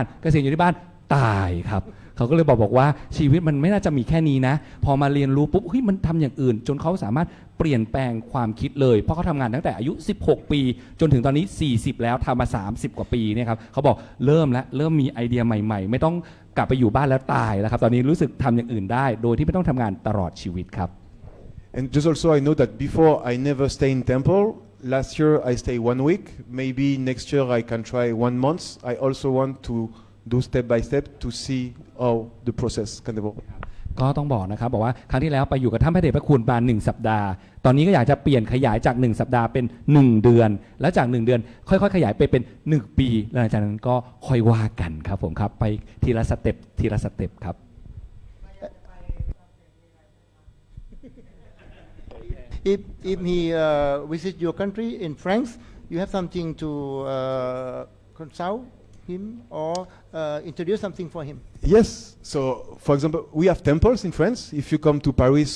นตายครับเขาก็เลยบอกว่าชีวิตมันไม่น่าจะมีแค่นี้นะพอมาเรียนรู้ปุ๊บเฮ้ยมันทำอย่างอื่นจนเขาสามารถเปลี่ยนแปลงความคิดเลยเพราะเขาทำงานตั้งแต่อายุ16 ปีจนถึงตอนนี้40แล้วทำมา30 กว่าปีเนี่ยครับเขาบอกเริ่มมีไอเดียใหม่ๆไม่ต้องกลับไปอยู่บ้านแล้วตายแล้วครับตอนนี้รู้สึกทำอย่างอื่นได้โดยที่ไม่ต้องทำงานตลอดชีวิตครับ And just also I know that before I never stay in temple. Last year I stay 1 week. Maybe next year I can try 1 month. I also want to do step by step to see how the process can evolve. ก็ต้องบอกนะครับบอกว่าครั้งที่แล้วไปอยู่กับท่านพระเดชพระคุณประมาณ1 สัปดาห์ตอนนี้ก็อยากจะเปลี่ยนขยายจาก1 สัปดาห์เป็น1 เดือนแล้วจาก1 เดือนค่อยๆขยายไปเป็น1 ปีหลังจากนั้นก็ค่อยว่ากันครับผมครับไปทีละสเต็ปครับ If he visit your country in France, you have something to consult him or introduce something for him. Yes. So, for example, we have temples in France. If you come to Paris,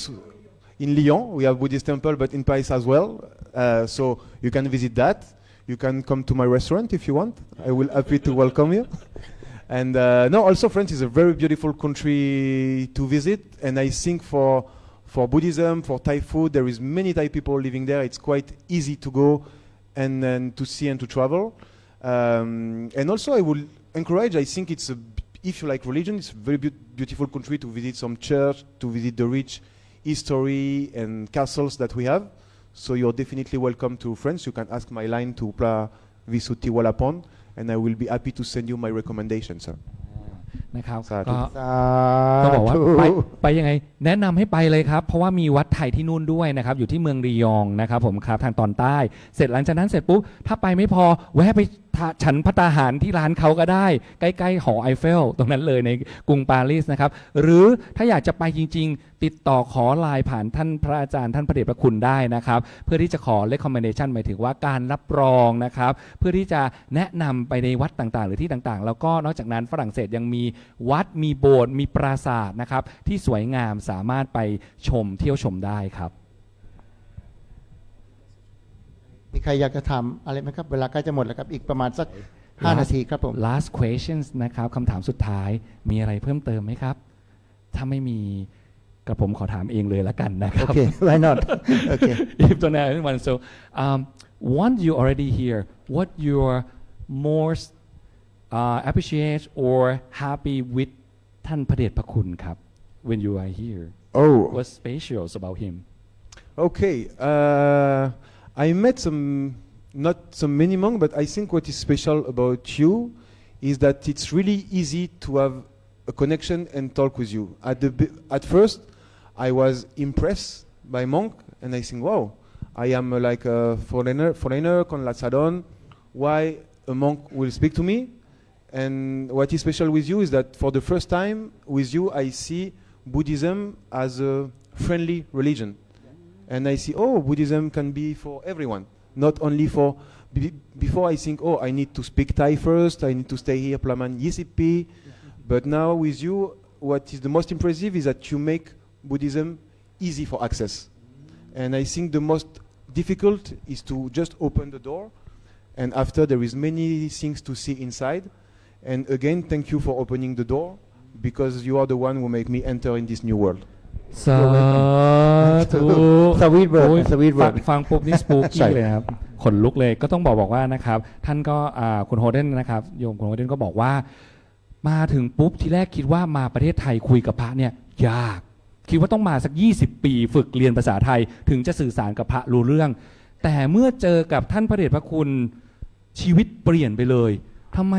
in Lyon, we have Buddhist temple, but in Paris as well. So you can visit that. You can come to my restaurant if you want. I will happy to welcome you. And no, also France is a very beautiful country to visit. And I think for Buddhism, for Thai food, there is many Thai people living there. It's quite easy to go and to see and to travel. And also I will encourage, I think if you like religion, it's a very beautiful country to visit some church, to visit the rich history and castles that we have. So you're definitely welcome to France. You can ask my line to Pra Visuti Walapon, and I will be happy to send you my recommendation, sir. นะครับ สาธุ ก็บอกว่าไปยังไงแนะนำให้ไปเลยครับเพราะว่ามีวัดไทยที่นู่นด้วยนะครับอยู่ที่เมืองรียองนะครับผมครับทางตอนใต้เสร็จหลังจากนั้นเสร็จปุ๊บถ้าไปไม่พอแวะไป ฉันภัตตาหารที่ร้านเขาก็ได้ใกล้ๆหอไอเฟลตรงนั้นเลยในกรุงปารีสนะครับหรือถ้าอยากจะไปจริงๆติดต่อขอไลน์ผ่านท่านพระอาจารย์ท่านพระเดชพระคุณได้นะครับเพื่อที่จะขอ recommendation หมายถึงว่าการรับรองนะครับเพื่อที่จะแนะนำไปในวัดต่างๆหรือที่ต่างๆแล้วก็นอกจากนั้นฝรั่งเศสยังมีวัดมีโบสถ์มีปราสาทนะครับที่สวยงามสามารถไปชมเที่ยวชมได้ครับ มีใครอยากจะถามอะไรไหมครับเวลาใกล้จะหมดแล้วครับอีกประมาณสัก5 นาทีครับผม last questions นะครับคำถามสุดท้ายมีอะไรเพิ่มเติมไหมครับถ้าไม่มีกระผมขอถามเองเลยละกันนะครับ Okay, why not? Okay. If don't have anyone, so once you already here, what you're most appreciate or happy with ท่านพระเดชพระคุณครับ when you are here? Oh, What's special about him? okay. I met not some many monks, but I think what is special about you is that it's really easy to have a connection and talk with you. At first, I was impressed by monk, and I think, wow, I am like a foreigner, conlatsadon. Why a monk will speak to me? And what is special with you is that for the first time with you, I see Buddhism as a friendly religion. And I see, oh, Buddhism can be for everyone, not only for... Before I think, oh, I need to speak Thai first, I need to stay here, Plaman Yisipi. But now with you, what is the most impressive is that you make Buddhism easy for access. And I think the most difficult is to just open the door, and after there is many things to see inside. And again, thank you for opening the door, because you are the one who make me enter in this new world. สาธุ Sweet word, โอ้ย sweet word. ฟังปุ๊บนี่สปูก ใช่ กี้เลยนะครับขนลุกเลยก็ต้องบอกว่านะครับท่านก็คุณโฮเดนนะครับโยมคุณโฮเดนก็บอกว่ามาถึงปุ๊บทีแรกคิดว่ามาประเทศไทยคุยกับพระเนี่ยยากคิดว่าต้องมาสัก20 ปีฝึกเรียนภาษาไทยถึงจะสื่อสารกับพระรู้เรื่องแต่เมื่อเจอกับท่านพระเดชพระคุณชีวิตเปลี่ยนไปเลยทำไม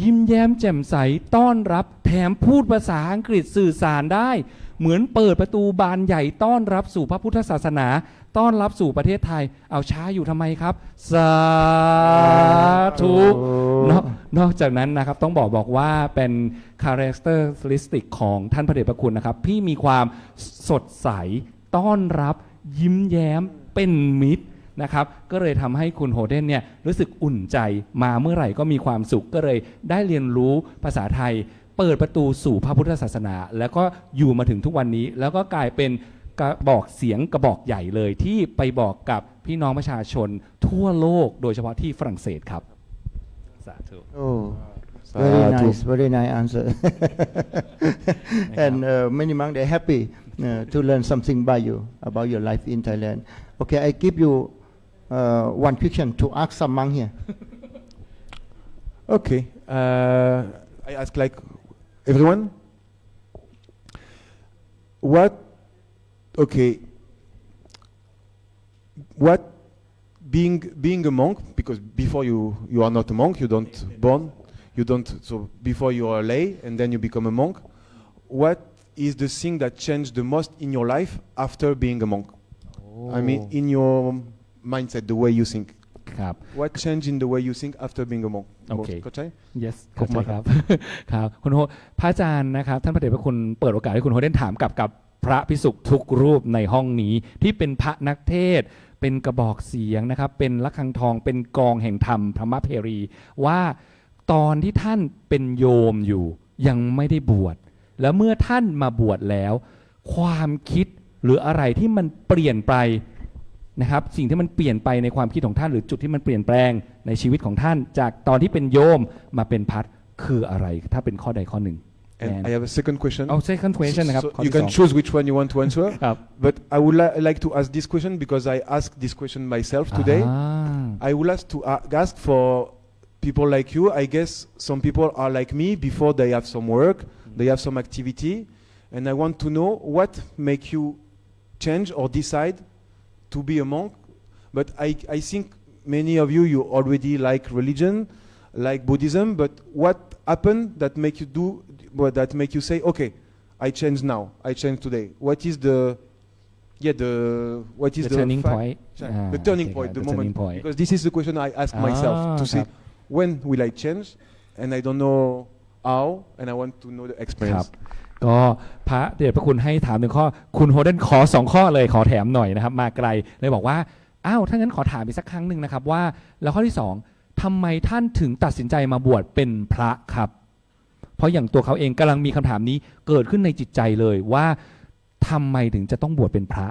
ยิ้มแย้มแจ่มใสต้อนรับแถมพูดภาษาอังกฤษสื่อสารได้เหมือนเปิดประตูบานใหญ่ต้อนรับสู่พระพุทธศาสนาต้อนรับสู่ประเทศไทยเอาช้าอยู่ทำไมครับสาธุนอกจากนั้นนะครับต้องบอกว่าเป็น characteristic ของท่านพระเดชพระคุณนะครับพี่มีความสดใสต้อนรับยิ้มแย้มเป็นมิตรนะครับก็เลยทำให้คุณโฮเดนเนี่ยรู้สึกอุ่นใจมาเมื่อไหร่ก็มีความสุขก็เลยได้เรียนรู้ภาษาไทยเปิดประตูสู่พระพุทธศาสนาแล้วก็อยู่มาถึงทุกวันนี้แล้วก็กลายเป็นกระบอกเสียงกระบอกใหญ่เลยที่ไปบอกกับพี่น้องประชาชนทั่วโลกโดยเฉพาะที่ฝรั่งเศสครับสาธุ Oh, very nice answer. And many monks they're happy to learn something by you about your life in Thailand. Okay, I give you one question to ask some monk here. Okay. I ask like everyone. What being a monk, because before you are not a monk, so before you are a lay and then you become a monk, what is the thing that changed the most in your life after being a monk? I mean, in your mindset, the way you think. ครับ What changed in the way you think after being a monk? Okay. เข้าใจ yes เข้าใจครับ ครับคุณโฮพระอาจารย์นะครับท่านพระเดชพระคุณเปิดโอกาสให้คุณโฮเดนถามกับพระภิกษุทุกรูปในห้องนี้ที่เป็นพระนักเทศน์เป็นกระบอกเสียงนะครับเป็นระฆังทองเป็นกองแห่งธรรมธรรมเพรีว่าตอนที่ท่านเป็นโยมอยู่ยังไม่ได้บวชแล้วเมื่อท่านมาบวชแล้วความคิดหรืออะไรที่มันเปลี่ยนไปนะครับสิ่งที่มันเปลี่ยนไปในความคิดของท่านหรือจุดที่มันเปลี่ยนแปลงในชีวิตของท่านจากตอนที่เป็นโยมมาเป็นพัฒคืออะไรถ้าเป็นข้อใดข้อหนึ่ง And I have a second question. Oh, second question นะครับ So you can choose which one you want to answer. ครับ But I would like to ask this question because I asked this question myself today. I would like to ask for people like you. I guess some people are like me before they have some work, they have some activity, and I want to know what make you change or decide to be a monk. But I think many of you already like religion, like Buddhism. But what happened that make you say, okay, I change now, I change today? What is the turning point the turning point, the moment. Because this is the question I ask myself to see when will I change, and I don't know how, and I want to know the ครับ experience. ก็พระเดชพระคุณให้ถามหนึ่งข้อคุณโฮเดนขอ2ข้อเลยขอแถมหน่อยนะครับมาไกลเลยบอกว่าอ้าวถ้างั้นขอถามอีกสักครั้งหนึ่งนะครับว่าแล้วข้อที่2ทำไมท่านถึงตัดสินใจมาบวชเป็นพระครับเพราะอย่างตัวเขาเองกำลังมีคำถามนี้เกิดขึ้นในจิตใจเลยว่าทำไมถึงจะต้องบวชเป็นพระ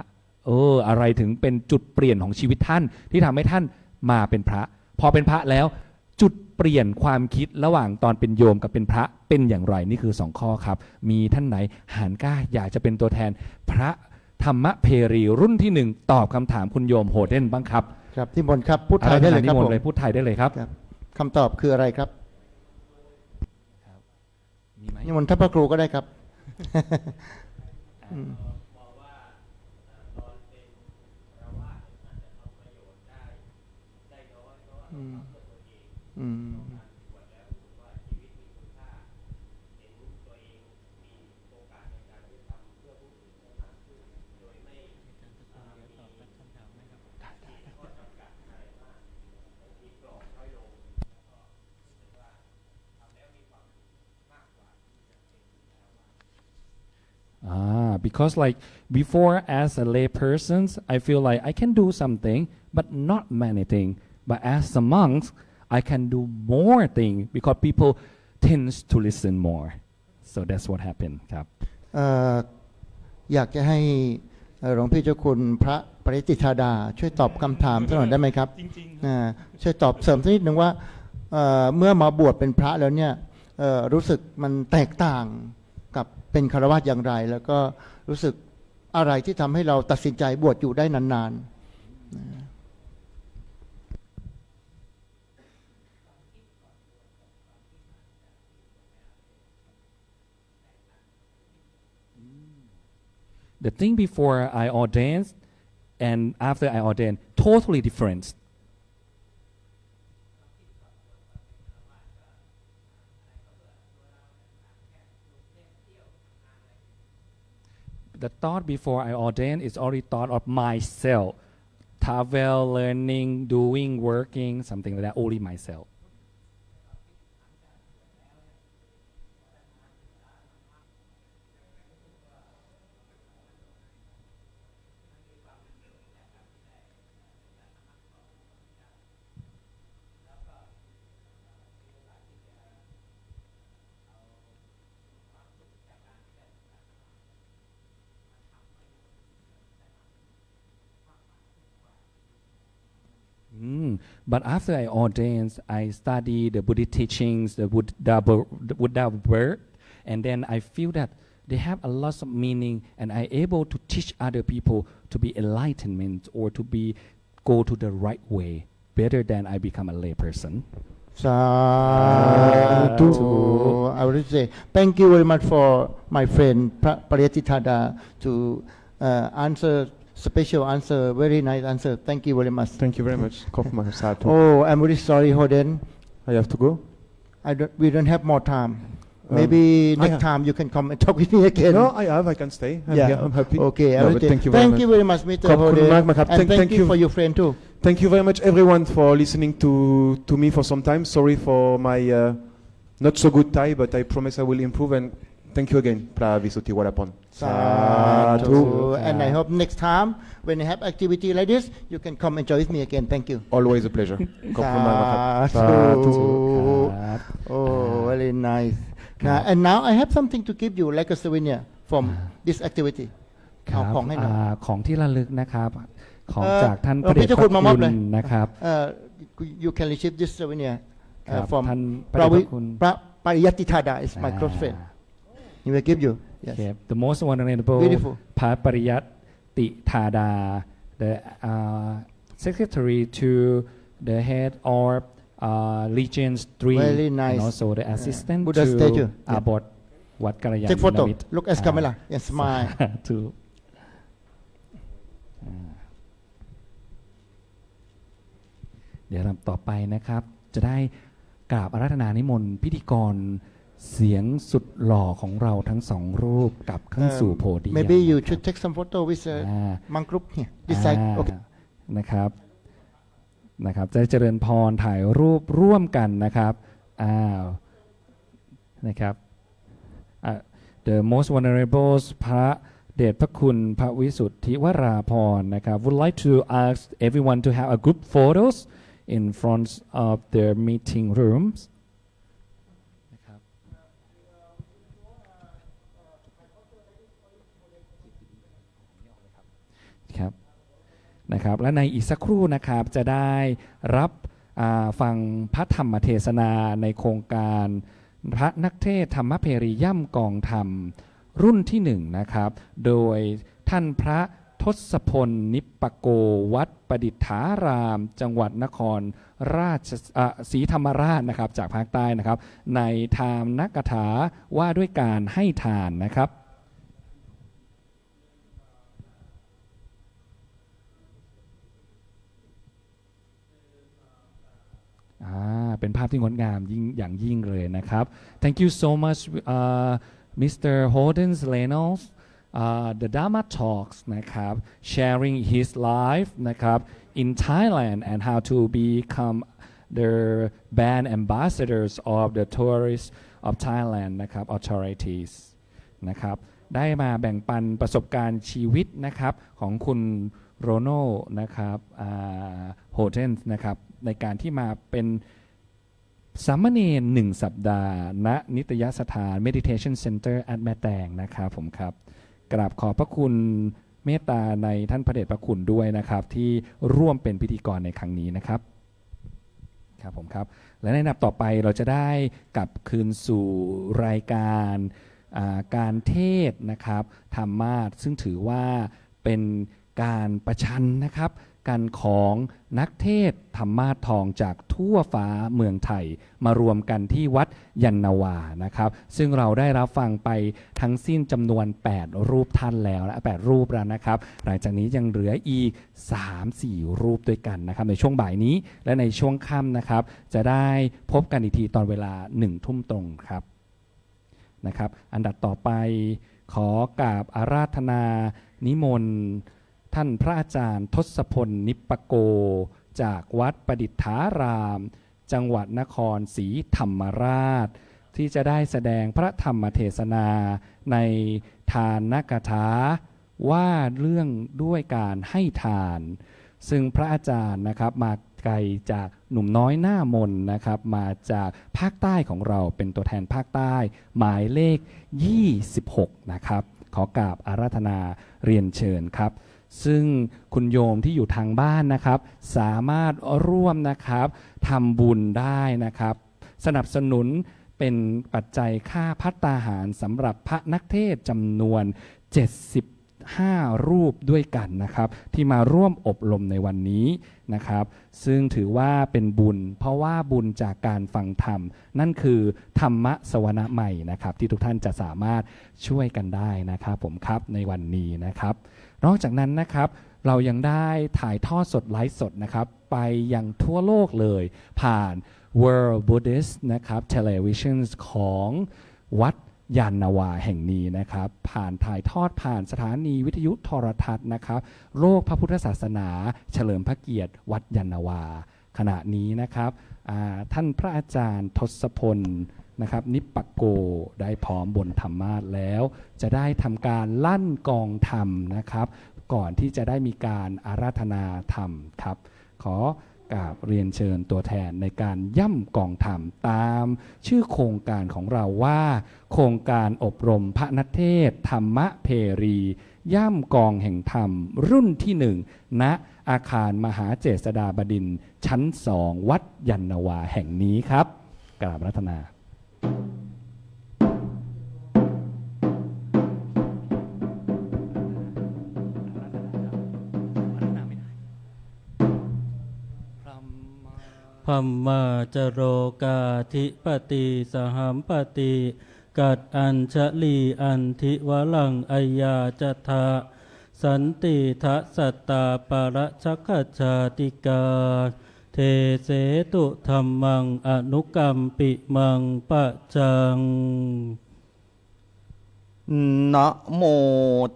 อะไรถึงเป็นจุดเปลี่ยนของชีวิตท่านที่ทำให้ท่านมาเป็นพระพอเป็นพระแล้วจุดเปลี่ยนความคิดระหว่างตอนเป็นโยมกับเป็นพระเป็นอย่างไรนี่คือ2ข้อครับมีท่านไหนหานกล้าอยากจะเป็นตัวแทนพระธรรมเพรีรุ่นที่1ตอบคำถามคุณโยมโฮเดนบ้างครับครับนิมนต์ครับพูดไทยได้เลยครับผม พูดไทยได้เลยครับ คำตอบคืออะไรครับนิมนต์ท่านพระครูก็ได้ครับbecause like before as a lay person I feel like I can do something but not many things but as a monk I can do more things because people tends to listen more so that's what happened ครับอยากจะให้หลวงพี่เจ้าคุณพระปริติธาดาช่วยตอบคำถามสักหน่อยได้ไหมครับจริงๆช่วยตอบเสริมสักนิดหนึ่งว่าเมื่อมาบวชเป็นพระแล้วเนี่ยรู้สึกมันแตกต่างกับเป็นฆราวาสอย่างไรแล้วก็รู้สึกอะไรที่ทำให้เราตัดสินใจบวชอยู่ได้นานๆThe thing before I ordained and after I ordained totally different. The thought before I ordained is already thought of myself. Travel, learning, doing, working, something like that, only myself. But after I ordained, I study the Buddhist teachings, the Buddha word, and then I feel that they have a lot of meaning, and I able to teach other people to be enlightenment or to be go to the right way better than I become a lay person. Sadhu. I would say thank you very much for my friend Pariyatithada to answer. Special answer, very nice answer. Thank you very much. Thank you very much. Oh, I'm very sorry, Hoden. I have to go. We don't have more time. Maybe next time you can come and talk with me again. No, I can stay. I'm happy. Okay, no, thank you very much, Mr. Hoden. And thank you for your friend too. Thank you very much, everyone, for listening to me for some time. Sorry for my not so good Thai, but I promise I will improve. And thank you again, Pravisuti Wadapon. Sadhu. And I hope next time when you have activity like this, you can come and join with me again. Thank you. Always a pleasure. Sadhu. Oh, very nice. And now I have something to give you, like a souvenir from this activity. ของที่ระลึกนะครับของจากท่านพระเดชพระคุณนะครับ You can receive this souvenir from ท่านพระเดชพระคุณ Pariyatithada is my close friend. He will give you. Yes. Okay. The most honorable Pa Pariyatti Thada, the secretary to the head of Regions 3, very nice. And also the assistant Buddha to statue. Abbot Wat Kalyana Take photo. Mitt. Look at camera and smile. To เดี๋ยวลำต่อไปนะครับจะได้กราบอาราธนานิมนต์พิธีกรเสียงสุดหล่อของเราทั้งสองรูปกลับขึ้นสู่โพเดียม Maybe you should take some photo with monk group here. This side. Okay. นะครับ นะครับจะเจริญพรถ่ายรูปร่วมกันนะครับนะครับThe most vulnerable พระเดชพระคุณพระวิสุทธิวราภรณ์นะครับ would like to ask everyone to have a group photos in front of their meeting rooms นะครับครับนะครับและในอีกสักครู่นะครับจะได้รับฟังพระธรรมเทศนาในโครงการพระนักเทศธรรมเพรีย่ำกองธรรมรุ่นที่1นะครับโดยท่านพระทศพลนิปปโกวัดประดิษฐารามจังหวัดนครราชศรีธรรมราชนะครับจากภาคใต้นะครับในธรรมนักถาว่าด้วยการให้ทานนะครับเป็นภาพที่งดงามอย่างยิ่งเลยนะครับ Thank you so much Mr. Holdens Reynolds the Dharma Talks นะครับ sharing his life นะครับ in Thailand and how to become the brand ambassadors of the tourists of Thailand นะครับ authorities นะครับได้มาแบ่งปันประสบการณ์ชีวิตนะครับของคุณโรโน่นะครับโฮเทนส์นะครับในการที่มาเป็นสามเณร1 สัปดาห์ณนิตยสถาน Meditation Center at แม่แตงนะครับผมครับกราบขอบพระคุณเมตตาในท่านพระเดชพระคุณด้วยนะครับที่ร่วมเป็นพิธีกรในครั้งนี้นะครับครับผมครับและในลำดับต่อไปเราจะได้กลับคืนสู่รายการการเทศนะครับธรรมาสซึ่งถือว่าเป็นการประชันนะครับกันของนักเทศธรรมาสทองจากทั่วฟ้าเมืองไทยมารวมกันที่วัดยันนาวานะครับซึ่งเราได้รับฟังไปทั้งสิ้นจำนวน8รูปท่านแล้วและ8รูปแล้วนะครับหลังจากนี้ยังเหลืออีก 3-4 รูปด้วยกันนะครับในช่วงบ่ายนี้และในช่วงค่ำนะครับจะได้พบกันอีกทีตอนเวลา 1 ทุ่มตรงครับนะครับอันดับต่อไปขอกราบอาราธนานิมนต์ท่านพระอาจารย์ทศพลนิปปโกจากวัดประดิษฐารามจังหวัดนครศรีธรรมราชที่จะได้แสดงพระธรรมเทศนาในทานนกถาว่าเรื่องด้วยการให้ทานซึ่งพระอาจารย์นะครับมาไกลจากหนุ่มน้อยหน้ามนนะครับมาจากภาคใต้ของเราเป็นตัวแทนภาคใต้หมายเลข26นะครับขอกราบอาราธนาเรียนเชิญครับซึ่งคุณโยมที่อยู่ทางบ้านนะครับสามารถร่วมนะครับทำบุญได้นะครับสนับสนุนเป็นปัจจัยค่าภัตตาหารสำหรับพระนักเทศจำนวน75รูปด้วยกันนะครับที่มาร่วมอบรมในวันนี้นะครับซึ่งถือว่าเป็นบุญเพราะว่าบุญจากการฟังธรรมนั่นคือธรรมะสวนะใหม่นะครับที่ทุกท่านจะสามารถช่วยกันได้นะครับผมครับในวันนี้นะครับนอกจากนั้นนะครับเรายังได้ถ่ายทอดสดไลฟ์สดนะครับไปยังทั่วโลกเลยผ่าน World Buddhist นะครับ Television ของวัดยานนาวาแห่งนี้นะครับผ่านถ่ายทอดผ่านสถานีวิทยุโทรทัศน์นะครับโลกพระพุทธศาสนาเฉลิมพระเกียรติวัดยานนาวาขณะนี้นะครับท่านพระอาจารย์ทศพลนะครับนิปปโกได้พร้อมบนธรรมาสแล้วจะได้ทำการลั่นกองธรรมนะครับก่อนที่จะได้มีการอาราธนาธรรมครับขอกราบเรียนเชิญตัวแทนในการย่ำกองธรรมตามชื่อโครงการของเราว่าโครงการอบรมพระนักเทศธรรมเพรีย่ำกองแห่งธรรมรุ่นที่1ณอาคารมหาเจษฎาบดินทร์ชั้น2วัดยันนาวาแห่งนี้ครับกราบรัตนาพัมมาจโรกาธิปติสหัมปติกัดอัญชลีอันทิวลังอัยยาจทาสันติทัสสตตาปรชักขชาติกาเทเสตุธรรมังอนุกรรมปิมังปะจัง นะโม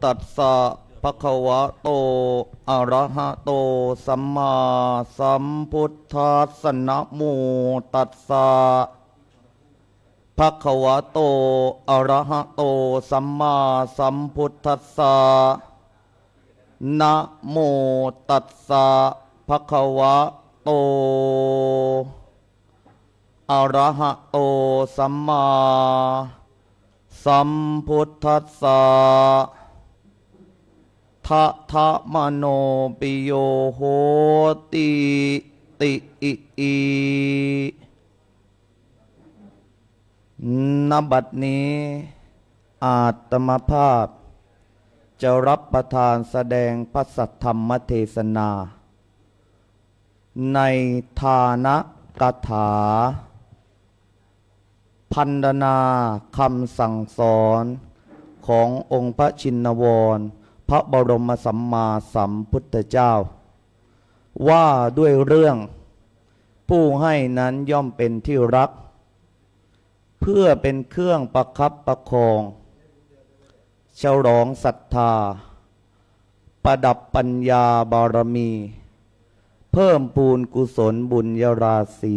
ตัสสะ ภคะวะโตอะระหะโตสัมมาสัมพุทธัสสะนะโมตัสสะภคะวะโตอะระหะโตสัมมาสัมพุทธัสสะนะโมตัสสะภคะวะโตอะระหะโตสัมมาสัมพุทธัสสะทะทะมโนปิโยโหติติอิอิณบัดนี้อาตมาภาพจะรับประทานแสดงพระสัทธรรมเทศนาในฐานะกถาพันนาคำสั่งสอนขององค์พระชินวรพระบรมสัมมาสัมพุทธเจ้าว่าด้วยเรื่องผู้ให้นั้นย่อมเป็นที่รักเพื่อเป็นเครื่องประคับประคองฉลองศรัทธาประดับปัญญาบารมี เพิ่มพูนกุศลบุญยราศี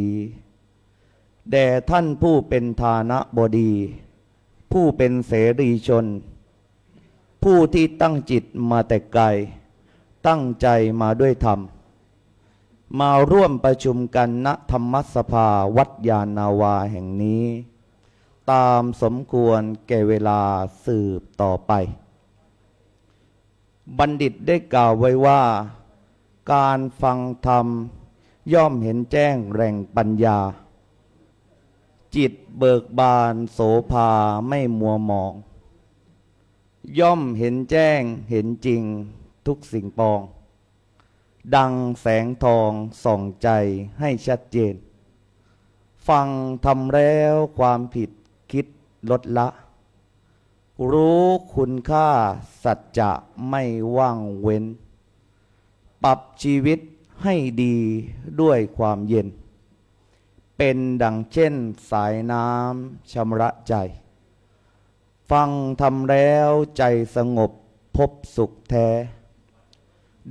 แด่ท่านผู้เป็นฐานะบดีผู้เป็นเสรีชนผู้ที่ตั้งจิตมาแต่ไกลตั้งใจมาด้วยธรรมมาร่วมประชุมกันณธรรมสภาวัดยานนาวาแห่งนี้ตามสมควรแก่เวลาสืบต่อไปบัณฑิตได้กล่าวไว้ว่าการฟังธรรมย่อมเห็นแจ้งแหล่งปัญญาจิตเบิกบานโสภาไม่มัวหมองย่อมเห็นแจ้งเห็นจริงทุกสิ่งปองดังแสงทองส่องใจให้ชัดเจนฟังทำแล้วความผิดคิดลดละรู้คุณค่าสัจจะไม่ว่างเว้นปรับชีวิตให้ดีด้วยความเย็นเป็นดังเช่นสายน้ำชำระใจฟังทำแล้วใจสงบพบสุขแท้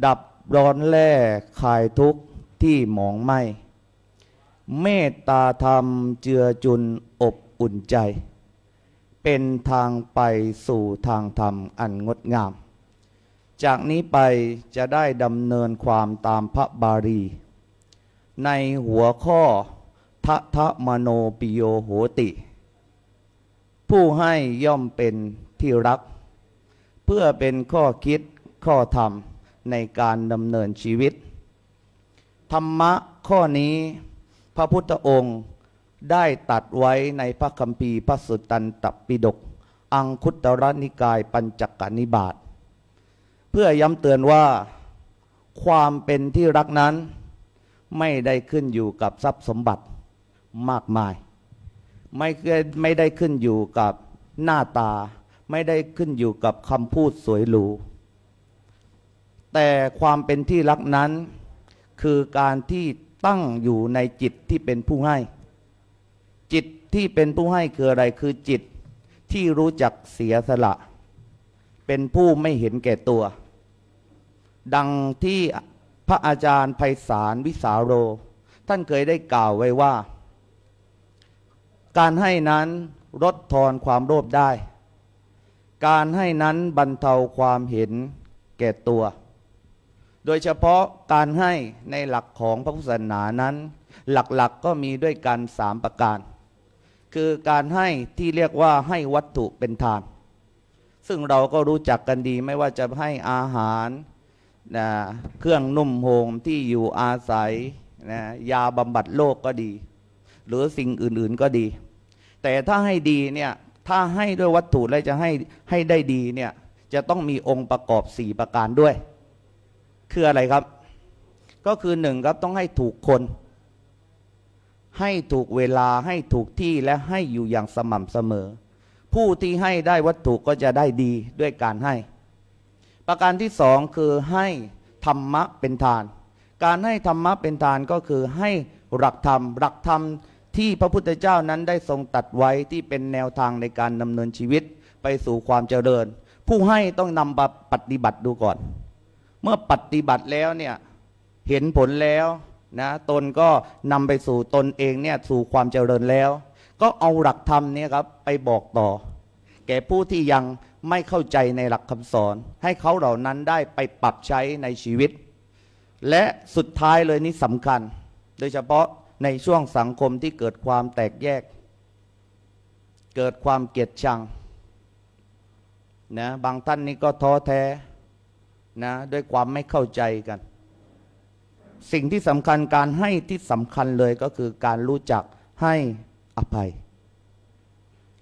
ดับร้อนแล่คลายทุกข์ที่หมองไหมเมตตาธรรมเจือจุนอบอุ่นใจเป็นทางไปสู่ทางธรรมอันงดงามจากนี้ไปจะได้ดำเนินความตามพระบาลีในหัวข้อทะทะมโนปิโยโหติผู้ให้ย่อมเป็นที่รักเพื่อเป็นข้อคิดข้อธรรมในการดำเนินชีวิตธรรมะข้อนี้พระพุทธองค์ได้ตัดไว้ในพระคัมภีร์พระสุตตันตปิฎกอังคุตรนิกายปัญจกนิบาตเพื่อย้ำเตือนว่าความเป็นที่รักนั้นไม่ได้ขึ้นอยู่กับทรัพย์สมบัติมากมายไม่ได้ขึ้นอยู่กับหน้าตาไม่ได้ขึ้นอยู่กับคำพูดสวยหรูแต่ความเป็นที่รักนั้นคือการที่ตั้งอยู่ในจิตที่เป็นผู้ให้จิตที่เป็นผู้ให้คืออะไรคือจิตที่รู้จักเสียสละเป็นผู้ไม่เห็นแก่ตัวดังที่พระอาจารย์ไพศาลวิสาโรท่านเคยได้กล่าวไว้ว่าการให้นั้นลดทอนความโลภได้การให้นั้นบรรเทาความเห็นแก่ตัวโดยเฉพาะการให้ในหลักของพระพุทธศาสนานั้นหลักๆก็มีด้วยกัน3ประการคือการให้ที่เรียกว่าให้วัตถุเป็นทานซึ่งเราก็รู้จักกันดีไม่ว่าจะให้อาหารเครื่องนุ่มห่มที่อยู่อาศัยยาบำบัดโรคก็ดีหรือสิ่งอื่นๆก็ดีแต่ถ้าให้ดีเนี่ยถ้าให้ด้วยวัตถุแล้วจะให้ได้ดีเนี่ยจะต้องมีองค์ประกอบ4ประการด้วยคืออะไรครับก็คือ1ครับต้องให้ถูกคนให้ถูกเวลาให้ถูกที่และให้อยู่อย่างสม่ำเสมอผู้ที่ให้ได้วัตถุก็จะได้ดีด้วยการให้ประการที่2คือให้ธรรมะเป็นทานการให้ธรรมะเป็นทานก็คือให้หลักธรรมที่พระพุทธเจ้านั้นได้ทรงตรัสไว้ที่เป็นแนวทางในการดำเนินชีวิตไปสู่ความเจริญ ผู้ให้ต้องนำมาปฏิบัติดูก่อน เมื่อปฏิบัติแล้วเนี่ยเห็นผลแล้วนะตนก็นำไปสู่ตนเองเนี่ยสู่ความเจริญแล้ว ก็เอาหลักธรรมเนี่ยครับไปบอกต่อ แก่ผู้ที่ยังไม่เข้าใจในหลักคำสอน ให้เขาเหล่านั้นได้ไปปรับใช้ในชีวิต และสุดท้ายเลยนี่สำคัญ โดยเฉพาะในช่วงสังคมที่เกิดความแตกแยก เกิดความเกลียดชังนะบางท่านนี่ก็ท้อแท้นะด้วยความไม่เข้าใจกัน สิ่งที่สำคัญการให้ที่สำคัญเลยก็คือการรู้จักให้อภัย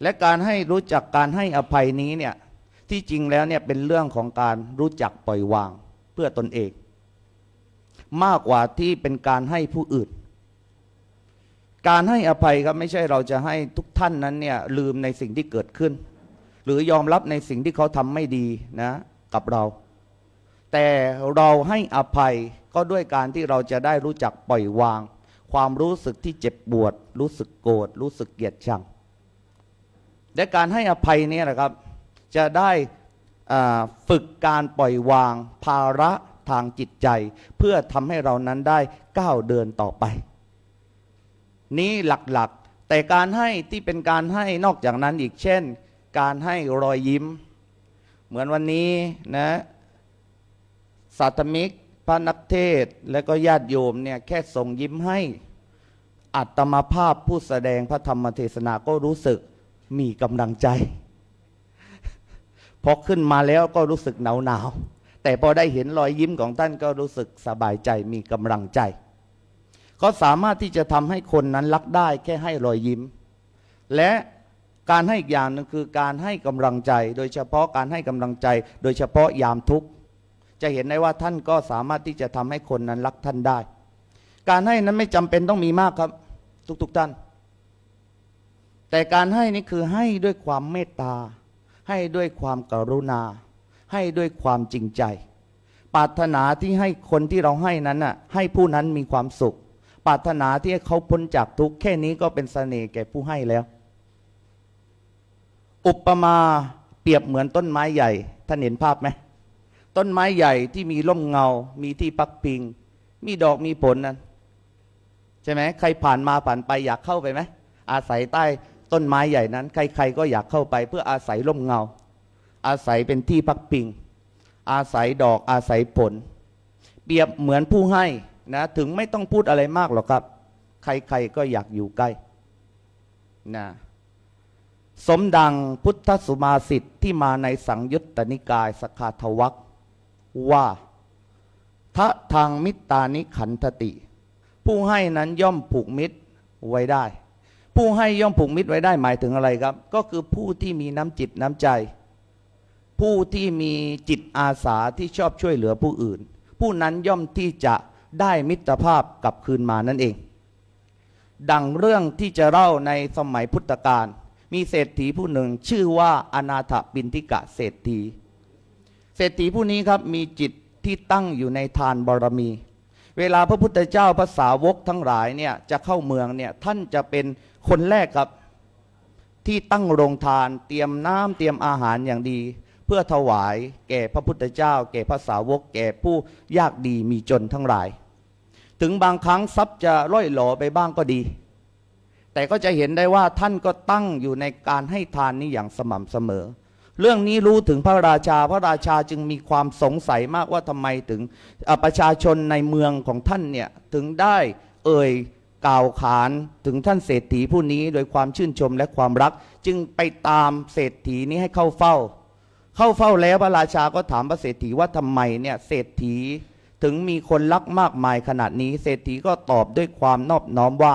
และการให้รู้จักการให้อภัยนี้เนี่ยที่จริงแล้วเนี่ยเป็นเรื่องของการรู้จักปล่อยวางเพื่อตนเอง มากกว่าที่เป็นการให้ผู้อื่น การให้อภัยครับไม่ใช่เราจะให้ทุกท่านนั้นเนี่ยลืมในสิ่งที่เกิดขึ้น หรือยอมรับในสิ่งที่เขาทำไม่ดีนะกับเรา แต่เราให้อภัยก็ด้วยการที่เราจะได้รู้จักปล่อยวาง ความรู้สึกที่เจ็บปวด รู้สึกโกรธรู้สึกเกลียดชังและการให้อภัยเนี่ยนะครับจะได้ฝึกการปล่อยวางภาระทางจิตใจ เพื่อทำให้เรานั้นได้ก้าวเดินต่อไปนี้หลักๆแต่การให้ที่เป็นการให้นอกจากนั้นอีกเช่นการให้รอยยิ้มเหมือนวันนี้นะสาธมิกพระนักเทศน์และก็ญาติโยมเนี่ยแค่ส่งยิ้มให้อัตมาภาพผู้แสดงพระธรรมเทศนาก็รู้สึกมีกำลังใจพอขึ้นมาแล้วก็รู้สึกหนาวแต่พอได้เห็นรอยยิ้มของท่านก็รู้สึกสบายใจมีกำลังใจก็สามารถที่จะทำให้คนนั้นรักได้แค่ให้รอยยิ้มและการให้อีกอย่างนึงคือการให้กำลังใจโดยเฉพาะการให้กำลังใจโดยเฉพาะยามทุกข์จะเห็นได้ว่าท่านก็สามารถที่จะทำให้คนนั้นรักท่านได้การให้นั้นไม่จำเป็นต้องมีมากครับทุกท่านแต่การให้นี่คือให้ด้วยความเมตตาให้ด้วยความกรุณาให้ด้วยความจริงใจปรารถนาที่ให้คนที่เราให้นั้นน่ะให้ผู้นั้นมีความสุขปรารถนาที่ให้เขาพ้นจากทุกข์แค่นี้ก็เป็นเสน่ห์แก่ผู้ให้แล้วอุปมาเปรียบเหมือนต้นไม้ใหญ่ท่านเห็นภาพไหมต้นไม้ใหญ่ที่มีร่มเงามีที่พักพิงมีดอกมีผลนั้นใช่ไหมใครผ่านมาผ่านไปอยากเข้าไปไหมอาศัยใต้ต้นไม้ใหญ่นั้นใครๆก็อยากเข้าไปเพื่ออาศัยร่มเงาอาศัยเป็นที่พักพิงอาศัยดอกอาศัยผลเปรียบเหมือนผู้ให้นะถึงไม่ต้องพูดอะไรมากหรอกครับใครๆก็อยากอยู่ใกล้นะสมดังพุทธสุมาษิตที่มาในสังยุตตนิกายสคาทวัคว่าทะทางมิตตานิขันธติผู้ให้นั้นย่อมผูกมิตรไว้ได้ผู้ให้ย่อมผูกมิตรไว้ได้หมายถึงอะไรครับก็คือผู้ที่มีน้ำจิตน้ำใจผู้ที่มีจิตอาสาที่ชอบช่วยเหลือผู้อื่นผู้นั้นย่อมที่จะได้มิตรภาพกลับคืนมานั่นเองดังเรื่องที่จะเล่าในสมัยพุทธกาลมีเศรษฐีผู้หนึ่งชื่อว่าอนาถปิณฑิกะเศรษฐีผู้นี้ครับมีจิตที่ตั้งอยู่ในทานบารมีเวลาพระพุทธเจ้าพระสาวกทั้งหลายเนี่ยจะเข้าเมืองเนี่ยท่านจะเป็นคนแรกครับที่ตั้งโรงทานเตรียมน้ำเตรียมอาหารอย่างดีเพื่อถวายแก่พระพุทธเจ้าแก่พระสาวกแก่ผู้ยากดีมีจนทั้งหลายถึงบางครั้งทรัพย์จะล่อยหลอไปบ้างก็ดีแต่ก็จะเห็นได้ว่าท่านก็ตั้งอยู่ในการให้ทานนี้อย่างสม่ำเสมอเรื่องนี้รู้ถึงพระราชาจึงมีความสงสัยมากว่าทำไมถึงประชาชนในเมืองของท่านเนี่ยถึงได้กล่าวขานถึงท่านเศรษฐีผู้นี้โดยความชื่นชมและความรักจึงไปตามเศรษฐีนี้ให้เข้าเฝ้าแล้วพระราชาก็ถามพระเศรษฐีว่าทำไมเนี่ยเศรษฐีถึงมีคนรักมากมายขนาดนี้เศรษฐีก็ตอบด้วยความนอบน้อมว่า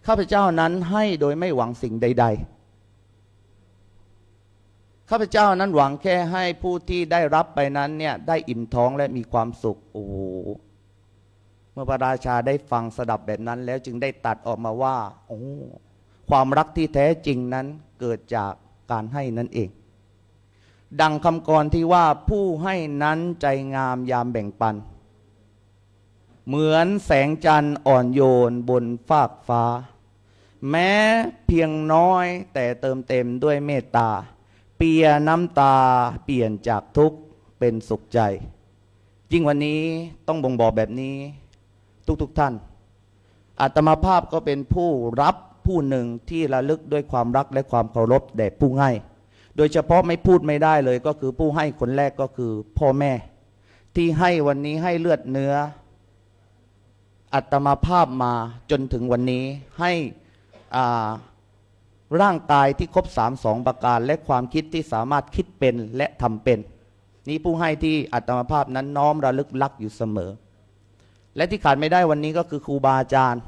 ข้าพเจ้านั้นให้โดยไม่หวังสิ่งใดๆข้าพเจ้านั้นหวังแค่ให้ผู้ที่ได้รับไปนั้นเนี่ยได้อิ่มท้องและมีความสุขโอ้โหเมื่อพระราชาได้ฟังสดับแบบนั้นแล้วจึงได้ตัดออกมาว่าโอ้ความรักที่แท้จริงนั้นเกิดจากการให้นั่นเองดังคำกรที่ว่าผู้ให้นั้นใจงามยามแบ่งปันเหมือนแสงจันทร์อ่อนโยนบนฟากฟ้าแม้เพียงน้อยแต่เติมเต็มด้วยเมตตา เปียน้ำตาเปลี่ยนจากทุกข์เป็นสุขใจยิ่งวันนี้ต้องบ่งบอกแบบนี้ทุกท่านอาตมาภาพก็เป็นผู้รับผู้หนึ่งที่ระลึกด้วยความรักและความเคารพแด่ผู้ให้โดยเฉพาะไม่พูดไม่ได้เลยก็คือผู้ให้คนแรกก็คือพ่อแม่ที่ให้วันนี้ให้เลือดเนื้ออาตมาภาพมาจนถึงวันนี้ให้ร่างกายที่ครบ32ประการและความคิดที่สามารถคิดเป็นและทำเป็นนี้ผู้ให้ที่อาตมาภาพนั้นน้อมระลึกรักอยู่เสมอและที่ขาดไม่ได้วันนี้ก็คือครูบาอาจารย์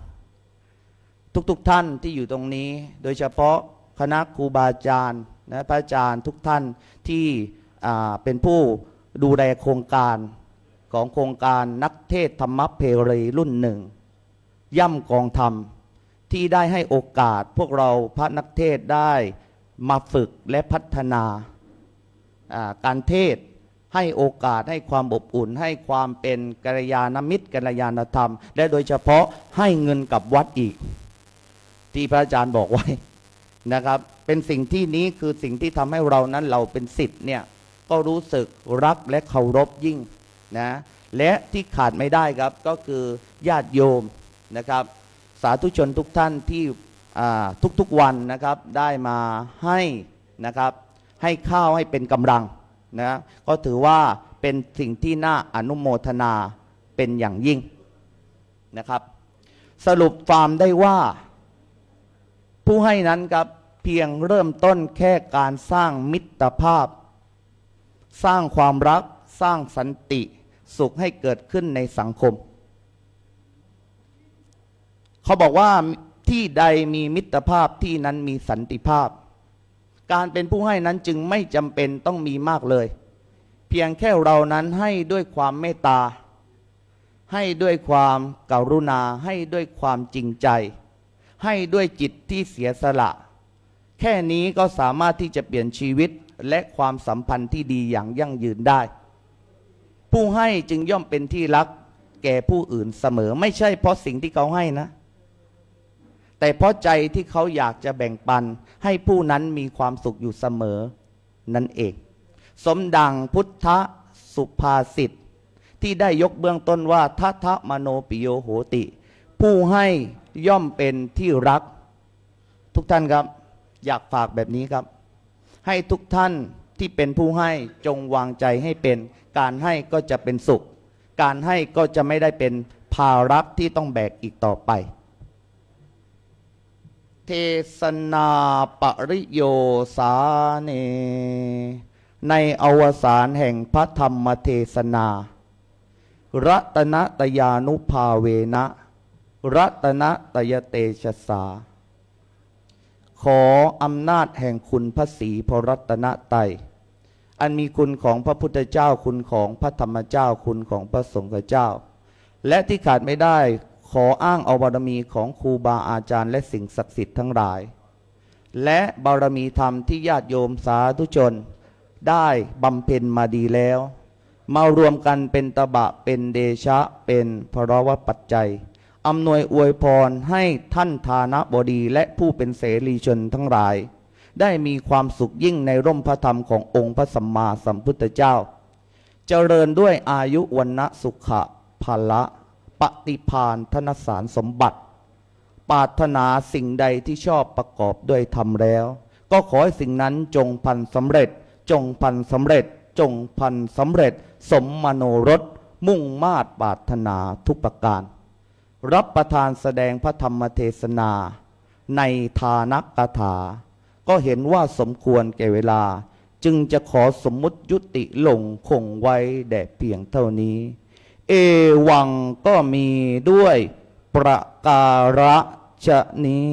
ทุกท่านที่อยู่ตรงนี้โดยเฉพาะคณะครูบาอาจารย์นะพระอาจารย์ทุกท่านที่เป็นผู้ดูแลโครงการของโครงการนักเทศธรรมเพรีรุ่นหนึ่งย่ำกองธรรมที่ได้ให้โอกาสพวกเราพระนักเทศได้มาฝึกและพัฒนาการเทศให้โอกาสให้ความอบอุ่นให้ความเป็นกัลยาณมิตรกัลยาณธรรมและโดยเฉพาะให้เงินกับวัดอีกที่พระอาจารย์บอกไว้นะครับเป็นสิ่งที่นี้คือสิ่งที่ทำให้เรานั้นเราเป็นศิษย์เนี่ยก็รู้สึกรักและเคารพยิ่งนะและที่ขาดไม่ได้ครับก็คือญาติโยมนะครับสาธุชนทุกท่านที่ทุกวันนะครับได้มาให้นะครับให้ข้าวให้เป็นกำลังนะก็ถือว่าเป็นสิ่งที่น่าอนุโมทนาเป็นอย่างยิ่งนะครับสรุปฟาร์มได้ว่าผู้ให้นั้นครับเพียงเริ่มต้นแค่การสร้างมิตรภาพสร้างความรักสร้างสันติสุขให้เกิดขึ้นในสังคมเขาบอกว่าที่ใดมีมิตรภาพที่นั้นมีสันติภาพการเป็นผู้ให้นั้นจึงไม่จำเป็นต้องมีมากเลยเพียงแค่เรานั้นให้ด้วยความเมตตาให้ด้วยความกรุณาให้ด้วยความจริงใจให้ด้วยจิตที่เสียสละแค่นี้ก็สามารถที่จะเปลี่ยนชีวิตและความสัมพันธ์ที่ดีอย่างยั่งยืนได้ผู้ให้จึงย่อมเป็นที่รักแก่ผู้อื่นเสมอไม่ใช่เพราะสิ่งที่เขาให้นะแต่เพราะใจที่เขาอยากจะแบ่งปันให้ผู้นั้นมีความสุขอยู่เสมอนั่นเองสมดังพุทธสุภาษิตที่ได้ยกเบื้องต้นว่าทัทะมโนปิโยโหติผู้ให้ย่อมเป็นที่รักทุกท่านครับอยากฝากแบบนี้ครับให้ทุกท่านที่เป็นผู้ให้จงวางใจให้เป็นการให้ก็จะเป็นสุขการให้ก็จะไม่ได้เป็นภาระที่ต้องแบกอีกต่อไปเทศนาปริโยสาเนในอวสานแห่งพระธรรมเทศนารัตนตยานุภาเวนะรัตนตยเตชะสาขออำนาจแห่งคุณพระศรีพระรัตนตรัยอันมีคุณของพระพุทธเจ้าคุณของพระธรรมเจ้าคุณของพระสงฆ์เจ้าและที่ขาดไม่ได้ขออ้างเอาบารมีของครูบาอาจารย์และสิ่งศักดิ์สิทธิ์ทั้งหลายและบารมีธรรมที่ญาติโยมสาธุชนได้บำเพ็ญมาดีแล้วมารวมกันเป็นตบะเป็นเดชะเป็นภรวปัจจัยอำนวยอวยพรให้ท่านฐานะบดีและผู้เป็นเสรีชนทั้งหลายได้มีความสุขยิ่งในร่มพระธรรมขององค์พระสัมมาสัมพุทธเจ้าเจริญด้วยอายุวรรณสุขะภละปฏิภาณธนสารสมบัติปรารถนาสิ่งใดที่ชอบประกอบด้วยธรรมแล้วก็ขอให้สิ่งนั้นจงพันสำเร็จจงพันสำเร็จจงพันสำเร็จสมมโนรสมุ่งมาตรปรารถนาทุกประการรับประทานแสดงพระธรรมเทศนาในทานกถาก็เห็นว่าสมควรแก่เวลาจึงจะขอสมมุติยุติลงคงไว้แด่เพียงเท่านี้เอวังก็มีด้วยประการฉะนี้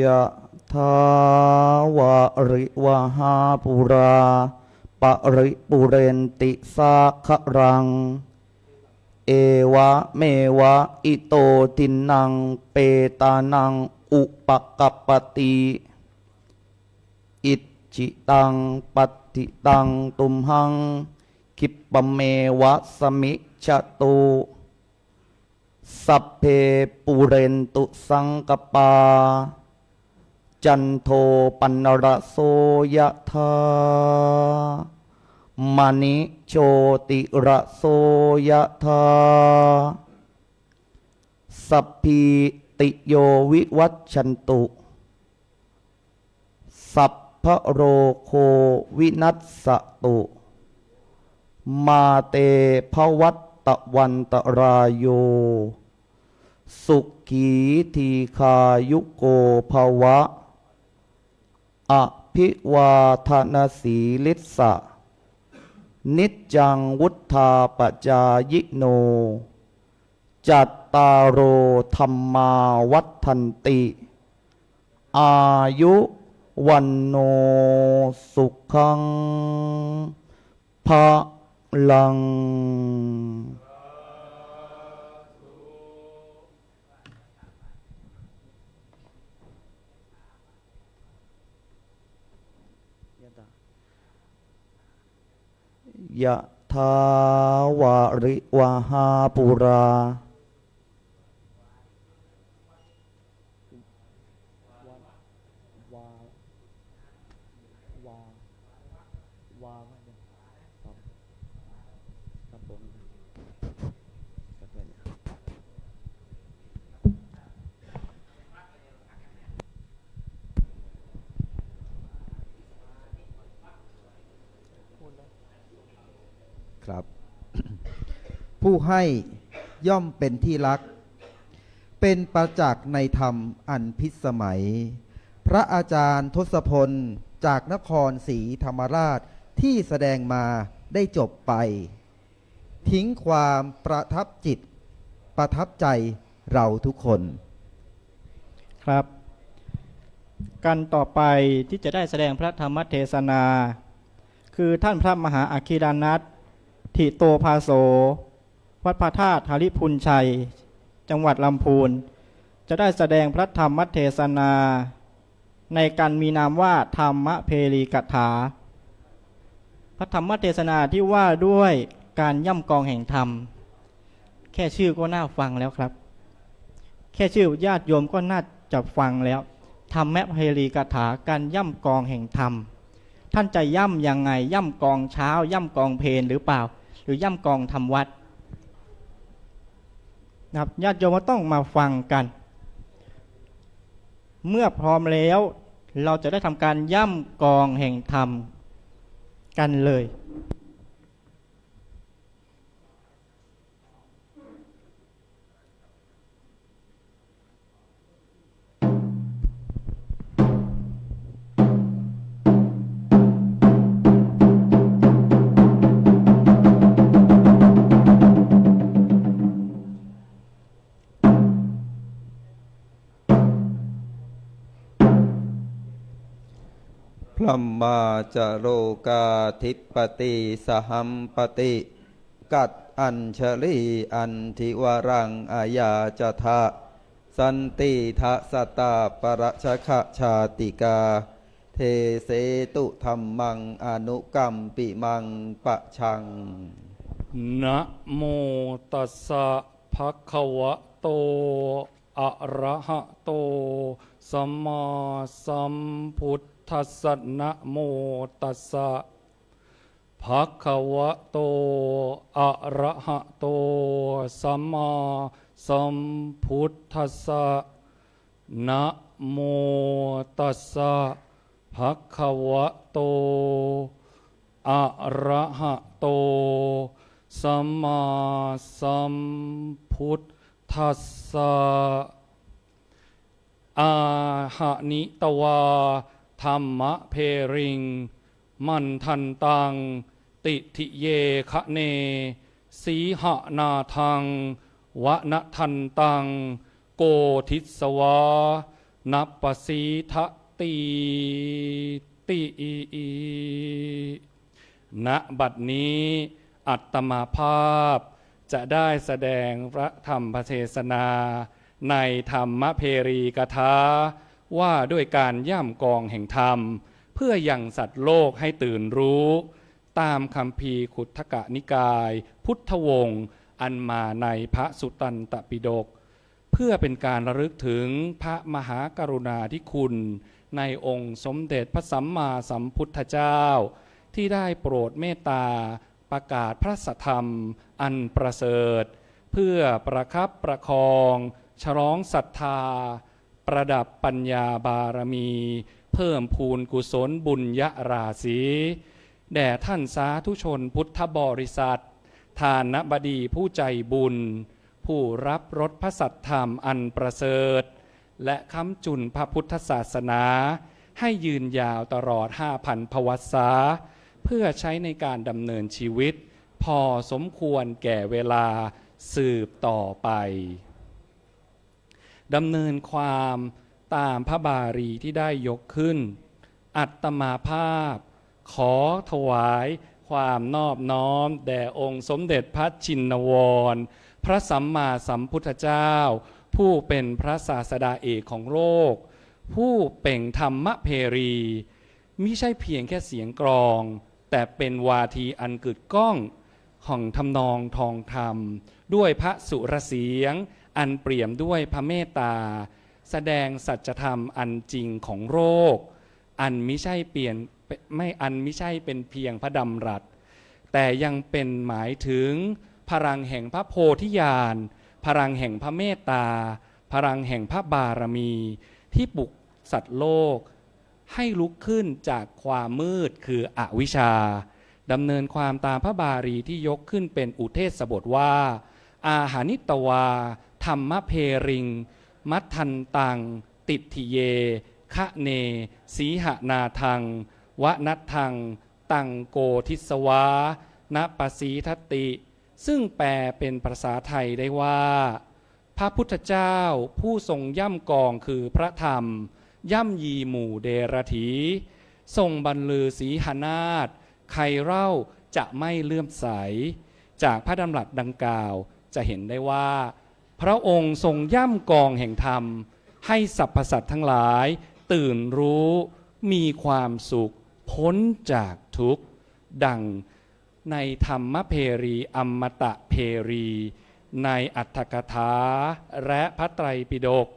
ยะทาวะริวหาปุราปริปุเรนติสาครังเอวะเมวะอิโตทินังเปตานังอุปกัปปติ อิจิตังปัตติตังตุมหังคิปปะเมวะสมิจตุสัพเพปุเรนตุสังกปาจันโทปันระโสยธามณิโชติระโสยธาสัพพิติโยวิวัชชันตุสัพพะโรโควินัสสตุมาเตภวัตตวันตรายโยสุขีทีคายุโกภวะอภิวาทนาสีลิสสะนิจจังวุธาปจายโนจัตตารโอธรรมาวัฏันติอายุวันโนสุขังภะลังยะทาวาริวหาปุราครับ ผู้ให้ย่อมเป็นที่รักเป็นประจักษ์ในธรรมอันพิสมัยพระอาจารย์ทศพลจากนครศรีธรรมราชที่แสดงมาได้จบไปทิ้งความประทับจิตประทับใจเราทุกคนครับกันต่อไปที่จะได้แสดงพระธรรมเทศนาคือท่านพระมหาอัคคีดานัทถิโตภาโสวัดพระธาตุหริพุนชัยจังหวัดลำพูนจะได้แสดงพระธรรมเทศนาในการมีนามว่าธรรมเพรีกถาพระธรรมเทศนาที่ว่าด้วยการย่ำกองแห่งธรรมแค่ชื่อก็น่าฟังแล้วครับแค่ชื่อญาติโยมก็น่าจะฟังแล้วธรรมเพรีกถาการย่ำกองแห่งธรรมท่านจะย่ำยังไงย่ำกองเช้าย่ำกองเพลหรือเปล่าหรือย่ำกองทำวัดนะครับญาติโยมต้องมาฟังกันเมื่อพร้อมแล้วเราจะได้ทำการย่ำกองแห่งธรรมกันเลย พรหมาจโรกาธิปติสหัมปติกัดอัญชลีอันทิวรังอาญาจทะสันติทะสตาปรชะคะชาติกาเทเสตุธรรมังอนุกัมปิมังปะชัง นะโมตัสสะภะคะวะโตอะระหะโตสัมมาสัมพุทธัสสะนะโมตัสสะภะคะวะโตอะระหะโตสัมมาสัมพุทธัสสะนะโมตัสสะภะคะวะโตอะระหะโตสัมมาสัมพุทธัสสะอาหะนิตวาธัมมะเพริงมันทันตังติทิเยคะเนสีหนาทังวะนะทันตังโกทิสวานัปปสีทะตีติณบัดนี้อัตมาภาพจะได้แสดงพระธรรมเทศนาในธรรมเพรีกถาว่าด้วยการย่ำกองแห่งธรรม เพื่อยังสัตว์โลกให้ตื่นรู้ตามคัมภีร์ขุททกนิกาย พุทธวงศ์อันมาในพระสุตตันตปิฎกเพื่อเป็นการระลึกถึงพระมหากรุณาธิคุณในองค์สมเด็จพระสัมมาสัมพุทธเจ้าที่ได้โปรดเมตตาประกาศพระสัทธรรมอันประเสริฐเพื่อประคับประคองฉลองศรัทธาประดับปัญญาบารมีเพิ่มพูนกุศลบุญญราศีแด่ท่านสาธุชนพุทธบริษัททานบดีผู้ใจบุญผู้รับรสพระสัทธรรมอันประเสริฐและค้ำจุนพระพุทธศาสนาให้ยืนยาวตลอด 5,000 พวรรษาเพื่อใช้ในการดำเนินชีวิตพอสมควรแก่เวลาสืบต่อไปดำเนินความตามพระบาลีที่ได้ยกขึ้นอัตมาภาพขอถวายความนอบน้อมแด่องค์สมเด็จพระชินวรพระสัมมาสัมพุทธเจ้าผู้เป็นพระศาสดาเอกของโลกผู้เป่งธรรมเพรีมิใช่เพียงแค่เสียงกลองแต่เป็นวาทีอันกึกก้องของทำนองทองธรรมด้วยพระสุรเสียงอันเปี่ยมด้วยพระเมตตาแสดงสัจธรรมอันจริงของโลกอันมิใช่เป็นเพียงพระดำรัสแต่ยังเป็นหมายถึงพลังแห่งพระโพธิญาณพลังแห่งพระเมตตาพลังแห่งพระบารมีที่ปลุกสัตว์โลกให้ลุกขึ้นจากความมืดคืออวิชชาดำเนินความตามพระบาลีที่ยกขึ้นเป็นอุเทศบทว่าอาหานิตวาธรรมเพริงมัททันตังติทิเยคะเนสีหนาทังวนัตทังตังโกทิสวาณปสีทติซึ่งแปลเป็นภาษาไทยได้ว่าพระพุทธเจ้าผู้ทรงย่ำกองคือพระธรรมย่ำยีหมู่เดรถีทรงบรรลือสีหนาฏใครเล่าจะไม่เลื่อมใสจากพระดำรัสดังกล่าวจะเห็นได้ว่าพระองค์ทรงย่ำกองแห่งธรรมให้สรรพสัตว์ทั้งหลายตื่นรู้มีความสุขพ้นจากทุกข์ดังในธรรมเพรีอมตะเพรีในอรรถกถาและพระไตรปิฎก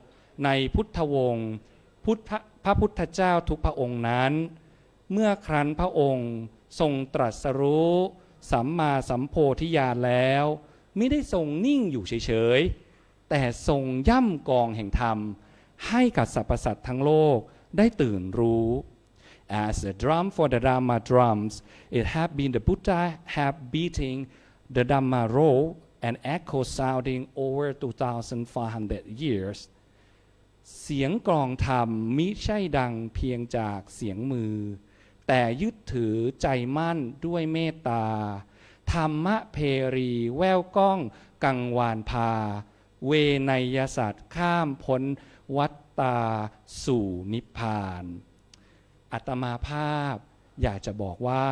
ในพุทธวงศ์พระพุทธเจ้าทุกพระองค์นั้นเมื่อครั้นพระองค์ทรงตรัสรู้สัมมาสัมโพธิญาณแล้วไม่ได้ทรงนิ่งอยู่เฉยๆแต่ทรงย่ำกองแห่งธรรมให้กับสรรพสัตว์ทั้งโลกได้ตื่นรู้ As the drum for the Dhamma drums, it had been the Buddha have beating the Dhamma roll and echo sounding over 2,500 years. เสียงกลองธรรมมิใช่ดังเพียงจากเสียงมือแต่ยึดถือใจมั่นด้วยเมตตาธรรมะเพรีแววก้องกังวานพาเวไนยสัตว์ข้ามพ้นวัฏฏาสู่นิพพานอาตมาภาพอยากจะบอกว่า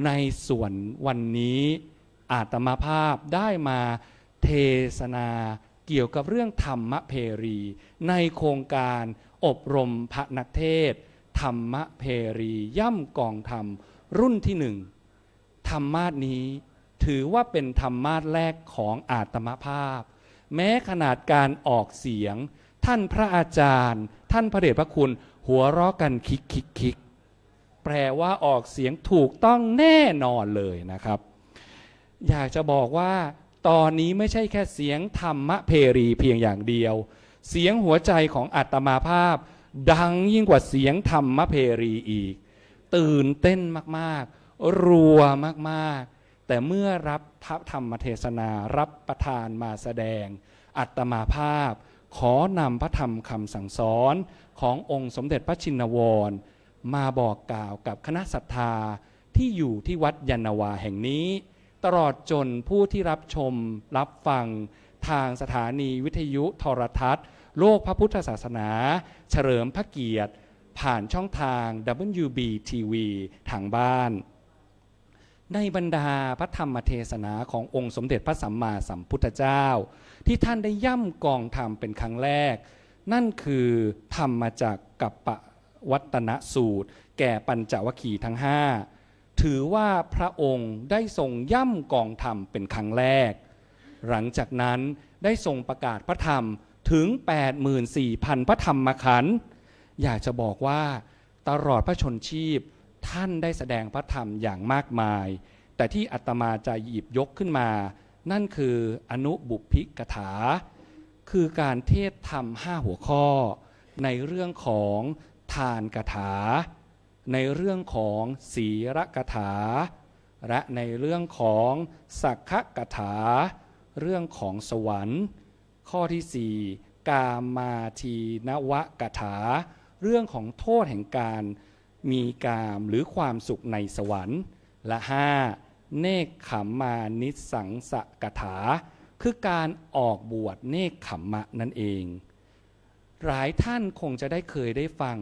ในส่วนวันนี้อาตมาภาพได้มาเทศนาเกี่ยวกับเรื่องธรรมเพรีในโครงการอบรมพระนักเทศน์ธรรมเพรีย่ำกองธรรมรุ่นที่หนึ่งธรรมาสนี้ถือว่าเป็นธรรมาสแรกของอาตมาภาพแม้ขนาดการออกเสียงท่านพระอาจารย์ท่านพระเดชพระคุณหัวเราะกันคิกแปลว่าออกเสียงถูกต้องแน่นอนเลยนะครับอยากจะบอกว่าตอนนี้ไม่ใช่แค่เสียงธรรมเพรีเพียงอย่างเดียวเสียงหัวใจของอาตมาภาพดังยิ่งกว่าเสียงธรรมเพรีอีกตื่นเต้นมากๆรัวมากๆแต่เมื่อรับพระธรรมเทศนารับประทานมาแสดงอาตมาภาพขอนำพระธรรมคำสั่งสอนขององค์สมเด็จพระชินวรมาบอกกล่าวกับคณะศรัทธาที่อยู่ที่วัดยานนาวาแห่งนี้ตลอดจนผู้ที่รับชมรับฟังทางสถานีวิทยุโทรทัศน์โลกพระพุทธศาสนาเฉลิมพระเกียรติผ่านช่องทาง WBTV ทางบ้านในบรรดาพระธรรมเทศนาขององค์สมเด็จพระสัมมาสัมพุทธเจ้าที่ท่านได้ย่ำกองธรรมเป็นครั้งแรกนั่นคือธรรมมาจากกัปป วัตนสูตร แก่ปัญจวัคคีย์ทั้งห้าถือว่าพระองค์ได้ทรงย่ำกองธรรมเป็นครั้งแรกหลังจากนั้นได้ทรงประกาศพระธรรมถึง 84,000 พระธรรมขันธ์อยากจะบอกว่าตลอดพระชนชีพท่านได้แสดงพระธรรมอย่างมากมายแต่ที่อาตมาจะหยิบยกขึ้นมานั่นคืออนุบุพพิกถาคือการเทศธรรม5หัวข้อในเรื่องของทานกถาในเรื่องของศีลกถาและในเรื่องของสักขกถาเรื่องของสวรรค์ข้อที่4กามาทีนวกถาเรื่องของโทษแห่งการมีกามหรือความสุขในสวรรค์และ5เนกขมมานิสังสกถาคือการออกบวชเนกขมมะนั่นเองหลายท่านคงจะได้เคยได้ฟัง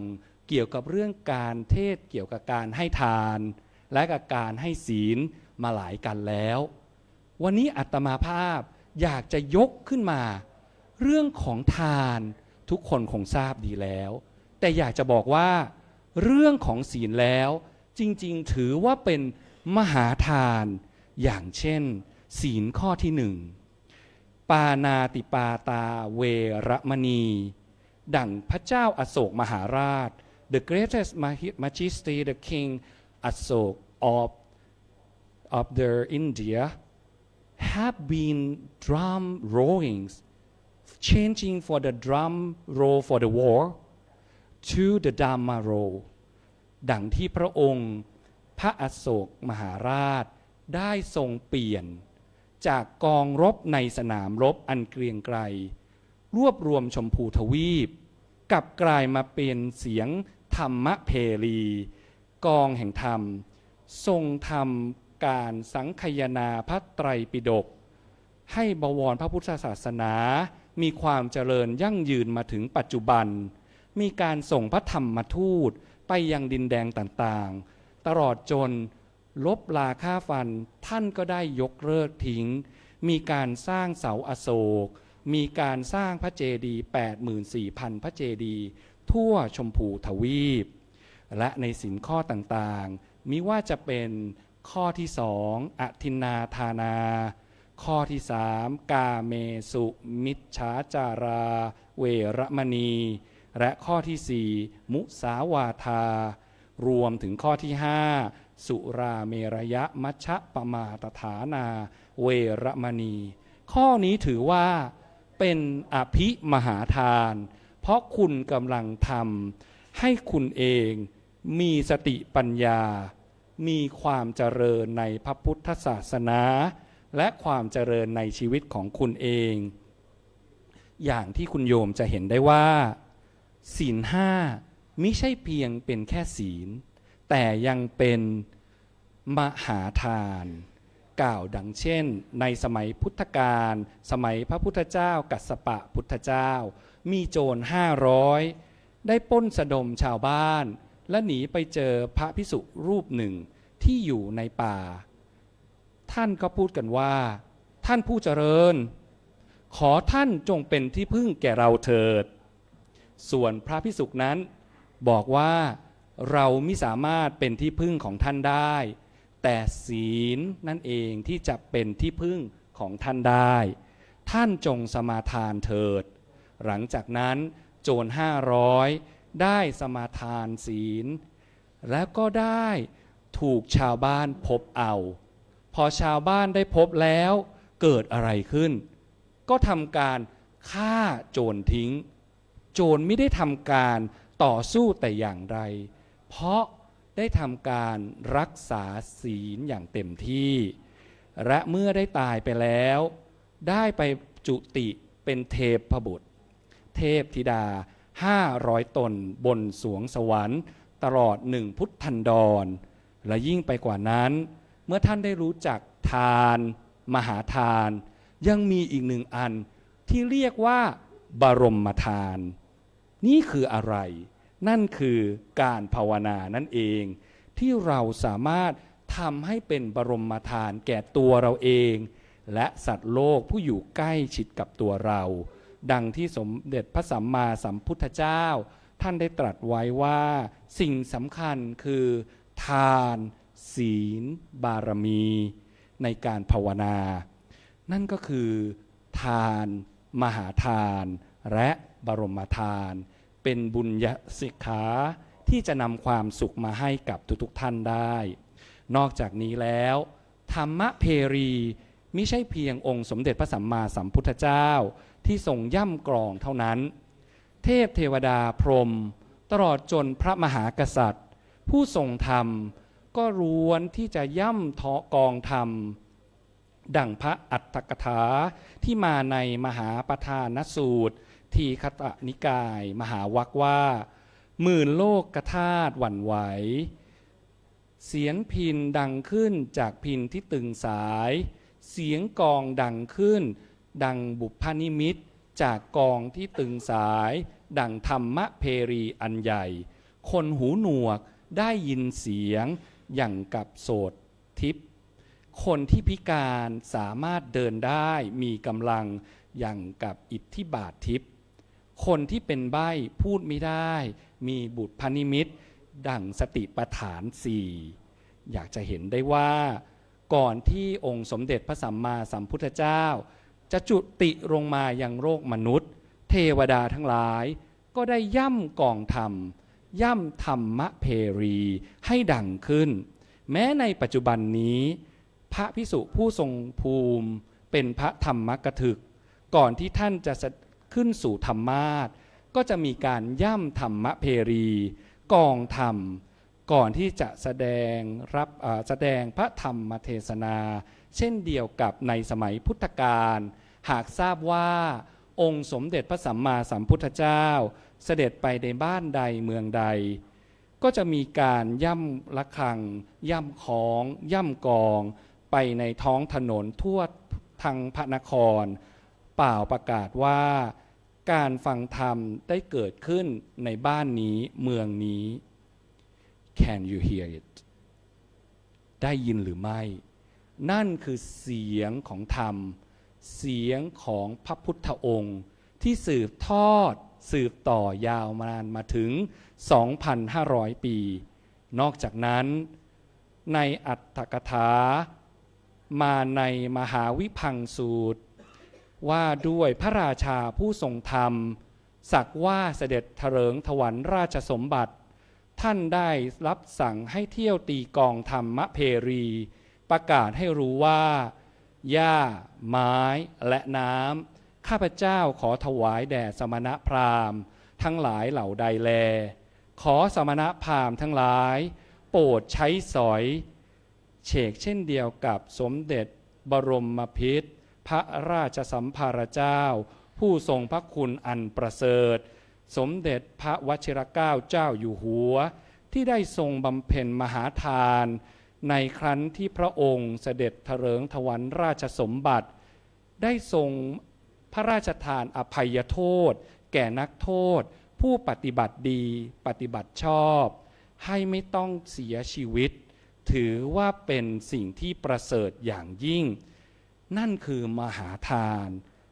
เกี่ยวกับเรื่องการเทศเกี่ยวกับการให้ทานและกับการให้ศีลมาหลายกันแล้ววันนี้อาตมาภาพอยากจะยกขึ้นมาเรื่องของทานทุกคนคงทราบดีแล้วแต่อยากจะบอกว่าเรื่องของศีลแล้วจริงๆถือว่าเป็นมหาทานอย่างเช่นศีลข้อที่1ปานาติปาตาเวรมณีดั่งพระเจ้าอโศกมหาราช the greatest majesty the king Asok of the India have been drum rollings changing for the drum roll for the war to the Dhamma roll ดังที่พระองค์พระอโศกมหาราชได้ทรงเปลี่ยนจากกองรบในสนามรบอันเกรียงไกรรวบรวมชมพูทวีปกลับกลายมาเป็นเสียงธรรมเพรีกองแห่งธรรมทรงทำการสังคายนาพระไตรปิฎกให้บวรพระพุทธศาสนามีความเจริญยั่งยืนมาถึงปัจจุบันมีการส่งพระธรรมทูตไปยังดินแดนต่างๆตลอดจนลบลาค่าฟันท่านก็ได้ยกเลิกทิ้งมีการสร้างเสาอโศกมีการสร้างพระเจดีย์ 84,000 พระเจดีย์ทั่วชมพูทวีปและในศีลข้อต่างๆมิว่าจะเป็นข้อที่2อทินนาทานาข้อที่3กาเมสุมิจฉาจาราเวรมณีและข้อที่4มุสาวาทารวมถึงข้อที่5สุราเมรยะมัชฌะปมาตฐานาเวรมณีข้อนี้ถือว่าเป็นอภิมหาทานเพราะคุณกำลังทำให้คุณเองมีสติปัญญามีความเจริญในพระพุทธศาสนาและความเจริญในชีวิตของคุณเองอย่างที่คุณโยมจะเห็นได้ว่าศีลห้ามิใช่เพียงเป็นแค่ศีลแต่ยังเป็นมหาทานกล่าวดังเช่นในสมัยพุทธกาลสมัยพระพุทธเจ้ากัสสปะพุทธเจ้ามีโจร500ได้ปล้นสะดมชาวบ้านและหนีไปเจอพระภิกษุรูปหนึ่งที่อยู่ในป่าท่านก็พูดกันว่าท่านผู้เจริญขอท่านจงเป็นที่พึ่งแก่เราเถิดส่วนพระภิกษุนั้นบอกว่าเราไม่สามารถเป็นที่พึ่งของท่านได้แต่ศีลนั่นเองที่จะเป็นที่พึ่งของท่านได้ท่านจงสมาทานเถิดหลังจากนั้นโจร500ได้สมาทานศีลแล้วก็ได้ถูกชาวบ้านพบเอาพอชาวบ้านได้พบแล้วเกิดอะไรขึ้นก็ทำการฆ่าโจรทิ้งโจรไม่ได้ทำการต่อสู้แต่อย่างใดเพราะได้ทำการรักษาศีลอย่างเต็มที่และเมื่อได้ตายไปแล้วได้ไปจุติเป็นเทพบุตรเทพธิดา500 ตนบนสวงสวรรค์ตลอด1 พุทธันดรและยิ่งไปกว่านั้นเมื่อท่านได้รู้จักทานมหาทานยังมีอีก1 อันที่เรียกว่าบรมทานนี่คืออะไรนั่นคือการภาวนานั่นเองที่เราสามารถทำให้เป็นบรมทานแก่ตัวเราเองและสัตว์โลกผู้อยู่ใกล้ชิดกับตัวเราดังที่สมเด็จพระสัมมาสัมพุทธเจ้า ท่านได้ตรัสไว้ว่าสิ่งสำคัญคือทานศีลบารมีในการภาวนานั่นก็คือทานมหาทานและบรมทานเป็นบุญญสิกขาที่จะนำความสุขมาให้กับทุกๆท่านได้นอกจากนี้แล้วธรรมเพรีมิใช่เพียงองค์สมเด็จพระสัมมาสัมพุทธเจ้าที่ทรงย่ำกรองเท่านั้นเทพเทวดาพรหมตลอดจนพระมหากษัตริย์ผู้ทรงธรรมก็ล้วนที่จะย่ำเทาะกองธรรมดั่งพระอัตถกถาที่มาในมหาปทานสูตรทีฆตนิกายมหาวรรคว่าหมื่นโลกกธาตุหวั่นไหวเสียงพิณดังขึ้นจากพิณที่ตึงสายเสียงกองดังขึ้นดังบุพนิมิตจากกองที่ตึงสายดังธรรมเพรีอันใหญ่คนหูหนวกได้ยินเสียงอย่างกับโสตทิพย์คนที่พิการสามารถเดินได้มีกำลังอย่างกับอิทธิบาททิพย์คนที่เป็นใบ้พูดไม่ได้มีบุพนิมิตดั่งสติปัฏฐานสี่อยากจะเห็นได้ว่าก่อนที่องค์สมเด็จพระสัมมาสัมพุทธเจ้าจะจุติลงมายังโลกมนุษย์เทวดาทั้งหลายก็ได้ย่ำกองธรรมย่ำธรรมเพรีให้ดังขึ้นแม้ในปัจจุบันนี้พระภิกษุผู้ทรงภูมิเป็นพระธรรมกถึกก่อนที่ท่านจะขึ้นสู่ธรรมาสน์ก็จะมีการย่ำธรรมเพรีกองธรรมก่อนที่จะแสดงพระธรรมเทศนาเช่นเดียวกับในสมัยพุทธกาลหากทราบว่าองค์สมเด็จพระสัมมาสัมพุทธเจ้าเสด็จไปในบ้านใดเมืองใดก็จะมีการย่ำระฆังย่ำของย่ำกองไปในท้องถนนทั่วทางพระนครเปล่าประกาศว่าการฟังธรรมได้เกิดขึ้นในบ้านนี้เมืองนี้ Can you hear it ได้ยินหรือไม่นั่นคือเสียงของธรรมเสียงของพระพุทธองค์ที่สืบทอดสืบต่อยาวมานานมาถึง 2,500 ปีนอกจากนั้นในอัตถกถามาในมหาวิพังค์สูตรว่าด้วยพระราชาผู้ทรงธรรมสักว่าเสด็จเถลิงถวัลย์ราชสมบัติท่านได้รับสั่งให้เที่ยวตีกองธรรมเพรีประกาศให้รู้ว่าหญ้าไม้และน้ำข้าพเจ้าขอถวายแด่สมณพราหมณ์ทั้งหลายเหล่าใดแลขอสมณพราหมณ์ทั้งหลายโปรดใช้สอยเฉกเช่นเดียวกับสมเด็จบรมพิตรพระราชสัมภารเจ้าผู้ทรงพระคุณอันประเสริฐสมเด็จพระวชิรเกล้าเจ้าอยู่หัวที่ได้ทรงบำเพ็ญมหาทานในครั้นที่พระองค์เสด็จเถลิงถวัลย์ราชสมบัติได้ทรงพระราชทานอภัยโทษแก่นักโทษผู้ปฏิบัติดีปฏิบัติชอบให้ไม่ต้องเสียชีวิตถือว่าเป็นสิ่งที่ประเสริฐอย่างยิ่งนั่นคือมหาทาน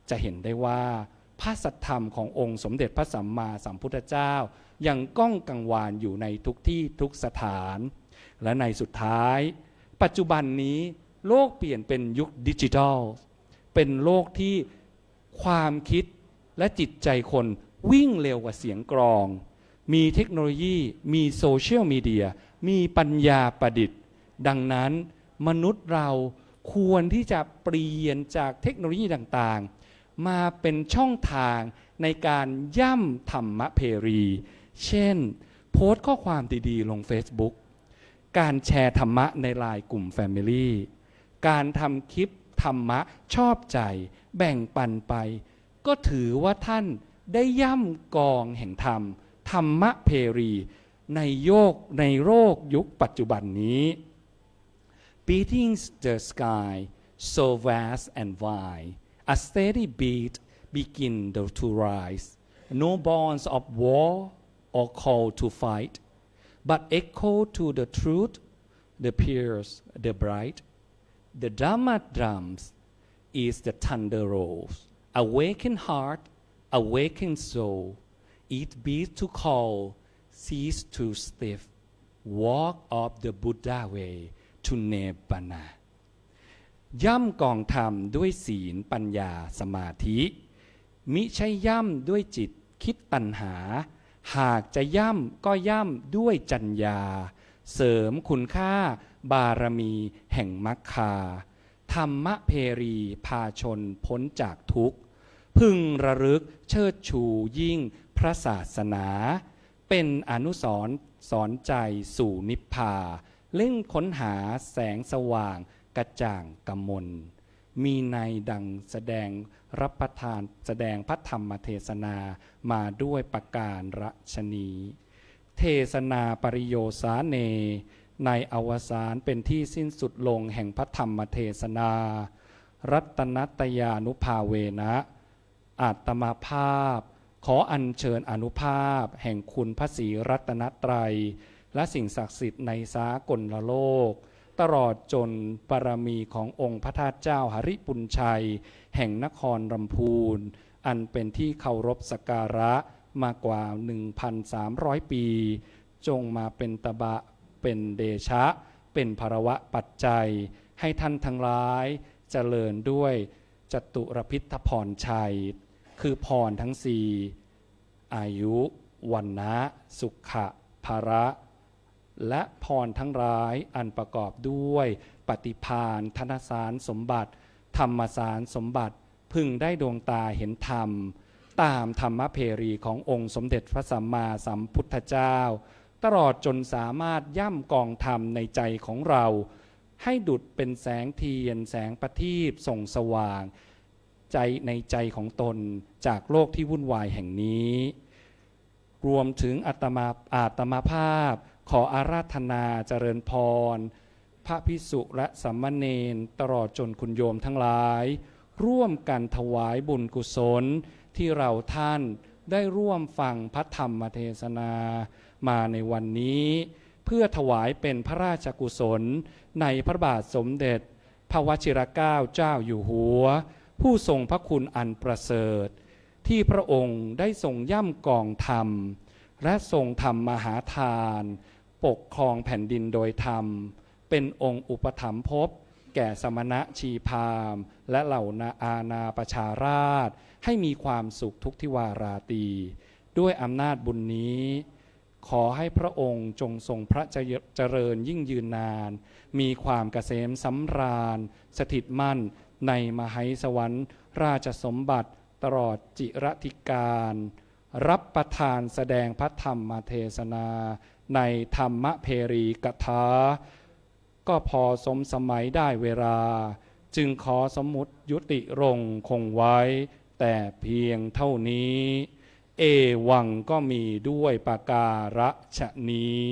จะเห็นได้ว่าพระสัทธรรมขององค์สมเด็จพระสัมมาสัมพุทธเจ้ายังก้องกังวานอยู่ในทุกที่ทุกสถานและในสุดท้ายปัจจุบันนี้โลกเปลี่ยนเป็นยุคดิจิทัลเป็นโลกที่ความคิดและจิตใจคนวิ่งเร็วกว่าเสียงกลองมีเทคโนโลยีมีโซเชียลมีเดียมีปัญญาประดิษฐ์ดังนั้นมนุษย์เราควรที่จะเปลี่ยนจากเทคโนโลยีต่างๆมาเป็นช่องทางในการย่ำธรรมเพรีเช่นโพสต์ข้อความดีๆลง Facebook การแชร์ธรรมะในไลน์กลุ่ม Family การทำคลิปธรรมะชอบใจแบ่งปันไปก็ถือว่าท่านได้ย่ำกองแห่งธรรมธรรมเพรีในโลกยุคปัจจุบันนี้ Beating the sky so vast and wide a steady beat begin to rise no bonds of war or call to fight but echo to the truth the pierce the bright the Dhamma drums is the thunder rolls awaken heart awaken soul it beats to call, cease to stiff, walk of the Buddha way to Nibbana ย่ำกองธรรมด้วยศีลปัญญาสมาธิมิใช่ย่ำด้วยจิตคิดตัณหาหากจะย่ำก็ย่ำด้วยจัญญาเสริมคุณค่าบารมีแห่งมรรคาธรรมเพรีพาชนพ้นจากทุกข์พึงระลึกเชิดชูยิ่งพระศาสนาเป็นอนุสรณ์สอนใจสู่นิพพาเล่งค้นหาแสงสว่างกระจ่างกมลมีในดังแสดงรับประทานแสดงพระธรรมเทศนามาด้วยประการฉนีเทศนาปริโยสาเนในอวสานเป็นที่สิ้นสุดลงแห่งพระธรรมเทศนารัตนัตยานุภาเวนะอาตมาภาพขออัญเชิญอนุภาพแห่งคุณพระศรีรัตนตรัยและสิ่งศักดิ์สิทธิ์ในสากลโลกตลอดจนบารมีขององค์พระธาตุเจ้าหริปุญชัยแห่งนครลำพูนอันเป็นที่เคารพสักการะมากว่า 1,300 ปีจงมาเป็นตบะเป็นเดชะเป็นภรวะปัจจัยให้ท่านทั้งหลายเจริญด้วยจตุรพิทธพรชัยคือพรทั้งสี่อายุวันนะสุขะภระและพรทั้งหลายอันประกอบด้วยปฏิภาณธนสารสมบัติธรรมสารสมบัติพึงได้ดวงตาเห็นธรรมตามธรรมเพรีขององค์สมเด็จพระสัมมาสัมพุทธเจ้าตลอดจนสามารถย่ำกองธรรมในใจของเราให้ดุจเป็นแสงเทียนแสงประทีปส่องสว่างใจในใจของตนจากโลกที่วุ่นวายแห่งนี้รวมถึงอาตมาภาพขออาราธนาเจริญพรพระภิกษุและสามเณรตลอดจนคุณโยมทั้งหลายร่วมกันถวายบุญกุศลที่เราท่านได้ร่วมฟังพระธรรมเทศนามาในวันนี้เพื่อถวายเป็นพระราชกุศลในพระบาทสมเด็จพระวชิรเกล้าเจ้าอยู่หัวผู้ทรงพระคุณอันประเสริฐที่พระองค์ได้ทรงย่ำกองธรรมและทรงทำมหาทานปกครองแผ่นดินโดยธรรมเป็นองค์อุปถัมภพแก่สมณะชีพราหมณ์และเหล่าอาณาประชาราษฎร์ให้มีความสุขทุกทิวาราตรีด้วยอำนาจบุญนี้ขอให้พระองค์จงทรงพระเจริญยิ่งยืนนานมีความเกษมสำราญสถิตมั่นในมหัยสวรรค์ราชสมบัติตลอดจิรธิการรับประทานแสดงพระธรรมเทศนาในธรรมเพรีกถาก็พอสมสมัยได้เวลาจึงขอสมมุติยุติรงคงไว้แต่เพียงเท่านี้เอวังก็มีด้วยประการฉะนี้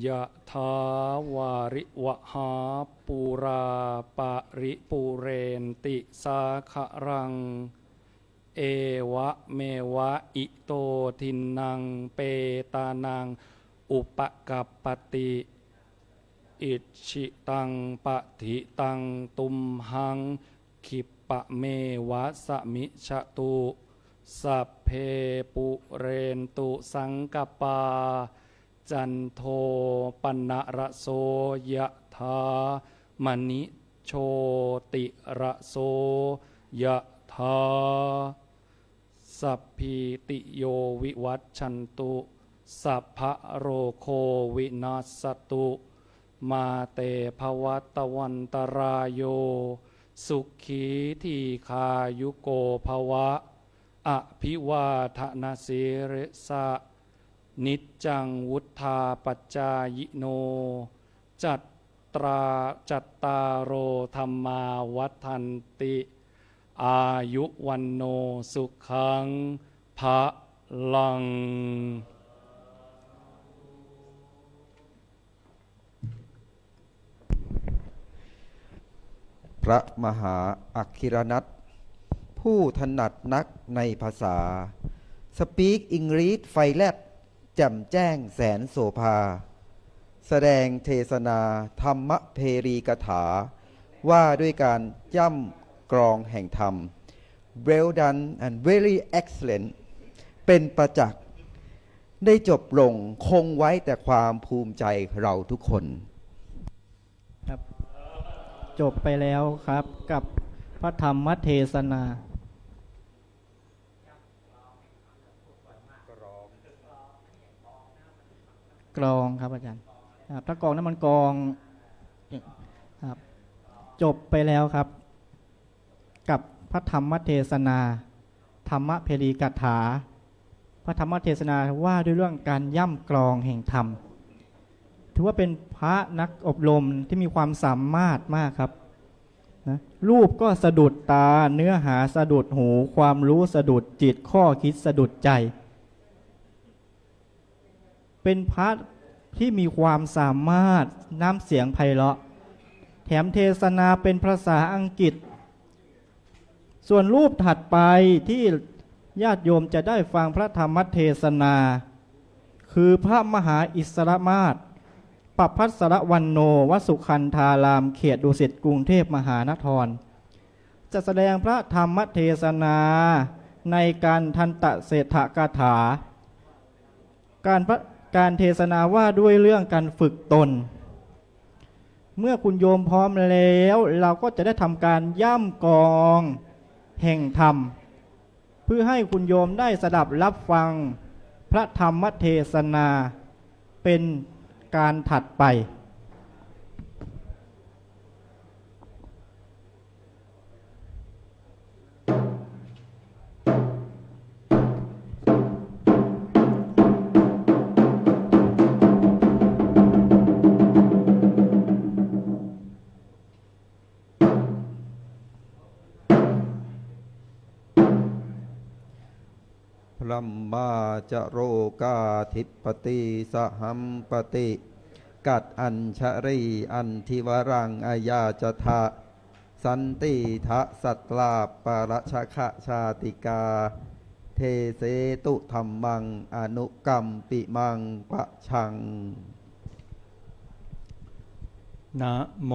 ยะถาวาริวหาปูราปะริปูเรนติสาขะรังเอวะเมวะอิโตทินังเปตานังอุปกัปปติอิชิตังปะทิตังตุมหังขิปะเมวะสมิชตุสัพเพปุเรนตุสังกปาจันโทปนะระโสยะถามณิโชติระโสยะถาสัพพิติโยวิวัชชันตุสัพพะโรโควินาศตุมาเตภวัตวันตรายโยสุขีทีคายุโกภวะอภิวาทนาสิริสะนิจจังวุธาปัจจายโนจัตตารโรธรรมาวัฏันติอายุวันโนสุขังภะลังพระมหาอัคคิรนัตผู้ถนัดนักในภาษา สปีกอิงรีดไฟแลบแจ่มแจ้งแสนโสภา แสดงเทศนาธรรมเพรีกถา ว่าด้วยการย่ำกรองแห่งธรรม well done and very excellent เป็นประจักษ์ได้จบลงคงไว้แต่ความภูมิใจเราทุกคนครับจบไปแล้วครับกับพระธรรมเทศนากรองครับอาจารย์ครับถ้ากรองนั้นมันกรองครับจบไปแล้วครับกับพระธรรมเทศนาธรรมเพรีกถาพระธรรมเทศนาว่าด้วยเรื่องการย่ำกรองแห่งธรรมถือว่าเป็นพระนักอบรมที่มีความสามารถมากครับนะรูปก็สะดุดตาเนื้อหาสะดุดหูความรู้สะดุดจิตข้อคิดสะดุดใจเป็นพระที่มีความสามารถน้ำเสียงไพเราะแถมเทศนาเป็นภาษาอังกฤษส่วนรูปถัดไปที่ญาติโยมจะได้ฟังพระธรรมเทศนาคือพระมหาอิสรมาศปภัสรวันโนวสุคันธารามเขตดุสิตกรุงเทพมหานครจะแสดงพระธรรมเทศนาในการทันตะเศรษฐกถาการเทศนาว่าด้วยเรื่องการฝึกตนเมื่อคุณโยมพร้อมแล้วเราก็จะได้ทำการย่ำกรองแห่งธรรมเพื่อให้คุณโยมได้สดับรับฟังพระธรรมเทศนาเป็นการถัดไปพรัมมาจโรกาธิปติสหัมปติกัดอัญชรีอันทิวรังอายาจทะสันติทะสัตลาปรชะคะชาติกาเทเสตุธรรมังอนุกัมปิมังปะชังนะโม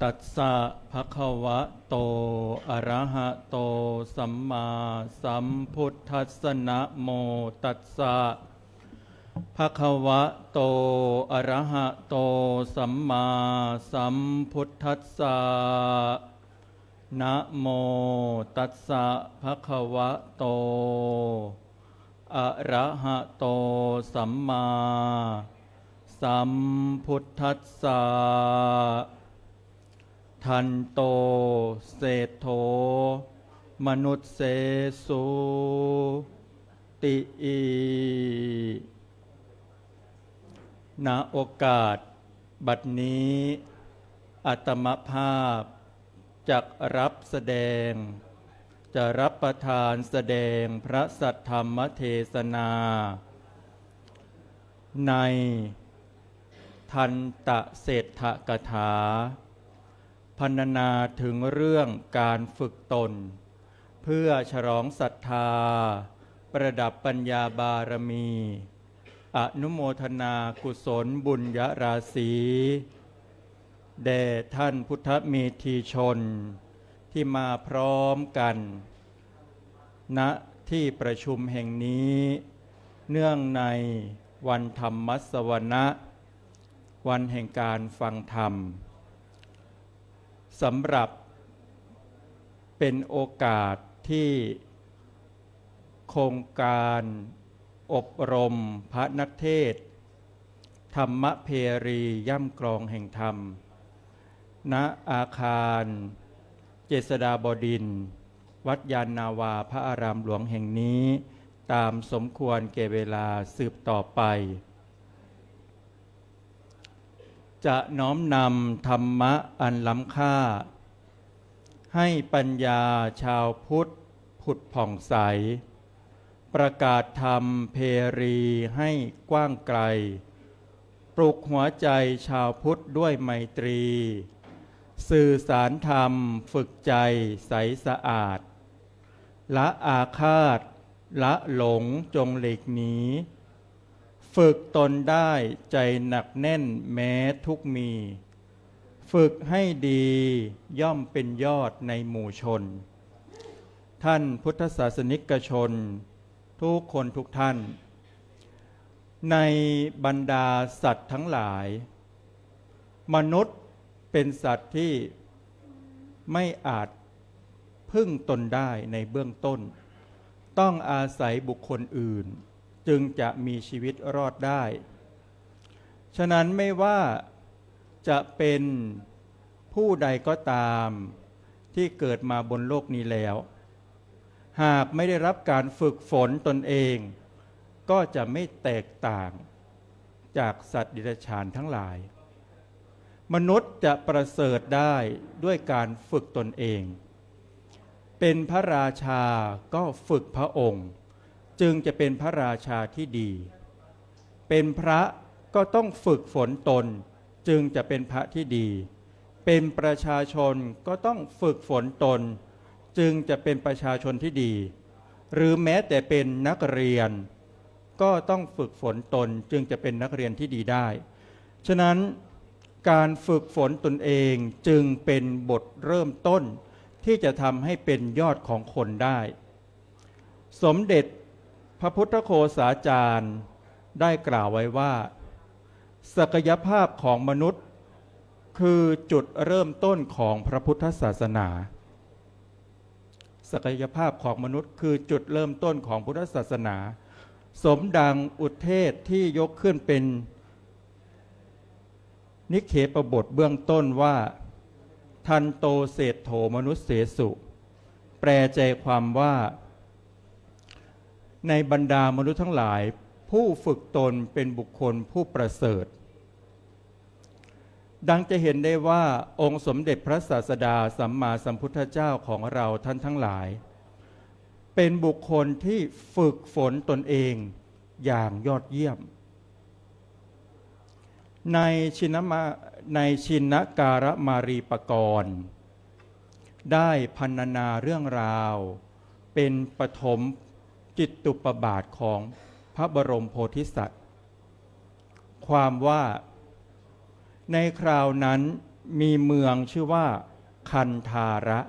ตัสสะภะคะวะโตอะระหะโตสัมมาสัมพุทธัสสะนะโมตัสสะภะคะวะโตอะระหะโตสัมมาสัมพุทธัสสะนะโมตัสสะภะคะวะโตอะระหะโตสัมมาสัมพุทธัสสะทันโตเศธโธมนุษเสสุติอิณโอกาสบัดนี้อาตมภาพจักรับแสดงจะรับประทานแสดงพระสัทธรรมเทศนาในทันตะเศรษฐกถาพรรณนาถึงเรื่องการฝึกตนเพื่อฉลองศรัทธาประดับปัญญาบารมีอนุโมทนากุศลบุญญราศีแด่ท่านพุทธเมธีชนที่มาพร้อมกันณที่ประชุมแห่งนี้เนื่องในวันธรรมสวนะวันแห่งการฟังธรรมสำหรับเป็นโอกาสที่โครงการอบรมพระนักเทศน์ธรรมเพรีย่ำกรองแห่งธรรมณอาคารเจษฎาบดินทร์วัดยานนาวาพระอารามหลวงแห่งนี้ตามสมควรแก่เวลาสืบต่อไปจะน้อมนำธรรมะอันล้ำค่าให้ปัญญาชาวพุทธผุดผ่องใสประกาศธรรมเพรีให้กว้างไกลปลุกหัวใจชาวพุทธด้วยไมตรีสื่อสารธรรมฝึกใจใสสะอาดละอาฆาต ละหลงจงหลีกหนีฝึกตนได้ใจหนักแน่นแม้ทุกมี ฝึกให้ดีย่อมเป็นยอดในหมู่ชน ท่านพุทธศาสนิกชนทุกคนทุกท่าน ในบรรดาสัตว์ทั้งหลายมนุษย์เป็นสัตว์ที่ไม่อาจพึ่งตนได้ในเบื้องต้นต้องอาศัยบุคคลอื่นจึงจะมีชีวิตรอดได้ ฉะนั้นไม่ว่าจะเป็นผู้ใดก็ตามที่เกิดมาบนโลกนี้แล้ว หากไม่ได้รับการฝึกฝนตนเองก็จะไม่แตกต่างจากสัตว์ดิบฉานทั้งหลายมนุษย์จะประเสริฐได้ด้วยการฝึกตนเองเป็นพระราชาก็ฝึกพระองค์จึงจะเป็นพระราชาที่ดีเป็นพระก็ต้องฝึกฝนตนจึงจะเป็นพระที่ดีเป็นประชาชนก็ต้องฝึกฝนตนจึงจะเป็นประชาชนที่ดีหรือแม้แต่เป็นนักเรียนก็ต้องฝึกฝนตนจึงจะเป็นนักเรียนที่ดีได้ฉะนั้นการฝึกฝนตนเองจึงเป็นบทเริ่มต้นที่จะทำให้เป็นยอดของคนได้สมเด็จพระพุทธโฆษาจารย์ได้กล่าวไว้ว่าศักยภาพของมนุษย์คือจุดเริ่มต้นของพระพุทธศาสนาศักยภาพของมนุษย์คือจุดเริ่มต้นของพุทธศาสนาสมดังอุทเทศที่ยกขึ้นเป็นนิเคปบทเบื้องต้นว่าทันโตเศรษโธมนุษเสสุแปลใจความว่าในบรรดามนุษย์ทั้งหลายผู้ฝึกตนเป็นบุคคลผู้ประเสริฐดังจะเห็นได้ว่าองค์สมเด็จพระศาสดาสัมมาสัมพุทธเจ้าของเราท่านทั้งหลายเป็นบุคคลที่ฝึกฝนตนเองอย่างยอดเยี่ยมในชินการมารีปกรณ์ได้พรรณนาเรื่องราวเป็นปฐมจิตตุปบาทของพระบรมโพธิสัตว์ความว่าในคราวนั้นมีเมืองชื่อว่าคันธาระ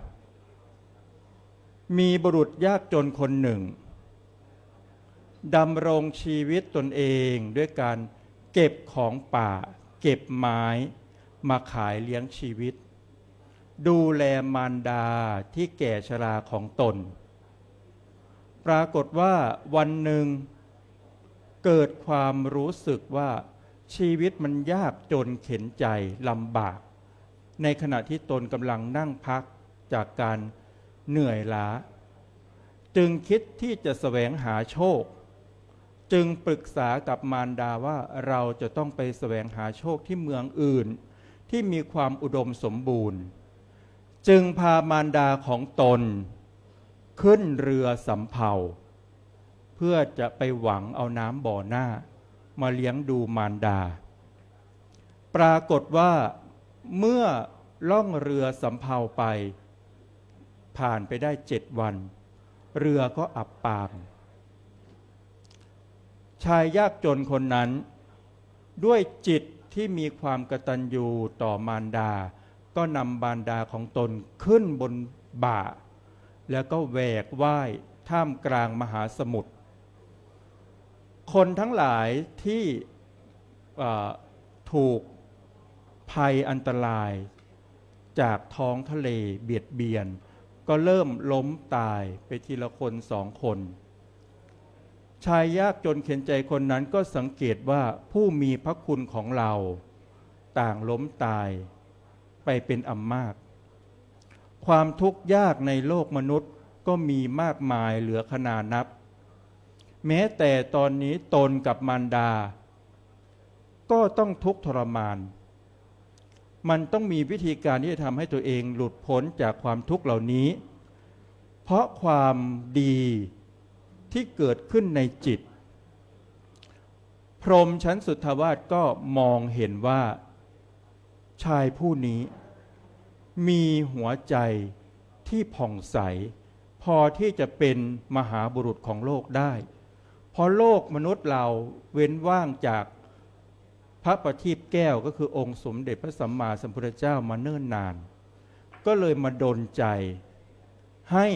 มีบุรุษยากจนคนหนึ่งดำรงชีวิตตนเองด้วยการเก็บของป่าเก็บไม้มาขายเลี้ยงชีวิตดูแลมารดาที่แก่ชราของตนปรากฏว่าวันหนึ่งเกิดความรู้สึกว่าชีวิตมันยากจนเข็นใจลำบากในขณะที่ตนกำลังนั่งพักจากการเหนื่อยล้าจึงคิดที่จะแสวงหาโชคจึงปรึกษากับมารดาว่าเราจะต้องไปแสวงหาโชคที่เมืองอื่นที่มีความอุดมสมบูรณ์จึงพามารดาของตนขึ้นเรือสำเภาเพื่อจะไปหวังเอาน้ำบ่อหน้ามาเลี้ยงดูมารดาปรากฏว่าเมื่อล่องเรือสำเภาไปผ่านไปได้7 วันเรือก็อับปางชายยากจนคนนั้นด้วยจิตที่มีความกตัญญูต่อมารดาก็นำมารดาของตนขึ้นบนบ่าแล้วก็แหวกว่ายท่ามกลางมหาสมุทรคนทั้งหลายที่ถูกภัยอันตรายจากท้องทะเลเบียดเบียนก็เริ่มล้มตายไปทีละคน2 คนชายยากจนเข็นใจคนนั้นก็สังเกตว่าผู้มีพระคุณของเราต่างล้มตายไปเป็นอันมากความทุกข์ยากในโลกมนุษย์ก็มีมากมายเหลือขนานับแม้แต่ตอนนี้ตนกับมารดาก็ต้องทุกข์ทรมานมันต้องมีวิธีการที่จะทำให้ตัวเองหลุดพ้นจากความทุกข์เหล่านี้เพราะความดีที่เกิดขึ้นในจิตพรหมชั้นสุทธาวาสก็มองเห็นว่าชายผู้นี้มีหัวใจที่ผ่องใสพ พอที่จะเป็นมหาบุรุษของโลกได้เพราะโลกมนุษย์เราเว้นว่างจากพระประทีปแก้วก็คือองค์สมเด็จพระสัมมาสัมพุทธเจ้ามาเนิ่นนานก็เลยมาดลใจให้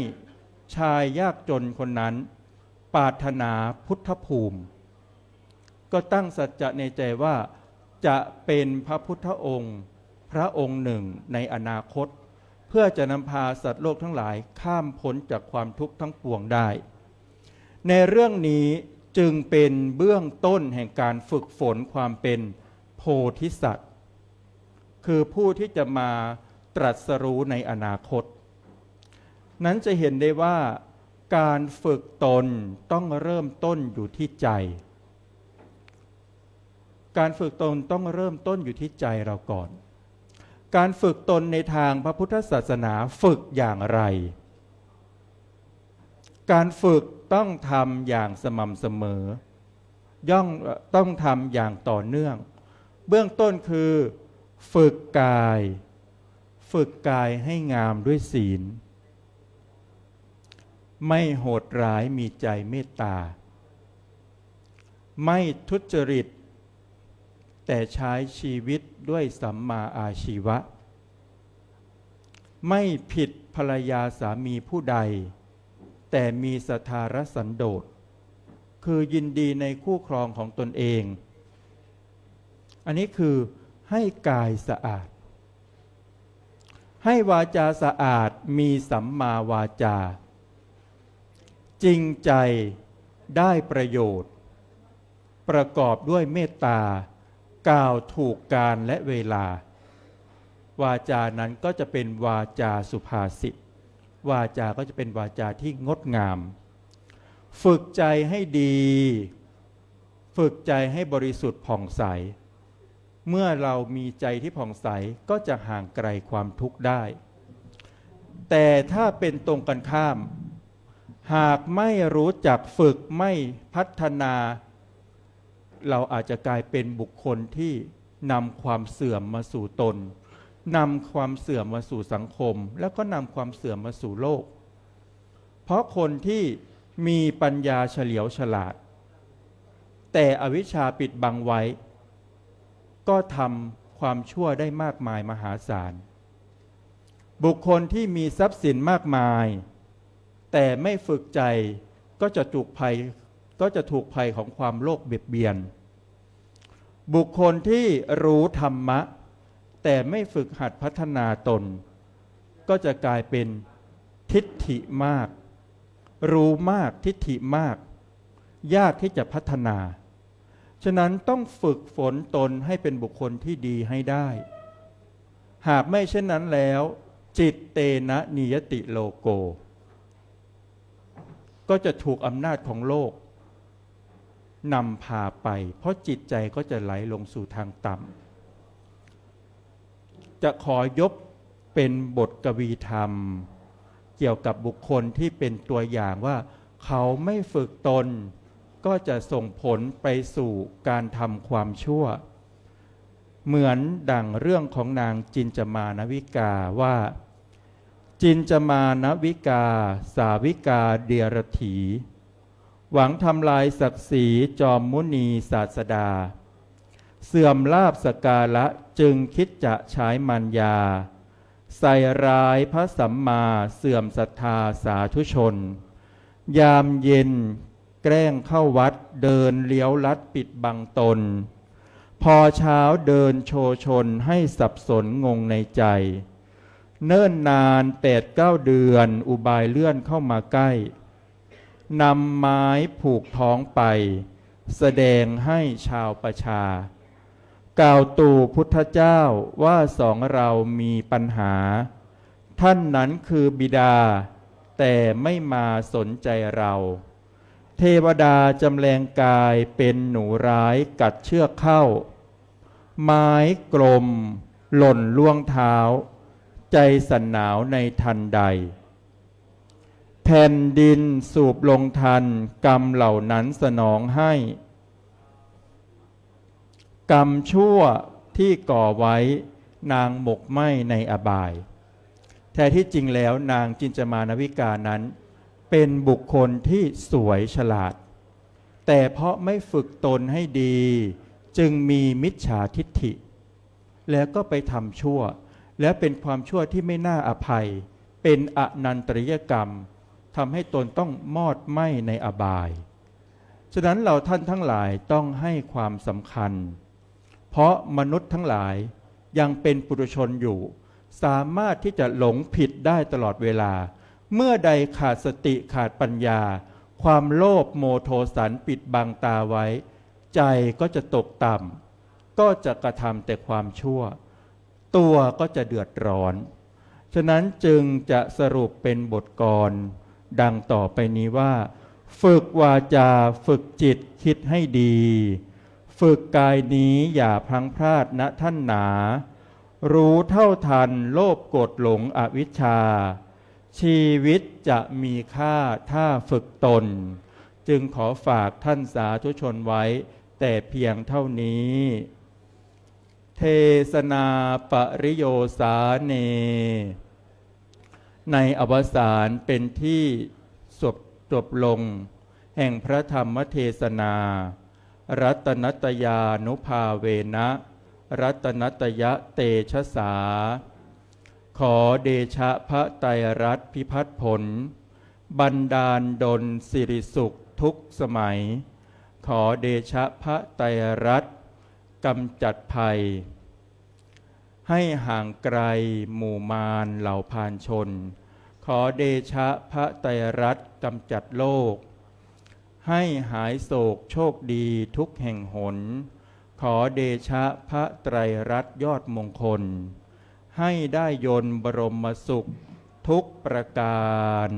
ชายยากจนคนนั้นปรารถนาพุทธภูมิก็ตั้งสัจจะในใจว่าจะเป็นพระพุทธองค์พระองค์หนึ่งในอนาคตเพื่อจะนำพาสัตว์โลกทั้งหลายข้ามพ้นจากความทุกข์ทั้งปวงได้ในเรื่องนี้จึงเป็นเบื้องต้นแห่งการฝึกฝนความเป็นโพธิสัตว์คือผู้ที่จะมาตรัสรู้ในอนาคตนั้นจะเห็นได้ว่าการฝึกตนต้องเริ่มต้นอยู่ที่ใจการฝึกตนต้องเริ่มต้นอยู่ที่ใจเราก่อนการฝึกตนในทางพระพุทธศาสนาฝึกอย่างไรการฝึกต้องทำอย่างสม่ำเสมต้องทำอย่างต่อเนื่องเบื้องต้นคือฝึกกายให้งามด้วยศีลไม่โหดร้ายมีใจเมตตาไม่ทุจริตแต่ใช้ชีวิตด้วยสัมมาอาชีวะไม่ผิดภรรยาสามีผู้ใดแต่มีศรัทธารสันโดษคือยินดีในคู่ครองของตนเองอันนี้คือให้กายสะอาดให้วาจาสะอาดมีสัมมาวาจาจริงใจได้ประโยชน์ประกอบด้วยเมตตากล่าวถูกการและเวลาวาจานั้นก็จะเป็นวาจาสุภาษิตวาจาก็จะเป็นวาจาที่งดงามฝึกใจให้ดีฝึกใจให้บริสุทธิ์ผ่องใสเมื่อเรามีใจที่ผ่องใสก็จะห่างไกลความทุกข์ได้แต่ถ้าเป็นตรงกันข้ามหากไม่รู้จักฝึกไม่พัฒนาเราอาจจะกลายเป็นบุคคลที่นำความเสื่อมมาสู่ตนนำความเสื่อมมาสู่สังคมแล้วก็นำความเสื่อมมาสู่โลกเพราะคนที่มีปัญญาเฉลียวฉลาดแต่อวิชชาปิดบังไว้ก็ทำความชั่วได้มากมายมหาศาลบุคคลที่มีทรัพย์สินมากมายแต่ไม่ฝึกใจก็จะถูกภัยของความโลภเบียดเบียนบุคคลที่รู้ธรรมะแต่ไม่ฝึกหัดพัฒนาตนก็จะกลายเป็นทิฏฐิมากรู้มากทิฏฐิมากยากที่จะพัฒนาฉะนั้นต้องฝึกฝนตนให้เป็นบุคคลที่ดีให้ได้หากไม่เช่นนั้นแล้วจิตเตนะนิยติโลโกก็จะถูกอำนาจของโลกนำพาไปเพราะจิตใจก็จะไหลลงสู่ทางต่ำจะขอยกเป็นบทกวีธรรมเกี่ยวกับบุคคลที่เป็นตัวอย่างว่าเขาไม่ฝึกตนก็จะส่งผลไปสู่การทำความชั่วเหมือนดั่งเรื่องของนางจินจมานวิกาว่าจินจมานวิกาสาวิกาเดียรถีหวังทำลายศักดิ์ศรีจอมมุนีศาสดาเสื่อมลาภสการะจึงคิดจะใช้มัญญาใส่ร้ายพระสัมมาเสื่อมศรัทธาสาธุชนยามเย็นแกล้งเข้าวัดเดินเลี้ยวลัดปิดบังตนพอเช้าเดินโชชนให้สับสนงงในใจเนิ่นนาน8-9 เดือนอุบายเลื่อนเข้ามาใกล้นำไม้ผูกท้องไปแสดงให้ชาวประชากล่าวตู่พุทธเจ้าว่าสองเรามีปัญหาท่านนั้นคือบิดาแต่ไม่มาสนใจเราเทวดาจำแรงกายเป็นหนูร้ายกัดเชือกเข้าไม้กลมหล่นล่วงเท้าใจสั่นหนาวในทันใดแผ่นดินสูบลงทันกรรมเหล่านั้นสนองให้กรรมชั่วที่ก่อไว้นางหมกไหม้ในอบายแท้ที่จริงแล้วนางจินจมานวิกานั้น เป็นบุคคลที่สวยฉลาดแต่เพราะไม่ฝึกตนให้ดีจึงมีมิจฉาทิฏฐิแล้วก็ไปทำชั่วและเป็นความชั่วที่ไม่น่าอภัยเป็นอนันตริยกรรมทำให้ตนต้องมอดไหม้ในอบายฉะนั้นเราท่านทั้งหลายต้องให้ความสำคัญเพราะมนุษย์ทั้งหลายยังเป็นปุถุชนอยู่สามารถที่จะหลงผิดได้ตลอดเวลาเมื่อใดขาดสติขาดปัญญาความโลภโมโทสันปิดบังตาไว้ใจก็จะตกต่ำก็จะกระทำแต่ความชั่วตัวก็จะเดือดร้อนฉะนั้นจึงจะสรุปเป็นบทกลดังต่อไปนี้ว่าฝึกวาจาฝึกจิตคิดให้ดีฝึกกายนี้อย่าพลั้งพลาดณท่านหนารู้เท่าทันโลภโกรธหลงอวิชชาชีวิตจะมีค่าถ้าฝึกตนจึงขอฝากท่านสาธุชนไว้แต่เพียงเท่านี้เทศนาปริโยสาเนในอวสานเป็นที่จบลงแห่งพระธรรมเทศนารัตนัตยานุภาเวนะรัตนัตยะเตชะสาขอเดชะพระไตรรัตน์พิพัฒน์ผลบันดาลดลสิริสุขทุกสมัยขอเดชะพระไตรรัตน์กำจัดภัยให้ห่างไกลหมู่มารเหล่าพานชนขอเดชะพระไตรรัตน์กำจัดโลกให้หายโศกโชคดีทุกแห่งหนขอเดชะพระไตรรัตน์ยอดมงคลให้ได้ยนต์บรมสุขทุกประการ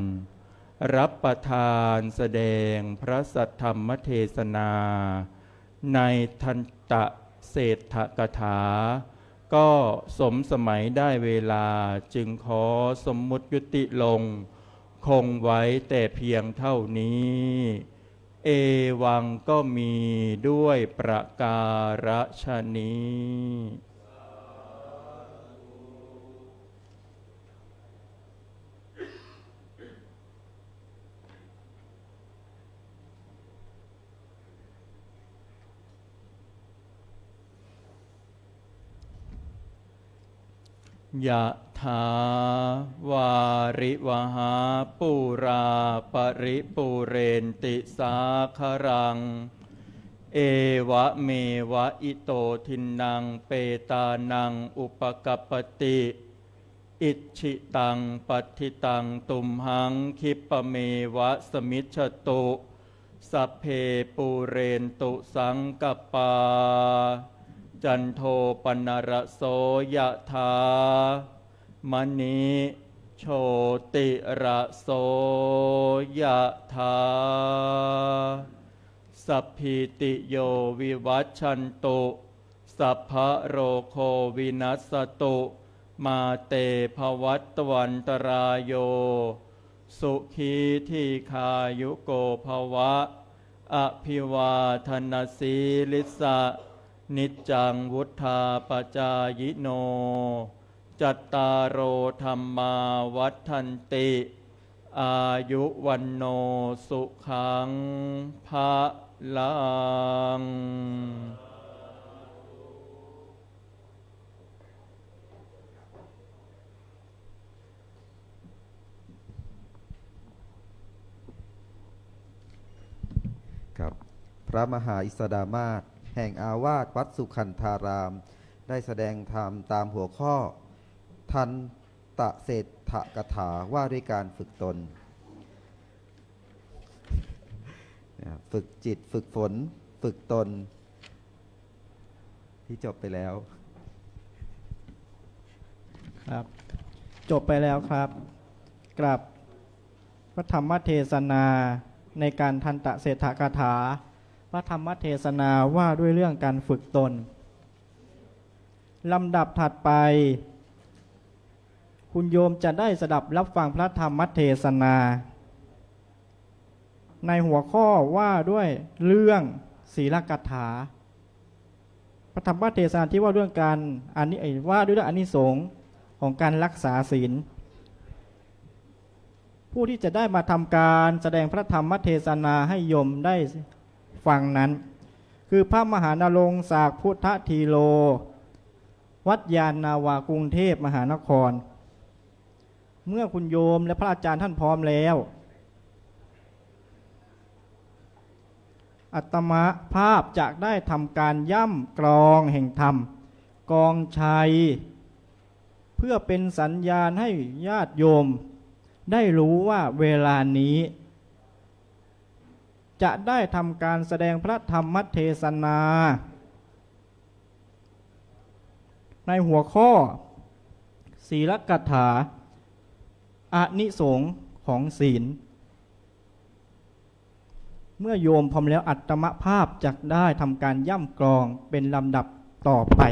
รับประทานแสดงพระสัทธรรมเทศนาในทันตะเศรษฐกถาก็สมสมัยได้เวลาจึงขอสมมุติยุติลงคงไว้แต่เพียงเท่านี้เอวังก็มีด้วยประการฉนี้ ยะถาวาริวหาปุราปริปุเรนติสาครังเอวะเมวะอิโตทินังเปตานังอุปกัปปติอิชิตังปัฏฐิตังตุมหังคิปะเมวะสมิจฉตุสัพเพปูเรนตุสังกปาจันโทปนรโสยะถามณิโชติระโสยะถาสัพพิติโยวิวัชชันตุสัพพะโรโควินัสสตุมาเตภวัตวันตรายโยสุขีทีคายุโกภวะอภิวาทนาสีลิสะนิจจังวุธาปจายโนจัตตารโอธรรมาวัฏันติอายุวันโนสุขังภะลังครับพระมหาอิสดามาศแห่งอาวาสวัดสุขันธารามได้แสดงธรรมตามหัวข้อทันตะเศรษฐกถาว่าด้วยการฝึกตนฝึกจิตฝึกฝนฝึกตนที่จบไปแล้วครับจบไปแล้วครับกราบพระธรรมเทศนาในการทันตะเศรษฐกถาพระธรรมเทศนาว่าด้วยเรื่องการฝึกตนลำดับถัดไปคุณโยมจะได้สดับรับฟังพระธรรมเทศนาในหัวข้อว่าด้วยเรื่องศีลกถาพระธรรมเทศนาที่ว่าเรื่องการว่าด้วยอานิสงส์ของการรักษาศีล ผู้ที่จะได้มาทำการแสดงพระธรรมเทศนาให้โยมได้ฟังนั้น คือพระมหานรงค์สากพุทธทีโล วัดยานนาวากรุงเทพมหานคร เมื่อคุณโยมและพระอาจารย์ท่านพร้อมแล้วอัตมาภาพจะได้ทำการย่ำกรองแห่งธรรมกองชัย เพื่อเป็นสัญญาณให้ญาติโยมได้รู้ว่าเวลานี้ จะได้ทำการแสดงพระธรรมเทศนา ในหัวข้อศีลกถาอานิสงส์ของศีล เมื่อโยมพร้อมแล้วอัตมภาพจะได้ทำการย่ำกรองเป็นลำดับต่อไป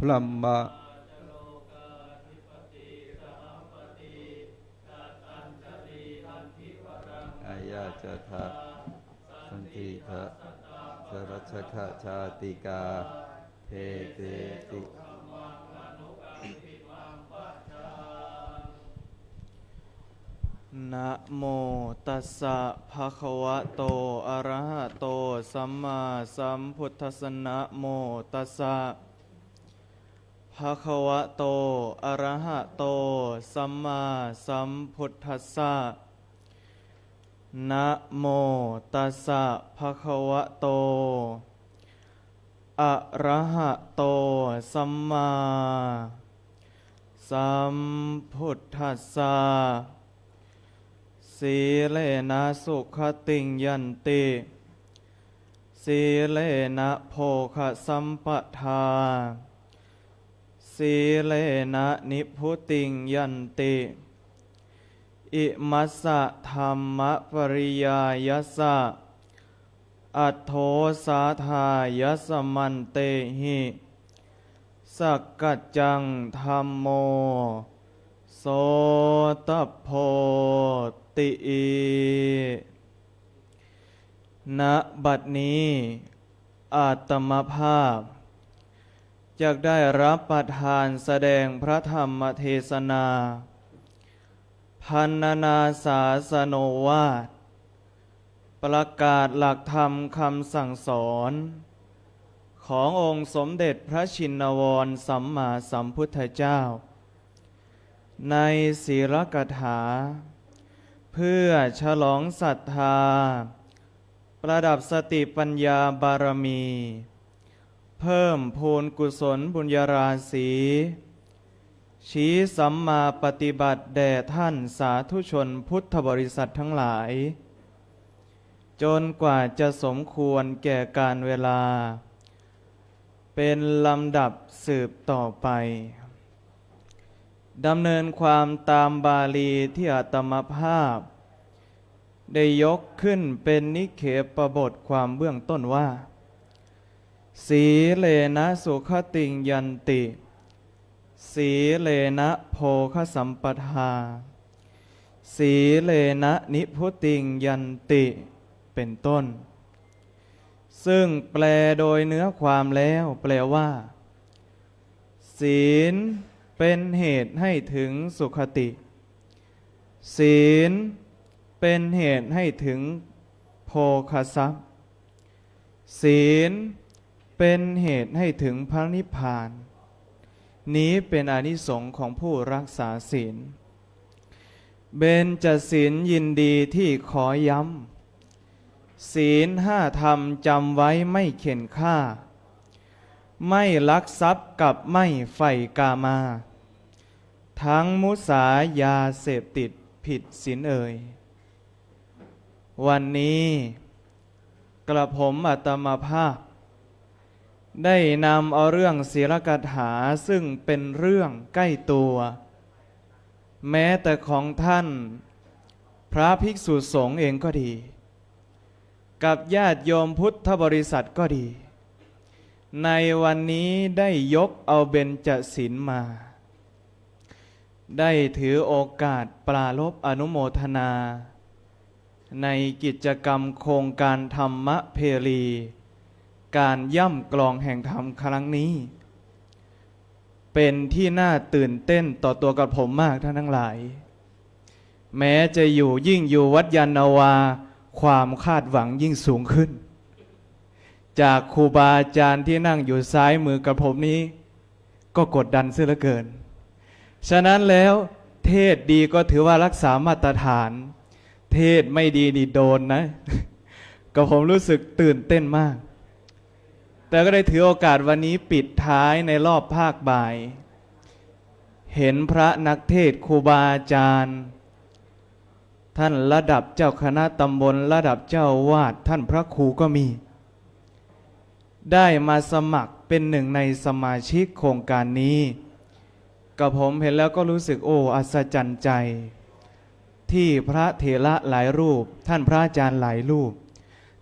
พลัมมะอายาจทะสันติทะสรัชขะชาติกาเทเตติ นะโมตัสสะภะคะวะโตอะระหะโตสัมมาสัมพุทธัสสะนะโมตัสสะภะคะวะโตอะระหะโตสัมมาสัมพุทธัสสะนะโมตัสสะภะคะวะโตอะระหะโตสัมมาสัมพุทธัสสะสีเลนะสุขติงยันติสีเลนะโภคสัมปทาสีเลนะนิพุติงยันติอิมัสสะธรรมปริยายัสสะอัตโธสาธายัสมันเตหิสักกัจจังธัมโมโสตโพติณบัดนี้อาตมภาพจะได้รับประทานแสดงพระธรรมเทศนาพันนาศาสโนวาทประกาศหลักธรรมคำสั่งสอนขององค์สมเด็จพระชินวรสัมมาสัมพุทธเจ้าในศีลกถาเพื่อฉลองศรัทธาประดับสติปัญญาบารมีเพิ่มพูนกุศลบุญญาราศีชี้สัมมาปฏิบัติแด่ท่านสาธุชนพุทธบริษัททั้งหลายจนกว่าจะสมควรแก่การเวลาเป็นลำดับสืบต่อไปดำเนินความตามบาลีที่อาตมภาพได้ยกขึ้นเป็นนิเคปบทความเบื้องต้นว่าสีเลนะสุขติงยันติสีเลนะโภคสัมปทาสีเลนะนิพุติงยันติเป็นต้นซึ่งแปลโดยเนื้อความแล้วแปลว่าศีลเป็นเหตุให้ถึงสุขติศีลเป็นเหตุให้ถึงโภคทรัพย์ศีลเป็นเหตุให้ถึงพระนิพพานนี้เป็นอานิสงส์ของผู้รักษาศีลเบญจศีลยินดีที่ขอย้ำศีลห้าธรรมจำไว้ไม่เข็นฆ่าไม่ลักทรัพย์กับไม่ใฝ่กามาทั้งมุสายาเสพติดผิดศีลเอ่ยวันนี้กระผมอาตมาภาพได้นำเอาเรื่องศีลกถาซึ่งเป็นเรื่องใกล้ตัว แม้แต่ของท่านพระภิกษุสงฆ์เองก็ดี กับญาติโยมพุทธบริษัทก็ดี ในวันนี้ได้ยกเอาเบญจศีลมา ได้ถือโอกาสปรารภอนุโมทนา ในกิจกรรมโครงการธรรมเพรี การย่ำกลองแห่งธรรมครั้งนี้ เป็นที่น่าตื่นเต้นต่อตัวกับผมมากท่านทั้งหลาย แม้จะยิ่งอยู่วัดยานนาวาความคาดหวังยิ่งสูงขึ้น จากครูบาอาจารย์ที่นั่งอยู่ซ้ายมือกับผมนี้ ก็กดดันเสียเหลือเกิน ฉะนั้นแล้วเทศดีก็ถือว่ารักษามาตรฐาน เทศไม่ดีนี่โดนนะ ก็ผมรู้สึกตื่นเต้นมาก แต่ก็ได้ถือโอกาสวันนี้ปิดท้ายในรอบภาคบ่าย เห็นพระนักเทศครูบาอาจารย์ท่านระดับเจ้าคณะตำบลระดับเจ้าวาดท่านพระครูก็มี ได้มาสมัครเป็นหนึ่งในสมาชิกโครงการนี้กับผมเห็นแล้วก็รู้สึกอัศจรรย์ใจ ที่พระเถระหลายรูปท่านพระอาจารย์หลายรูป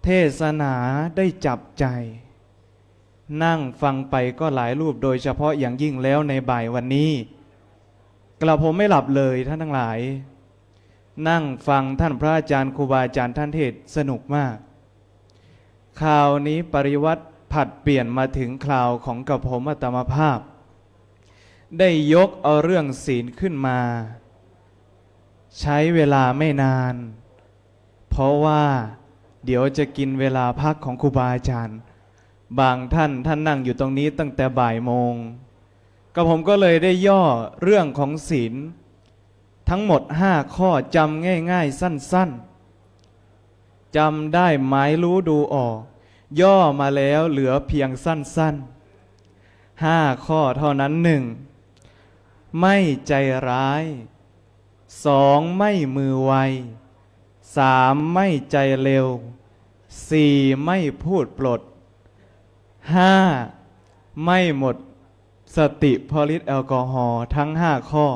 เทศนาได้จับใจ นั่งฟังไปก็หลายรูปโดยเฉพาะอย่างยิ่งแล้วในบ่ายวันนี้กระผมไม่หลับเลยท่านทั้งหลาย นั่งฟังท่านพระอาจารย์ครูบาอาจารย์ท่านเทศสนุกมากคราวนี้ปริวัติผัดเปลี่ยนมาถึงคราวของกระผมอัตมภาพ ได้ยกเอาเรื่องศีลขึ้นมา ใช้เวลาไม่นาน เพราะว่าเดี๋ยวจะกินเวลาพักของครูบาอาจารย์บางท่านนั่งอยู่ตรงนี้ตั้งแต่บ่ายโมงก็ผมก็เลยได้ย่อเรื่องของศีลทั้งหมด5ข้อจำง่ายๆสั้นๆจำได้หมายรู้ดูออกย่อมาแล้วเหลือเพียงสั้นๆ5ข้อเท่านั้น 1. ไม่ใจร้าย 2. ไม่มือไว 3. ไม่ใจเร็ว 4. ไม่พูดปลด 5. ไม่หมดสติเพราะฤทธิ์แอลกอฮอล์ทั้ง5ข้อ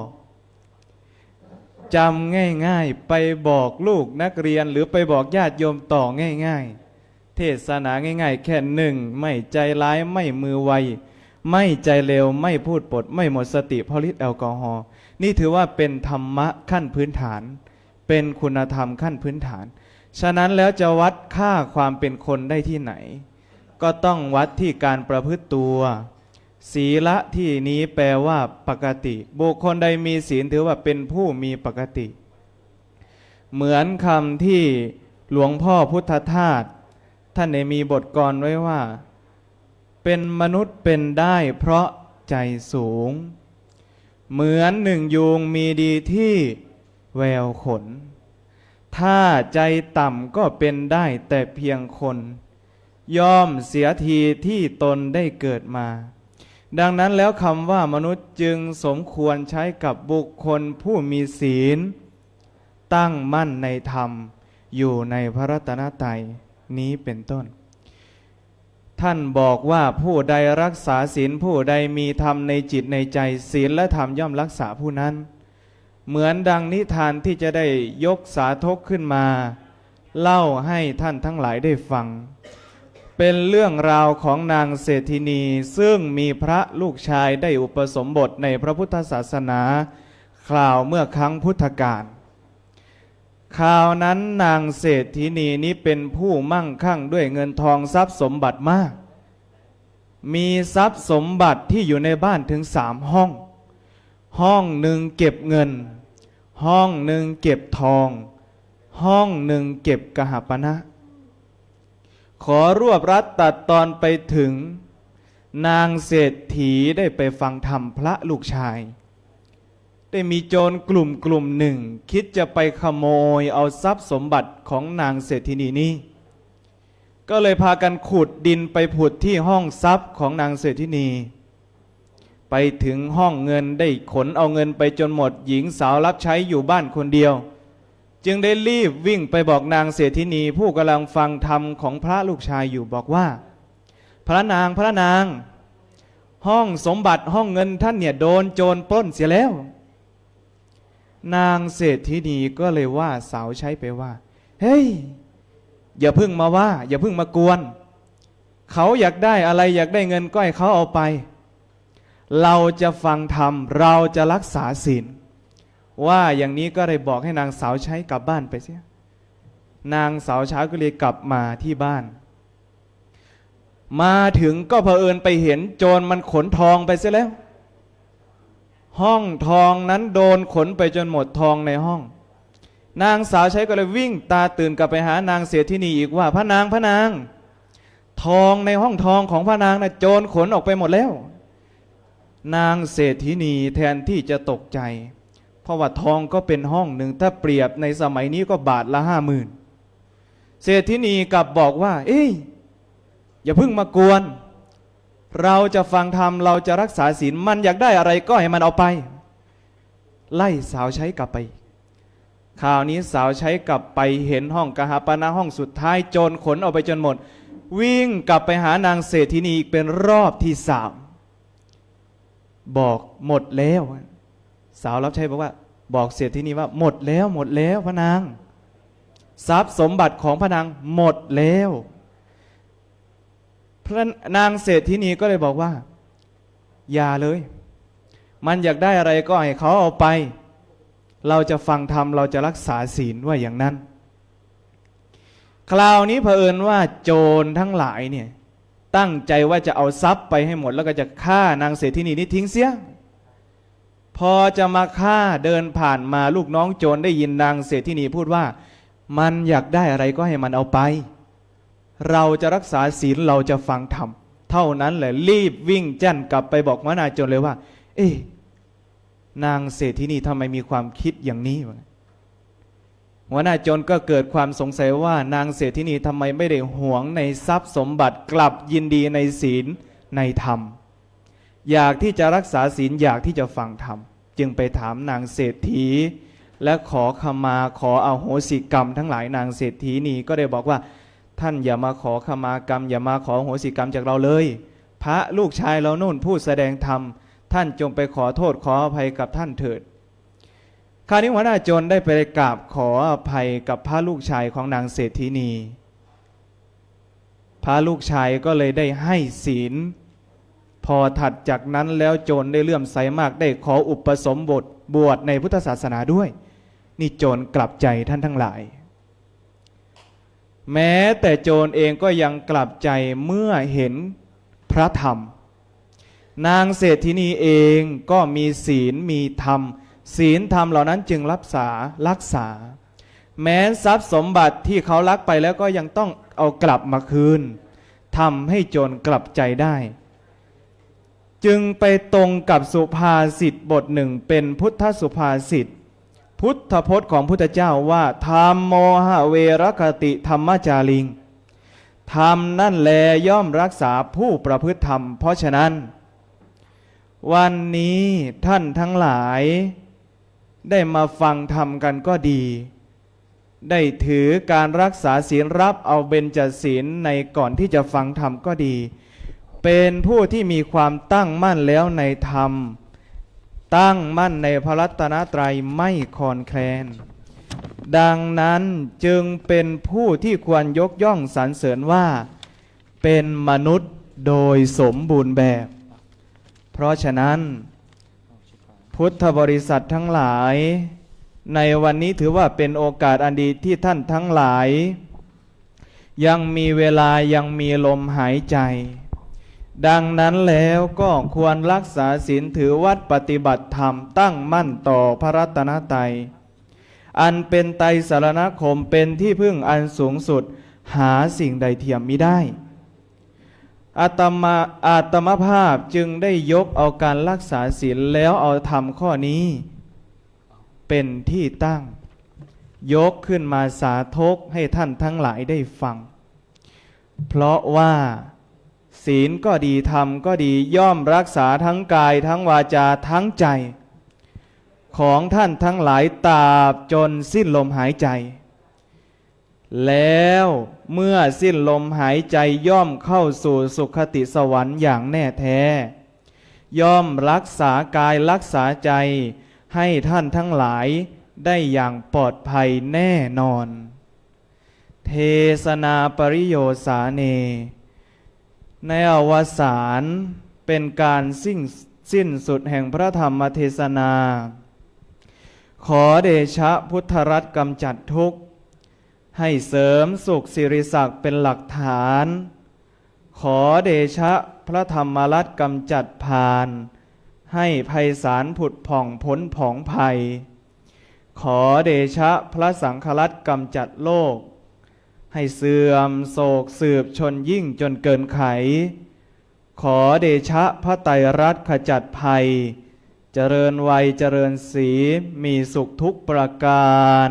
จำง่ายๆไปบอกลูกนักเรียนหรือไปบอกญาติโยมต่อง่ายๆเทศนาง่ายๆแค่1ไม่ใจร้ายไม่มือไวไม่ใจเร็วไม่พูดปดไม่หมดสติเพราะฤทธิ์แอลกอฮอล์นี่ถือว่าเป็นธรรมะขั้นพื้นฐานเป็นคุณธรรมขั้นพื้นฐานฉะนั้นแล้วจะวัดค่าความเป็นคนได้ที่ไหนก็ต้องวัดที่การประพฤติตัวศีละที่นี้แปลว่าปกติบุคคลใดมีศีลถือว่าเป็นผู้มีปกติเหมือนคำที่หลวงพ่อพุทธทาสท่านได้มีบทกลไว้ว่าเป็นมนุษย์เป็นได้เพราะใจสูงเหมือนหนึ่งยูงมีดีที่แววขนถ้าใจต่ำก็เป็นได้แต่เพียงคนย่อมเสียทีที่ตนได้เกิดมาดังนั้นแล้วคำว่ามนุษย์จึงสมควรใช้กับบุคคลผู้มีศีลตั้งมั่นในธรรมอยู่ในพระรัตนตรัยนี้เป็นต้นท่านบอกว่าผู้ใดรักษาศีลผู้ใดมีธรรมในจิตในใจศีลและธรรมย่อมรักษาผู้นั้นเหมือนดังนิทานที่จะได้ยกสาธกขึ้นมาเล่าให้ท่านทั้งหลายได้ฟังเป็นเรื่องราวของนางเศรษฐินีซึ่งมีพระลูกชายได้อุปสมบทในพระพุทธศาสนาคราวเมื่อครั้งพุทธกาลคราวนั้นนางเศรษฐินีนี้เป็นผู้มั่งคั่งด้วยเงินทองทรัพย์สมบัติมากมีทรัพย์สมบัติที่อยู่ในบ้านถึง3 ห้องห้องหนึ่งเก็บเงินห้องหนึ่งเก็บทองห้องหนึ่งเก็บกหปณะขอรวบรัดตัดตอนไปถึงนางเศรษฐีได้ไปฟังธรรมพระลูกชายได้มีโจรกลุ่มหนึ่งคิดจะไปขโมยเอาทรัพย์สมบัติของนางเศรษฐินีนี้ก็เลยพากันขุดดินไปผุดที่ห้องทรัพย์ของนางเศรษฐินีไปถึงห้องเงินได้ขนเอาเงินไปจนหมดหญิงสาวรับใช้อยู่บ้านคนเดียวจึงได้รีบวิ่งไปบอกนางเศรษฐินีผู้กำลังฟังธรรมของพระลูกชายอยู่บอกว่าพระนางห้องสมบัติห้องเงินท่านเนี่ยโดนโจรปล้นเสียแล้ว นางเศรษฐินีก็เลยว่าสาวใช้ไปว่าเฮ้ยอย่าพึ่งมาว่าอย่าพึ่งมากวนเขาอยากได้อะไรอยากได้เงินก็ให้เขาเอาไปเราจะฟังธรรมเราจะรักษาศีลว่าอย่างนี้ก็เลยบอกให้นางสาวใช้กลับบ้านไปเสียนางสาวใช้ก็เลยกลับมาที่บ้านมาถึงก็เผอิญไปเห็นโจรมันขนทองไปเสียแล้วห้องทองนั้นโดนขนไปจนหมดทองในห้องนางสาวใช้ก็เลยวิ่งตาตื่นกลับไปหานางเศรษฐินีอีกว่าพระนางทองในห้องทองของพระนางนะโจรขนออกไปหมดแล้วนางเศรษฐินีแทนที่จะตกใจเพราะว่าทองก็เป็นห้องหนึ่งถ้าเปรียบในสมัยนี้ก็บาทละ50,000เศรษฐินีกลับบอกว่าเอ้ยอย่าเพิ่งมากวนเราจะฟังธรรมเราจะรักษาศีลมันอยากได้อะไรก็ให้มันเอาไปไล่สาวใช้กลับไปคราวนี้สาวใช้กลับไปเห็นห้องกหาปณะห้องสุดท้ายโจรขนออกไปจนหมดวิ่งกลับไปหานางเศรษฐินีอีกเป็นรอบที่3บอกหมดแล้วสาวรับใช้บอกว่าบอกเศรษฐินีว่าหมดแล้วพระนางทรัพย์สมบัติของพระนางหมดแล้วพระนางเศรษฐินีก็เลยบอกว่าอย่าเลยมันอยากได้อะไรก็ให้เขาเอาไปเราจะฟังธรรมเราจะรักษาศีลว่าอย่างนั้นคราวนี้เผอิญว่าโจรทั้งหลายเนี่ยตั้งใจว่าจะเอาทรัพย์ไปให้หมดแล้วก็จะฆ่านางเศรษฐินีนี้ทิ้งเสียพอจะมาฆ่าเดินผ่านมาลูกน้องโจรได้ยินนางเศรษฐินีพูดว่ามันอยากได้อะไรก็ให้มันเอาไปเราจะรักษาศีลเราจะฟังธรรมเท่านั้นแหละรีบวิ่งแจ้นกลับไปบอกหัวหน้าโจรเลยว่าเอ๊ะนางเศรษฐินีทำไมมีความคิดอย่างนี้หัวหน้าโจรก็เกิดความสงสัยว่านางเศรษฐินีทำไมไม่ได้หวงในทรัพย์สมบัติกลับยินดีในศีลในธรรมอยากที่จะรักษาศีลอยากที่จะฟังธรรมจึงไปถามนางเศรษฐีและขอขมาขออโหสิกรรมทั้งหลายนางเศรษฐีนีก็ได้บอกว่าท่านอย่ามาขอขมากรรมอย่ามาขออโหสิกรรมจากเราเลยพระลูกชายเราโน่นผู้แสดงธรรมท่านจงไปขอโทษขออภัยกับท่านเถิดคราวนี้หัวหน้าโจรได้ไปกราบขออภัยกับพระลูกชายของนางเศรษฐีนีพระลูกชายก็เลยได้ให้ศีลพอถัดจากนั้นแล้วโจรได้เลื่อมใสมากได้ขออุปสมบวชในพุทธศาสนาด้วยนี่โจรกลับใจท่านทั้งหลายแม้แต่โจรเองก็ยังกลับใจเมื่อเห็นพระธรรมนางเศรษฐินีเองก็มีศีลมีธรรมศีลธรรมเหล่านั้นจึงรักษาแม้ทรัพย์สมบัติที่เขาลักไปแล้วก็ยังต้องเอากลับมาคืนทำให้โจรกลับใจได้จึงไปตรงกับสุภาษิตบทหนึ่งเป็นพุทธสุภาษิตพุทธพจน์ของพุทธเจ้าว่าธัมโมหะเวรคติธรรมจาริงธรรมนั่นแลย่อมรักษาผู้ประพฤติธรรมเพราะฉะนั้นวันนี้ท่านทั้งหลายได้มาฟังธรรมกันก็ดีได้ถือการรักษาศีลรับเอาเบญจศีลในก่อนที่จะฟังธรรมก็ดีเป็นผู้ที่มีความตั้งมั่นแล้วในธรรมตั้งมั่นในพระรัตนตรัยไม่คลอนแคลนดังนั้นจึงเป็นผู้ที่ควรยกย่องสรรเสริญว่าเป็นมนุษย์โดยสมบูรณ์แบบเพราะฉะนั้นพุทธบริษัททั้งหลายในวันนี้ถือว่าเป็นโอกาสอันดีที่ท่านทั้งหลายยังมีเวลายังมีลมหายใจดังนั้นแล้วก็ควรรักษาศีลถือวัดปฏิบัติธรรมตั้งมั่นต่อพระรัตนตรัยอันเป็นไตรสรณคมเป็นที่พึ่งอันสูงสุดหาสิ่งใดเทียมมิได้อาตมภาพจึงได้ยกเอาการรักษาศีลแล้วเอาธรรมข้อนี้เป็นที่ตั้งยกขึ้นมาสาธกให้ท่านทั้งหลายได้ฟังเพราะว่าศีลก็ดีธรรมก็ดีย่อมรักษาทั้งกายทั้งวาจาทั้งใจของท่านทั้งหลายตราบจนสิ้นลมหายใจแล้วเมื่อสิ้นลมหายใจย่อมเข้าสู่สุคติสวรรค์อย่างแน่แท้ย่อมรักษากายรักษาใจ ให้ท่านทั้งหลายได้อย่างปลอดภัยแน่นอน เทศนาปริโยสาเน ในอวสานเป็นการสิ้นสุดแห่งพระธรรมเทศนา ขอเดชะพุทธรัตน์กำจัดทุกข์ให้เสริมสุขสิริศักดิ์เป็นหลักฐาน ขอเดชะพระธรรมรัตน์กำจัดพานให้ไพศาลผุดผ่องพ้นผองภัย ขอเดชะพระสังฆรัตน์กำจัดโลกให้เสื่อมโศกสืบชนยิ่งจนเกินไข ขอเดชะพระไตรรัตน์ขจัดภัยเจริญวัยเจริญศรีมีสุขทุกประการ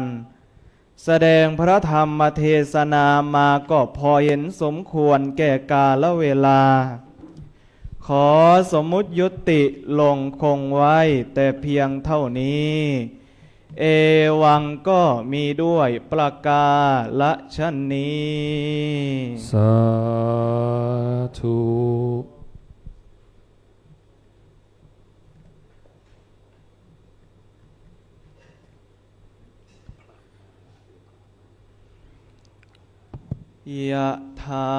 แสดงพระธรรมเทศนามาก็พอเห็นสมควรแก่กาลเวลา ขอสมมุติยุติลงคงไว้แต่เพียงเท่านี้ เอวังก็มีด้วยประกาศนี้ สาธุ ยะถา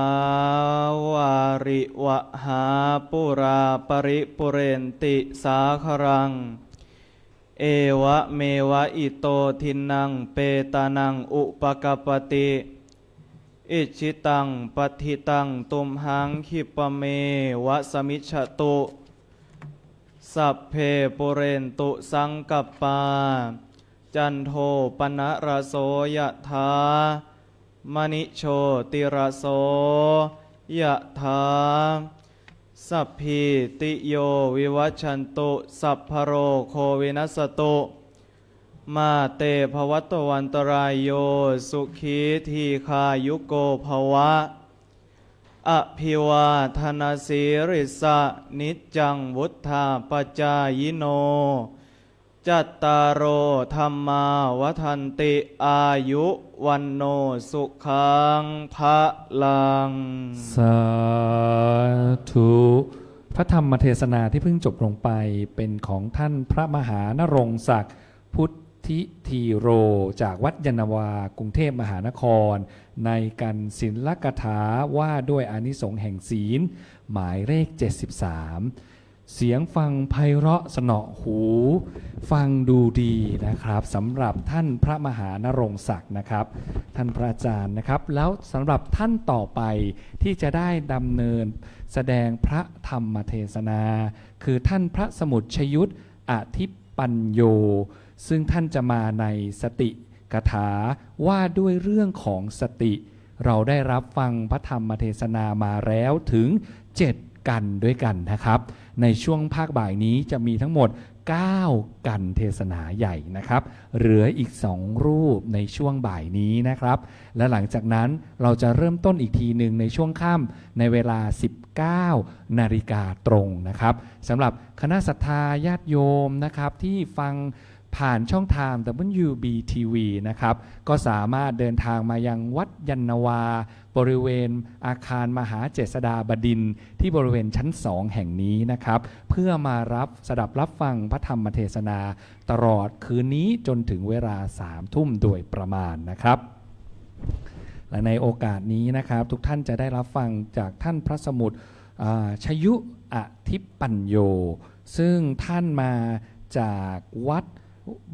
วาริวหาปุราปริปุเรนติสาครัง เอวะเมวะอิโตทินังเปตานังอุปกปปติ อิชิตังปฏิตังตุมหังคิปะเมวะสมิจฉตุสัพเพปุเรนตุสังกัปปาจันโทปนะระโสยะถามณิโชติระโสยะถาสัพพิติโยวิวัชชันตุสัพพโรโควินัสตุมาเตภวัตวันตรายโยสุขีทีคายุโกภวะอภิวาทนาสีริสะนิจจังวุธาปจายโนจัตตารโอธรรมาวทันติอายุวันโนสุขังภะลัง สาธุพระธรรมเทศนาที่เพิ่งจบลงไปเป็นของท่านพระมหานรงศักดิ์พุทธิธีโรจากวัดยานนาวากรุงเทพมหานครในกันศีลกถาว่าด้วยอานิสงส์แห่งศีลหมายเลข73เสียงฟังไพเราะสนอหูฟังดูดีนะครับสำหรับท่านพระมหานรงศักดิ์นะครับท่านพระอาจารย์นะครับแล้วสำหรับท่านต่อไปที่จะได้ดำเนินแสดงพระธรรมเทศนาคือท่านพระสมุทรชยุทธอธิปัญโยซึ่งท่านจะมาในสติกถาว่าด้วยเรื่องของสติเราได้รับฟังพระธรรมเทศนามาแล้วถึง7กันด้วยกันนะครับในช่วงภาคบ่ายนี้จะมีทั้งหมด9กันเทศนาใหญ่นะครับเหลืออีก2รูปในช่วงบ่ายนี้นะครับและหลังจากนั้นเราจะเริ่มต้นอีกทีหนึ่งในช่วงค่ำในเวลา 19 นาฬิกาตรงนะครับสำหรับคณะศรัทธาญาติโยมนะครับที่ฟังผ่านช่องทาง WBTV นะครับก็สามารถเดินทางมายังวัดยานนาวาบริเวณอาคารมหาเจษฎาบดินทร์ที่บริเวณชั้น2แห่งนี้นะครับเพื่อมารับฟังพระธรรมเทศนาตลอดคืนนี้จนถึงเวลา 3 ทุ่มโดยประมาณนะครับและในโอกาสนี้นะครับทุกท่านจะได้รับฟังจากท่านพระสมุทรชยุอธิปัญโยซึ่งท่านมาจากวัด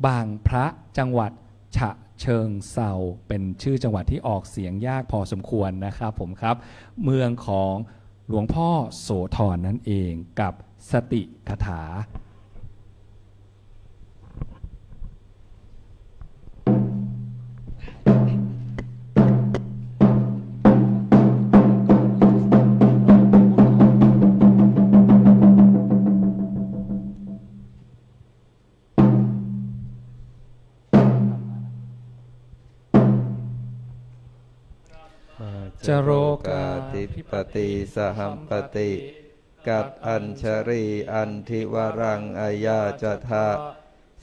บางพระจังหวัดฉะเชิงเทราเป็นชื่อจังหวัดที่ออกเสียงยากพอสมควรนะครับผมครับเมืองของหลวงพ่อโสธรนั่นเองกับสติคถาจโรกา ธิปติสหัมปติกัดอัญชรีอันทิวรังอายาจทะ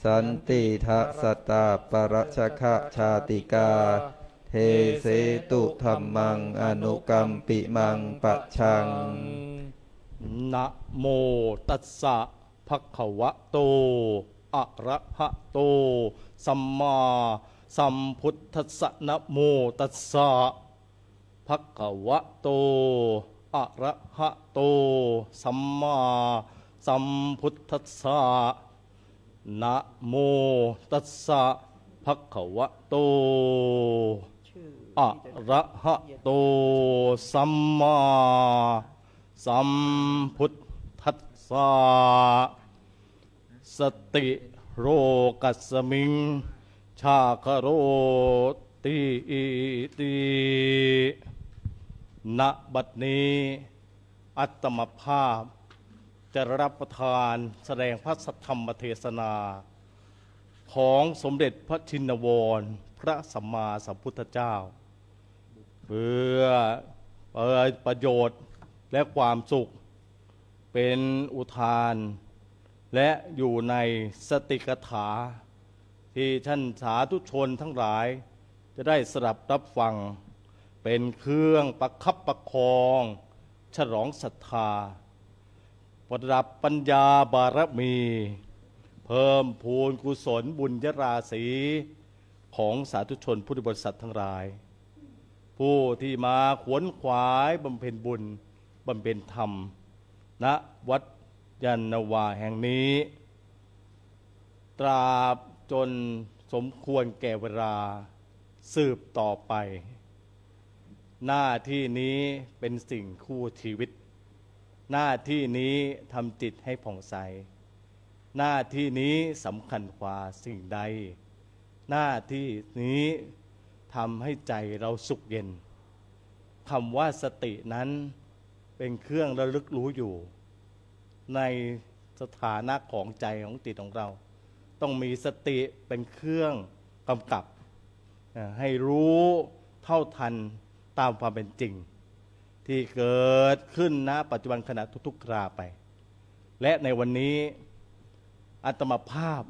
สันติทะสตาปรชคะชาติกาเทเสตุธัมมังอนุกัมปิมังปัจฉัง นะโมตัสสะภะคะวะโต อะระหะโตสัมมาสัมพุทธัสสะนะโมตัสสะภะคะวะโตอะระหะโตสัมมาสัมพุทธัสสะนะโมตัสสะภะคะวะโตอะระหะโตสัมมาสัมพุทธัสสะสติโรกัสมิงชาคโรติติณบัดนี้อัตมภาพจะรับประทานแสดงพระสัทธรรมเทศนาของสมเด็จพระชินวรพระสัมมาสัมพุทธเจ้าเพื่อประโยชน์และความสุขเป็นอุทานและอยู่ในสติกถาที่ท่านสาธุชนทั้งหลายจะได้สดับรับฟังเป็นเครื่องประคับประคองฉลองศรัทธาประดับปัญญาบารมี เพิ่มพูนกุศลบุญยราศีของสาธุชนพุทธบริษัททั้งหลายผู้ที่มาขวนขวายบำเพ็ญบุญบำเพ็ญธรรมณวัดยานนาวาแห่งนี้ตราบจนสมควรแก่เวลาสืบต่อไปหน้าที่นี้เป็นสิ่งคู่ชีวิตหน้าที่นี้ทำจิตให้ผ่องใสหน้าที่นี้สำคัญกว่าสิ่งใดหน้าที่นี้ทำให้ใจเราสุขเย็นคำว่าสตินั้นเป็นเครื่องระลึกรู้อยู่ในสถานะของใจของจิตของเราต้องมีสติเป็นเครื่องกำกับให้รู้เท่าทันตามความเป็นจริงที่เกิดขึ้นณปัจจุบันขณะทุกๆคราไปและในวันนี้อาตมาภาพ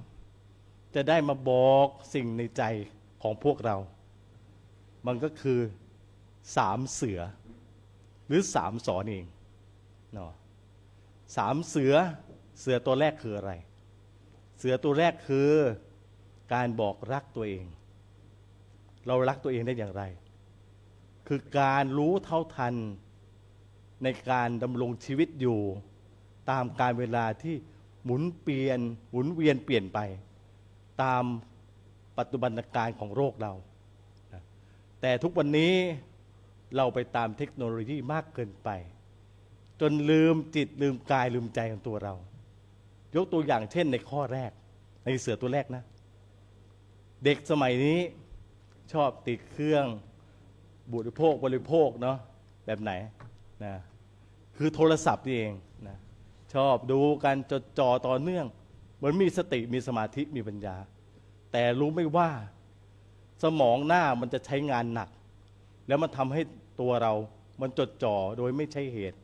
จะได้มาบอกสิ่งในใจของพวกเรามันก็คือ3 เสือหรือ3 สอนเองเนาะ3 เสือตัวแรกคืออะไรเสือตัวแรกคือการบอกรักตัวเองเรารักตัวเองได้อย่างไรคือการรู้เท่าทันในการดำรงชีวิตอยู่ตามการเวลาที่หมุนเวียนเปลี่ยนไปตามปัจจุบันการของโลกเราแต่ทุกวันนี้เราไปตามเทคโนโลยีมากเกินไปจนลืมจิตลืมกายลืมใจของตัวเรายกตัวอย่างเช่นในข้อแรกในเสือตัวแรกนะเด็กสมัยนี้ชอบติดเครื่องบริโภคเนาะแบบไหนนะคือโทรศัพท์นี่เองนะชอบดูกันจดจ่อต่อเนื่องเหมือนมีสติมีสมาธิมีปัญญาแต่รู้ไม่ว่าสมองหน้ามันจะใช้งานหนักแล้วมันทำให้ตัวเรามันจดจ่อโดยไม่ใช่เหตุ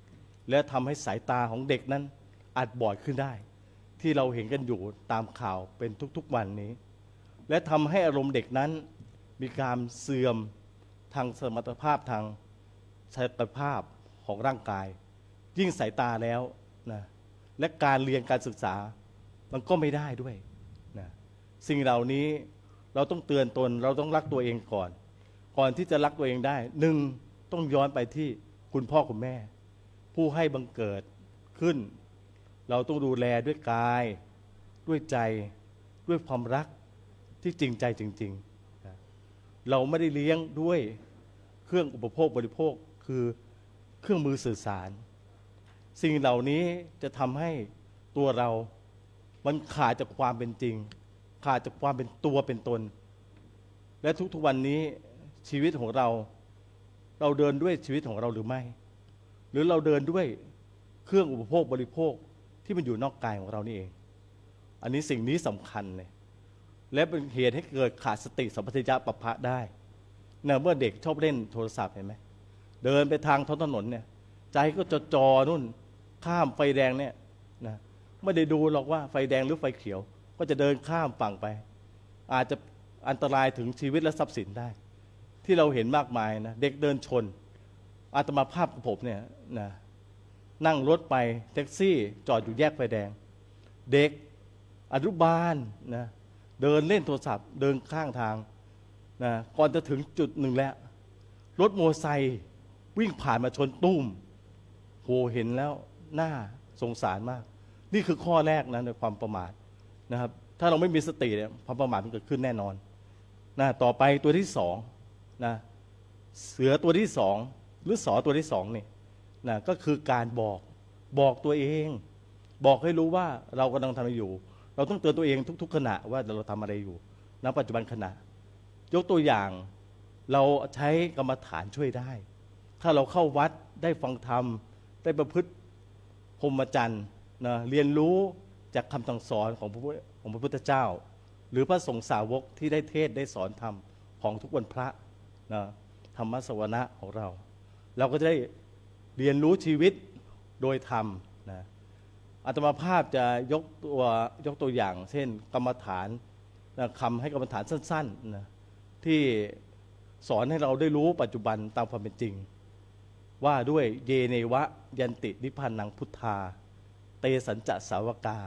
และทำให้สายตาของเด็กนั้นอาจบอดขึ้นได้ที่เราเห็นกันอยู่ตามข่าวเป็นทุกๆวันนี้และทำให้อารมณ์เด็กนั้นมีการเสื่อมทางสมรรถภาพทางศักยภาพของร่างกายยิ่งสายตาแล้วนะและการเรียนการศึกษามันก็ไม่ได้ด้วยนะสิ่งเหล่านี้เราต้องเตือนตนเราต้องรักตัวเองก่อนที่จะรักตัวเองได้1ต้องย้อนไปที่คุณพ่อคุณแม่ผู้ให้บังเกิดขึ้นเราต้องดูแลด้วยกายด้วยใจด้วยความรักที่จริงใจจริงๆนะเราไม่ได้เลี้ยงด้วยเครื่องอุปโภคบริโภคคือเครื่องมือสื่อสารสิ่งเหล่านี้จะทำให้ตัวเรามันขาดจากความเป็นจริงขาดจากความเป็นตัวเป็นตนและทุกๆวันนี้ชีวิตของเราเดินด้วยชีวิตของเราหรือไม่หรือเราเดินด้วยเครื่องอุปโภคบริโภคที่มันอยู่นอกกายของเรานี่เองอันนี้สิ่งนี้สำคัญเลยและเป็นเหตุให้เกิดขาดสติสัมปชัญญะปัปภะได้เนี่ยเมื่อเด็กชอบเล่นโทรศัพท์เห็นไหมเดินไปทางท้องถนนเนี่ยใจก็จอนู่นข้ามไฟแดงเนี่ยนะไม่ได้ดูหรอกว่าไฟแดงหรือไฟเขียวก็จะเดินข้ามฝั่งไปอาจจะอันตรายถึงชีวิตและทรัพย์สินได้ที่เราเห็นมากมายนะเด็กเดินชนอาตมาภาพของผมเนี่ยนะนั่งรถไปแท็กซี่จอดอยู่แยกไฟแดงเด็ก อนุบาลนะเดินเล่นโทรศัพท์เดินข้างทางนะก่อนจะถึงจุดหนึ่งแล้วรถมอเตอร์ไซค์วิ่งผ่านมาชนตุ้มโหเห็นแล้วน่าสงสารมากนี่คือข้อแรกนะในความประมาทนะครับถ้าเราไม่มีสติเนี่ยความประมาทมันเกิดขึ้นแน่นอนนะต่อไปตัวที่สองนะเสือตัวที่สองหรือสอตัวที่สองนี่นะก็คือการบอกตัวเองบอกให้รู้ว่าเรากำลังทำอะไรอยู่เราต้องเตือนตัวเองทุกๆขณะว่าเราทำอะไรอยู่ณปัจจุบันขณะยกตัวอย่างเราใช้กรรมฐานช่วยได้ถ้าเราเข้าวัดได้ฟังธรรมได้ประพฤติพรหมจรรย์นะเรียนรู้จากคำสั่งสอนของพระพุทธเจ้าหรือพระสงฆ์สาวกที่ได้เทศได้สอนธรรมของทุกวันพระนะธรรมสวนะของเราก็จะได้เรียนรู้ชีวิตโดยธรรมนะอาตมาภาพจะยกตัวอย่างเช่นกรรมฐานนะคำให้กรรมฐานสั้นๆนะที่สอนให้เราได้รู้ปัจจุบันตามความเป็นจริงว่าด้วยเยเนวะยันตินิพพานังพุทธาเตสัญจะสาวกา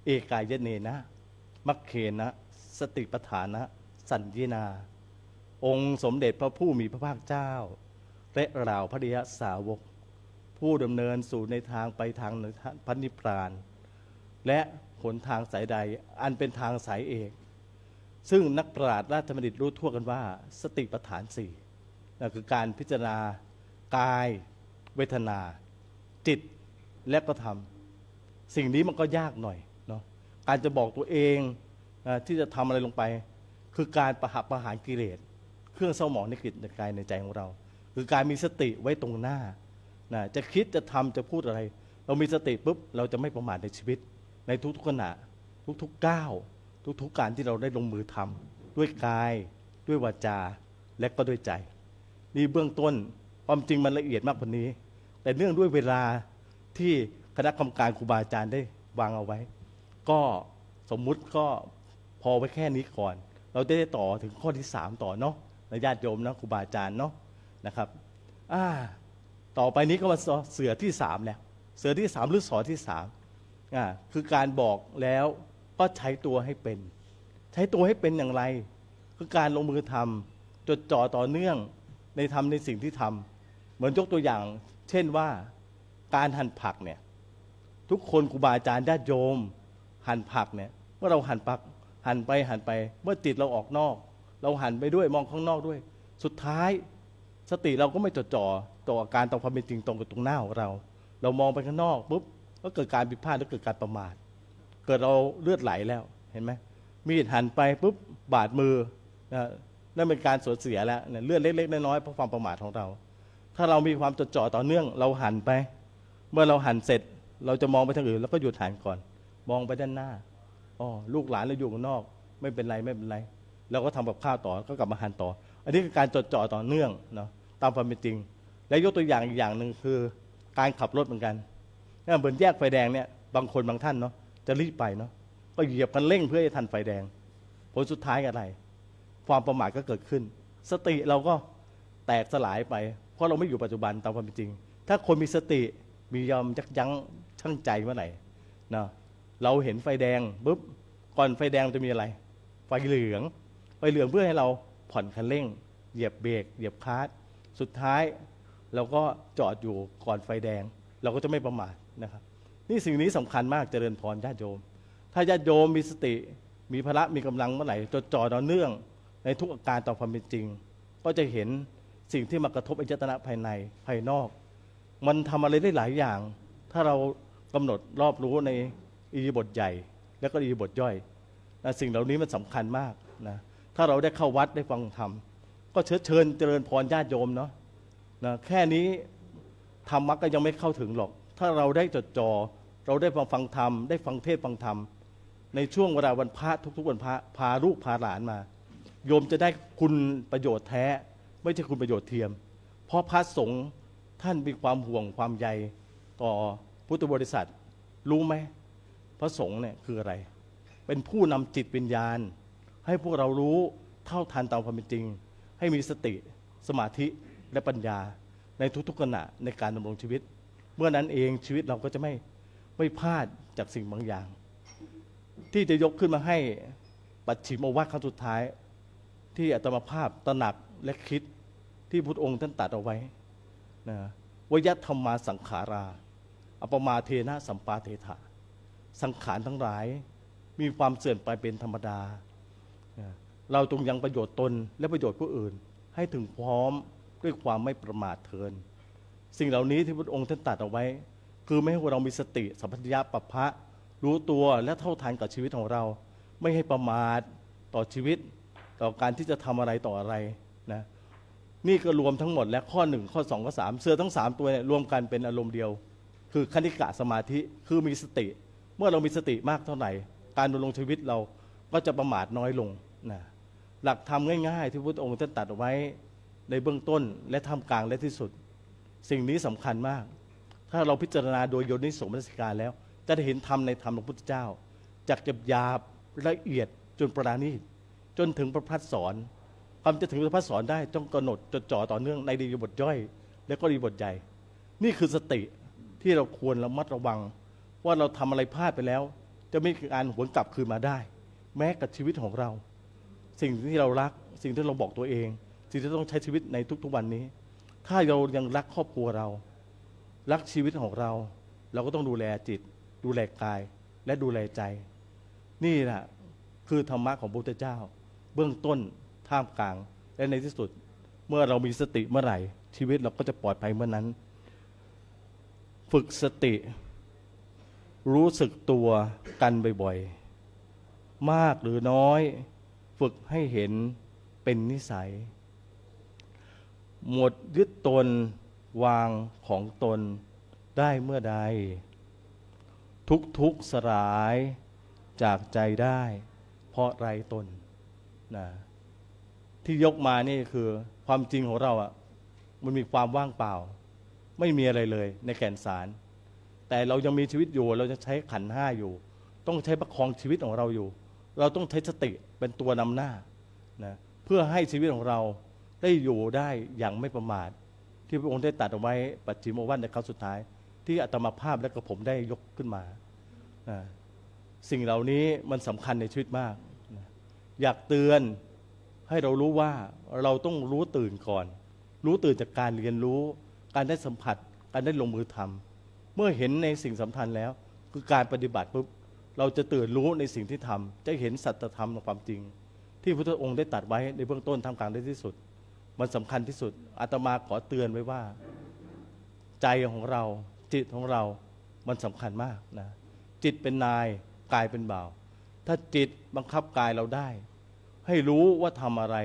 เอกายเนนะมัคเคนะสติปัฏฐานะสัญญีนา องค์สมเด็จพระผู้มีพระภาคเจ้าและเหล่าพระอริยสาวกผู้ดำเนินสู่ในทางไปทางพระนิพพานและหนทางสายใดอันเป็นทางสายเอกซึ่งนักปราชญ์ราชบัณฑิตรู้ทั่วกันว่าสติปัฏฐานสี่นั่นคือการพิจารณากายเวทนาจิตและก็ธรรมสิ่งนี้มันก็ยากหน่อยเนาะการจะบอกตัวเองที่จะทำอะไรลงไปคือการประหารกิเลสเครื่องเศร้าหมองในจิตในกายในใจของเราคือการมีสติไว้ตรงหน้าจะคิดจะทำจะพูดอะไรเรามีสติปุ๊บเราจะไม่ประมาทในชีวิตในทุกๆขณะทุกๆก้าวทุกๆการที่เราได้ลงมือทำด้วยกายด้วยวาจาและก็ด้วยใจนี่เบื้องต้นความจริงมันละเอียดมากกว่านี้แต่เนื่องด้วยเวลาที่คณะกรรมการครูบาอาจารย์ได้วางเอาไว้ก็สมมุติก็พอไว้แค่นี้ก่อนเราจะได้ต่อถึงข้อที่3ต่อเนาะในญาติโยมนะครูบาอาจารย์เนาะนะครับต่อไปนี้ก็มาเสือที่3แล้วเสือที่3หรือสอที่3คือการบอกแล้วก็ใช้ตัวให้เป็นใช้ตัวให้เป็นอย่างไรคือการลงมือทำจดจ่อต่อเนื่องในทำในสิ่งที่ทำเหมือนยกตัวอย่างเช่นว่าการหั่นผักเนี่ยทุกคนครูบาอาจารย์ญาติโยมหั่นผักเนี่ยเมื่อเราหั่นผักหั่นไปเมื่อจิตเราออกนอกเราหั่นไปด้วยมองข้างนอกด้วยสุดท้ายสติเราก็ไม่จดจ่อต่ออาการตามความเป็นจริงตรงกับตรงหน้าของเรามองไปข้างนอกปุ๊บก็เกิดการผิดพลาดและเกิดการประมาทเกิดเราเลือดไหลแล้วเห็นไหมมีดหั่นไปปุ๊บบาดมือนั่นเป็นการสูญเสียแล้วเลือดเล็กๆน้อยๆเพราะความประมาทของเราถ้าเรามีความจดจ่อต่อเนื่องเราหั่นไปเมื่อเราหั่นเสร็จเราจะมองไปทางอื่นแล้วก็หยุดหั่นก่อนมองไปด้านหน้าลูกหลานเราอยู่ข้างนอกไม่เป็นไรเราก็ทำกับข้าวต่อก็กลับมาหั่นต่ออันนี้คือการจดจ่อต่อเนื่องเนาะตามความเป็นจริงและยกตัวอย่างอีกอย่างหนึ่งคือการขับรถเหมือนกันเหมือนแยกไฟแดงเนี่ยบางคนบางท่านเนาะจะรีบไปเนาะก็เหยียบคันเร่งเพื่อให้ทันไฟแดงผลสุดท้ายอะไรความประมาทก็เกิดขึ้นสติเราก็แตกสลายไปเพราะเราไม่อยู่ปัจจุบันตามความเป็นจริงถ้าคนมีสติมียอมยักยั้งชั่งใจเมื่อไหร่นะเราเห็นไฟแดงปุ๊บก่อนไฟแดงจะมีอะไรไฟเหลืองเพื่อให้เราผ่อนคันเร่งเหยียบเบรกเหยียบคลัตช์สุดท้ายเราก็จอดอยู่ก่อนไฟแดงเราก็จะไม่ประมาทนะครับนี่สิ่งนี้สำคัญมากเจริญพรญาติโยมถ้าญาติโยมมีสติมีพละมีกำลังเมื่อไหร่จดจ่อต่อเนื่องในทุกอาการต่อความเป็นจริงก็จะเห็นสิ่งที่มากระทบอายตนะภายในภายนอกมันทำอะไรได้หลายอย่างถ้าเรากำหนดรอบรู้ในอิริยาบถใหญ่และก็อิริยาบถย่อยนะสิ่งเหล่านี้มันสำคัญมากนะถ้าเราได้เข้าวัดได้ฟังธรรมก็เชิญเจริญพรญาติโยมเนาะนะแค่นี้ธรรมะก็ยังไม่เข้าถึงหรอกถ้าเราได้จดจ่อเราได้ฟังธรรมได้ฟังเทศฟังธรรมในช่วงเวลาวันพระทุกๆวันพระพาลูกพาหลานมาโยมจะได้คุณประโยชน์แท้ไม่ใช่คุณประโยชน์เทียมเพราะพระสงฆ์ท่านมีความห่วงความใยต่อพุทธบริษัทรู้ไหมพระสงฆ์เนี่ยคืออะไรเป็นผู้นำจิตวิญญาณให้พวกเรารู้เท่าทันตามความเป็นจริงให้มีสติสมาธิและปัญญาในทุกๆขณะในการดำรงชีวิตเมื่อนั้นเองชีวิตเราก็จะไม่พลาดจากสิ่งบางอย่าง ที่จะยกขึ้นมาให้ปัจฉิมโอวาทครั้งสุดท้าย ที่อาตมาภาพตระหนักและคิดที่พุทธองค์ท่านตรัสเอาไว้นะวยธรรมาสังขาราอปมาเทนะสัมปาเทถะสังขารทั้งหลายมีความเสื่อมไปเป็นธรรมดานะเราจงยังประโยชน์ตนและประโยชน์ผู้อื่นให้ถึงพร้อมด้วยความไม่ประมาทเถิดสิ่งเหล่านี้ที่พระองค์ท่านตรัสเอาไว้คือไม่ให้เรามีสติสัมปชัญญะปัปพะรู้ตัวและเท่าทันกับชีวิตของเราไม่ให้ประมาทต่อชีวิตต่อการที่จะทำอะไรต่ออะไรนะนี่ก็รวมทั้งหมดและข้อ1ข้อ2ข้อ3เสือทั้ง3ตัวเนี่ยรวมกันเป็นอารมณ์เดียวคือคณิกะสมาธิคือมีสติเมื่อเรามีสติมากเท่าไหร่การดำรงชีวิตเราก็จะประมาทน้อยลงนะหลักธรรมง่ายๆที่พระองค์ท่านตรัสเอาไว้ในเบื้องต้นและท่ามกลางและที่สุดสิ่งนี้สำคัญมากถ้าเราพิจารณาโดยโยนิโสมนสิการแล้วจะได้เห็นธรรมในธรรมของพระพุทธเจ้าจากหยาบละเอียดจนประณีตจนถึงพระพัฒสอนความจะถึงพระพัฒสอนได้ต้องกำหนดจดจ่อต่อเนื่องในอิริยาบถย่อยและก็อิริยาบถใหญ่นี่คือสติที่เราควรระมัดระวังว่าเราทำอะไรพลาดไปแล้วจะไม่มีการหวนกลับคืนมาได้แม้กับชีวิตของเราสิ่งที่เรารักสิ่งที่เราบอกตัวเองสิ่งที่ต้องใช้ชีวิตในทุกๆวันนี้ถ้าเรายังรักครอบครัวเรารักชีวิตของเราเราก็ต้องดูแลจิตดูแลกายและดูแลใจนี่แหละคือธรรมะของพระพุทธเจ้าเบื้องต้นท่ามกลางและในที่สุดเมื่อเรามีสติเมื่อไหร่ชีวิตเราก็จะปลอดภัยเมื่อนั้นฝึกสติรู้สึกตัวกันบ่อยๆมากหรือน้อยฝึกให้เห็นเป็นนิสัยหมดยึดตนวางของตนได้เมื่อใดทุกสลายจากใจได้เพราะไรตนนะที่ยกมานี่คือความจริงของเรามันมีความว่างเปล่าไม่มีอะไรเลยในแก่นสารแต่เรายังมีชีวิตอยู่เราจะใช้ขันธ์ห้าอยู่ต้องใช้ประคองชีวิตของเราอยู่เราต้องใช้สติเป็นตัวนำหน้านะเพื่อให้ชีวิตของเราได้อยู่ได้อย่างไม่ประมาทที่พระองค์ได้ตรัสเอาไว้ปัจฉิมโอวาทในครั้งสุดท้ายที่อาตมาภาพและก็ผมได้ยกขึ้นมาสิ่งเหล่านี้มันสำคัญในชีวิตมากอยากเตือนให้เรารู้ว่าเราต้องรู้ตื่นก่อนรู้ตื่นจากการเรียนรู้การได้สัมผัสการได้ลงมือทำเมื่อเห็นในสิ่งสำคัญแล้วคือการปฏิบัติปุ๊บเราจะตื่นรู้ในสิ่งที่ทำจะเห็นสัจธรรมในความจริงที่พระพุทธองค์ได้ตรัสไว้ในเบื้องต้นท่ามกลางได้ที่สุดมันสำคัญที่สุดอาตมาขอเตือนไว้ว่าใจของเราจิตของเรามันสำคัญมากนะจิตเป็นนายกายเป็นบ่าวถ้าจิตบังคับกายเราได้ให้รู้ว่าทำอะไร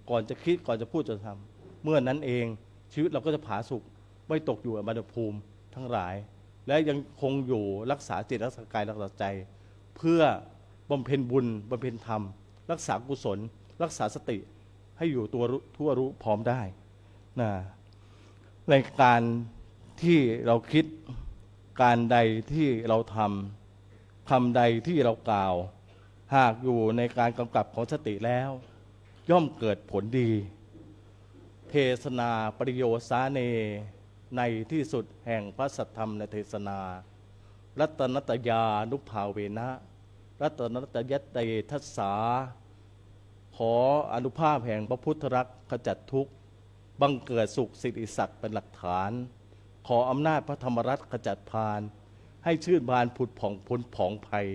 ก่อนจะคิดก่อนจะพูดจะทำเมื่อนั้นเองชีวิตเราก็จะผาสุกไม่ตกอยู่อบายภูมิทั้งหลายและยังคงอยู่รักษาจิตรักษากายรักษาใจเพื่อบำเพ็ญบุญบำเพ็ญธรรมรักษากุศลรักษาสติให้อยู่ตัวทั่วรู้พร้อมได้นะในการที่เราคิดการใดที่เราทำคำใดที่เรากล่าวหากอยู่ในการกำกับของสติแล้วย่อมเกิดผลดีเทศนาปริโยสาเนในที่สุดแห่งพระสัทธรรมในเทศนารัตนัตยานุภาเวนะรัตนัตยัตเตทัสสาขออนุภาพแห่งพระพุทธรักษ์ขจัดทุกข์บังเกิดสุขสิริศักดิ์เป็นหลักฐานขออำนาจพระธรรมรัตน์ขจัดพานให้ชื่นบานผุดผ่องพ้นผองภัย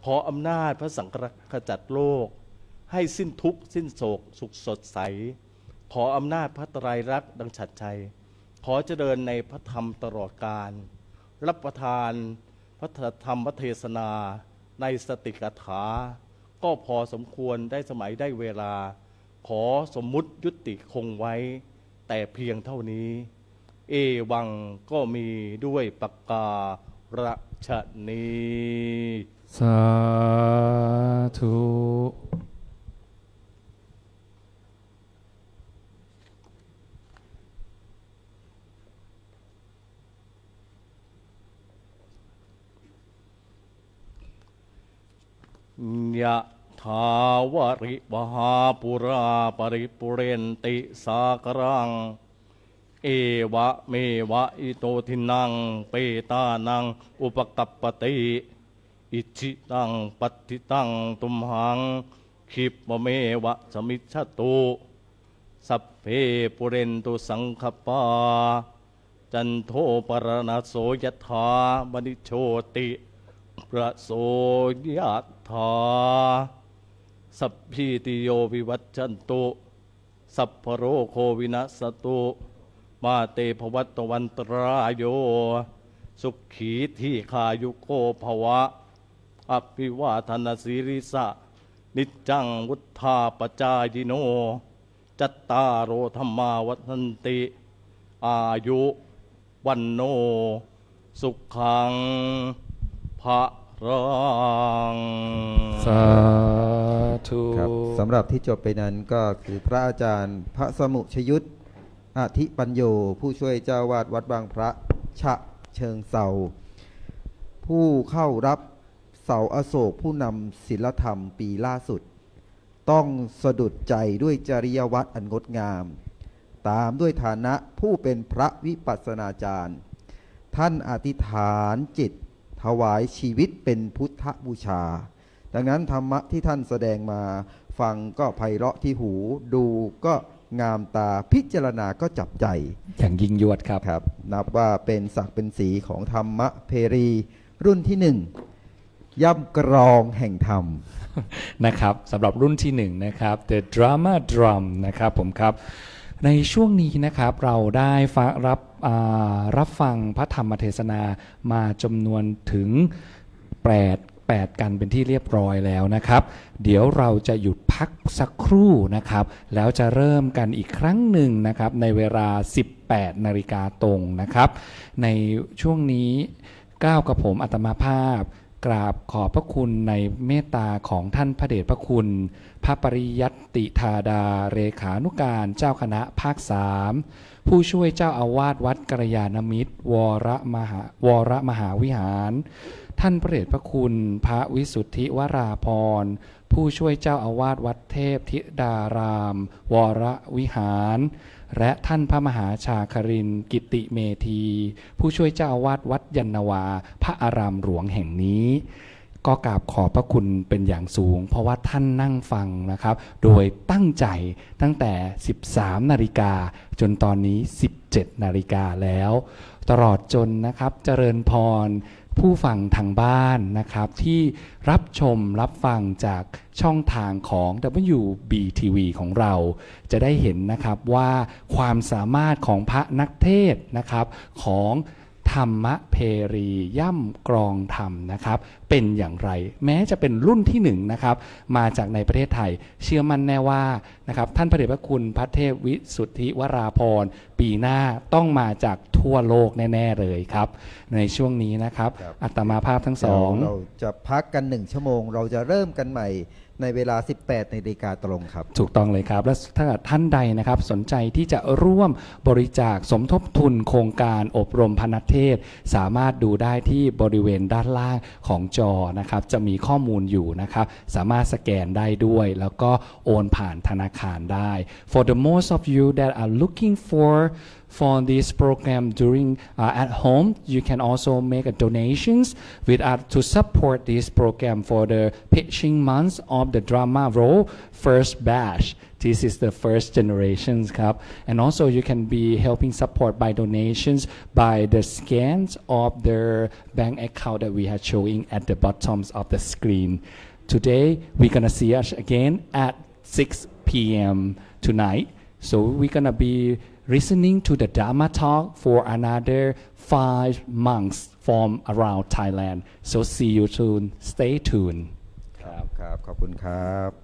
ขออำนาจพระสังฆรักษ์ขจัดโลกให้สิ้นทุกข์สิ้นโศกสุขสดใสขออำนาจพระไตรลักษณ์ดังฉัตรชัยขอเจริญในพระธรรมตลอดกาลรับประทานพระธรรมเทศนาในสติกถาก็พอสมควรได้สมัยได้เวลาขอสมมุติยุติคงไว้แต่เพียงเท่านี้เอวังก็มีด้วยประการฉนี้สาธุ ยะถาวริวหาปุราปริปุเรนติสากรังเอวะเมวะอิโตทินังเปตานังอุปกัปปติ อิชิตังปัตติตังตุมหังคิปะเมวะสมิชฉตุสัพเพปุเรนตุสังคปาจันโทปรณโสยถามณิโชติประโสยถาสัพพิติโยวิวัจจันตุสัพพโรโควินัสตุมาเตภวัตวันตรายโยสุขีที่ขายุโกภวะอภิวาทนาสิริสะนิจจังวุธาปจายโนจัตตารโอธรรมาวัฏติอายุวันโนสุขังภะรัง สาธุ ครับสำหรับที่จบไปนั้นก็คือพระอาจารย์พระสมุชยุทธอธิปัญโยผู้ช่วยเจ้าวาดวัดบางพระฉะเชิงเซาผู้เข้ารับเสาอโศกผู้นำศิลธรรมปีล่าสุดต้องสะดุดใจด้วยจริยวัตรอันงดงาม ตามด้วยฐานะผู้เป็นพระวิปัสสนาจารย์ท่านอธิษฐานจิตถวายชีวิตเป็นพุทธบูชาดังนั้นธรรมะที่ท่านแสดงมาฟังก็ไพเราะที่หูดูก็งามตาพิจารณาก็จับใจอย่างยิ่งยวดครับนับว่าเป็นศักดิ์เป็นสีของธรรมะเพรีรุ่นที่หนึ่งย่ำกรองแห่งธรรมนะครับสำหรับรุ่นที่หนึ่งนะครับ The Drama Drum นะครับผมครับในช่วงนี้นะครับเราได้รับฟังพระธรรมเทศนามาจำนวนถึง8กันเป็นที่เรียบร้อยแล้วนะครับเดี๋ยวเราจะหยุดพักสักครู่นะครับแล้วจะเริ่มกันอีกครั้งหนึ่งนะครับในเวลา 18 นาฬิกาตรงนะครับในช่วงนี้ก้าวกับผมอาตมาภาพกราบขอบพระคุณในเมตตาของท่านพระเดชพระคุณพระปริยัติธาดาเรขานุการเจ้าคณะภาค3ผู้ช่วยเจ้าอาวาสวัดกัลยาณมิตรวรมหาวิหารท่านพระเดชพระคุณพระวิสุทธิวราภรณ์ผู้ช่วยเจ้าอาวาสวัดเทพธิดารามวรวิหารและท่านพระมหาชาครินทร์กิติเมธีผู้ช่วยเจ้าอาวาสวัดยันนวาพระอารามหลวงแห่งนี้ก็กราบขอบพระคุณเป็นอย่างสูงเพราะว่าท่านนั่งฟังนะครับโดยตั้งใจตั้งแต่ 13 นาฬิกาจนตอนนี้ 17 นาฬิกาแล้วตลอดจนนะครับเจริญพรผู้ฟังทางบ้านนะครับที่รับชมรับฟังจากช่องทางของ WBTV ของเราจะได้เห็นนะครับว่าความสามารถของพระนักเทศนะครับของธรรมเพรีย่ำกรองธรรมนะครับเป็นอย่างไรแม้จะเป็นรุ่นที่หนึ่งนะครับมาจากในประเทศไทยเชื่อมั่นแน่ว่านะครับท่านพระเดชพระคุณพระเทพวิสุทธิวราภรณ์ปีหน้าต้องมาจากทั่วโลกแน่ๆเลยครับในช่วงนี้นะครับอาตมาภาพทั้งสองเราจะพักกัน1ชั่วโมงเราจะเริ่มกันใหม่ในเวลา 18 นาฬิกาตรงครับถูกต้องเลยครับและถ้าท่านใดนะครับสนใจที่จะร่วมบริจาคสมทบทุนโครงการอบรมพนักเทศสามารถดูได้ที่บริเวณด้านล่างของจอนะครับจะมีข้อมูลอยู่นะครับสามารถสแกนได้ด้วยแล้วก็โอนผ่านธนาคารได้ For the most of you that are looking for this program during at home, you can also make a donations with to support this program for the pitching months of the drama role first batch. This is the first generations ครับ and also you can be helping support by donations by the scans of their bank account that we are showing at the bottoms of the screen. Today we're gonna see us again at 6 p.m. tonight. So we're gonna be listening to the Dharma talk for another 5 months from around Thailand. So see you soon. Stay tuned. ครับขอบคุณครับ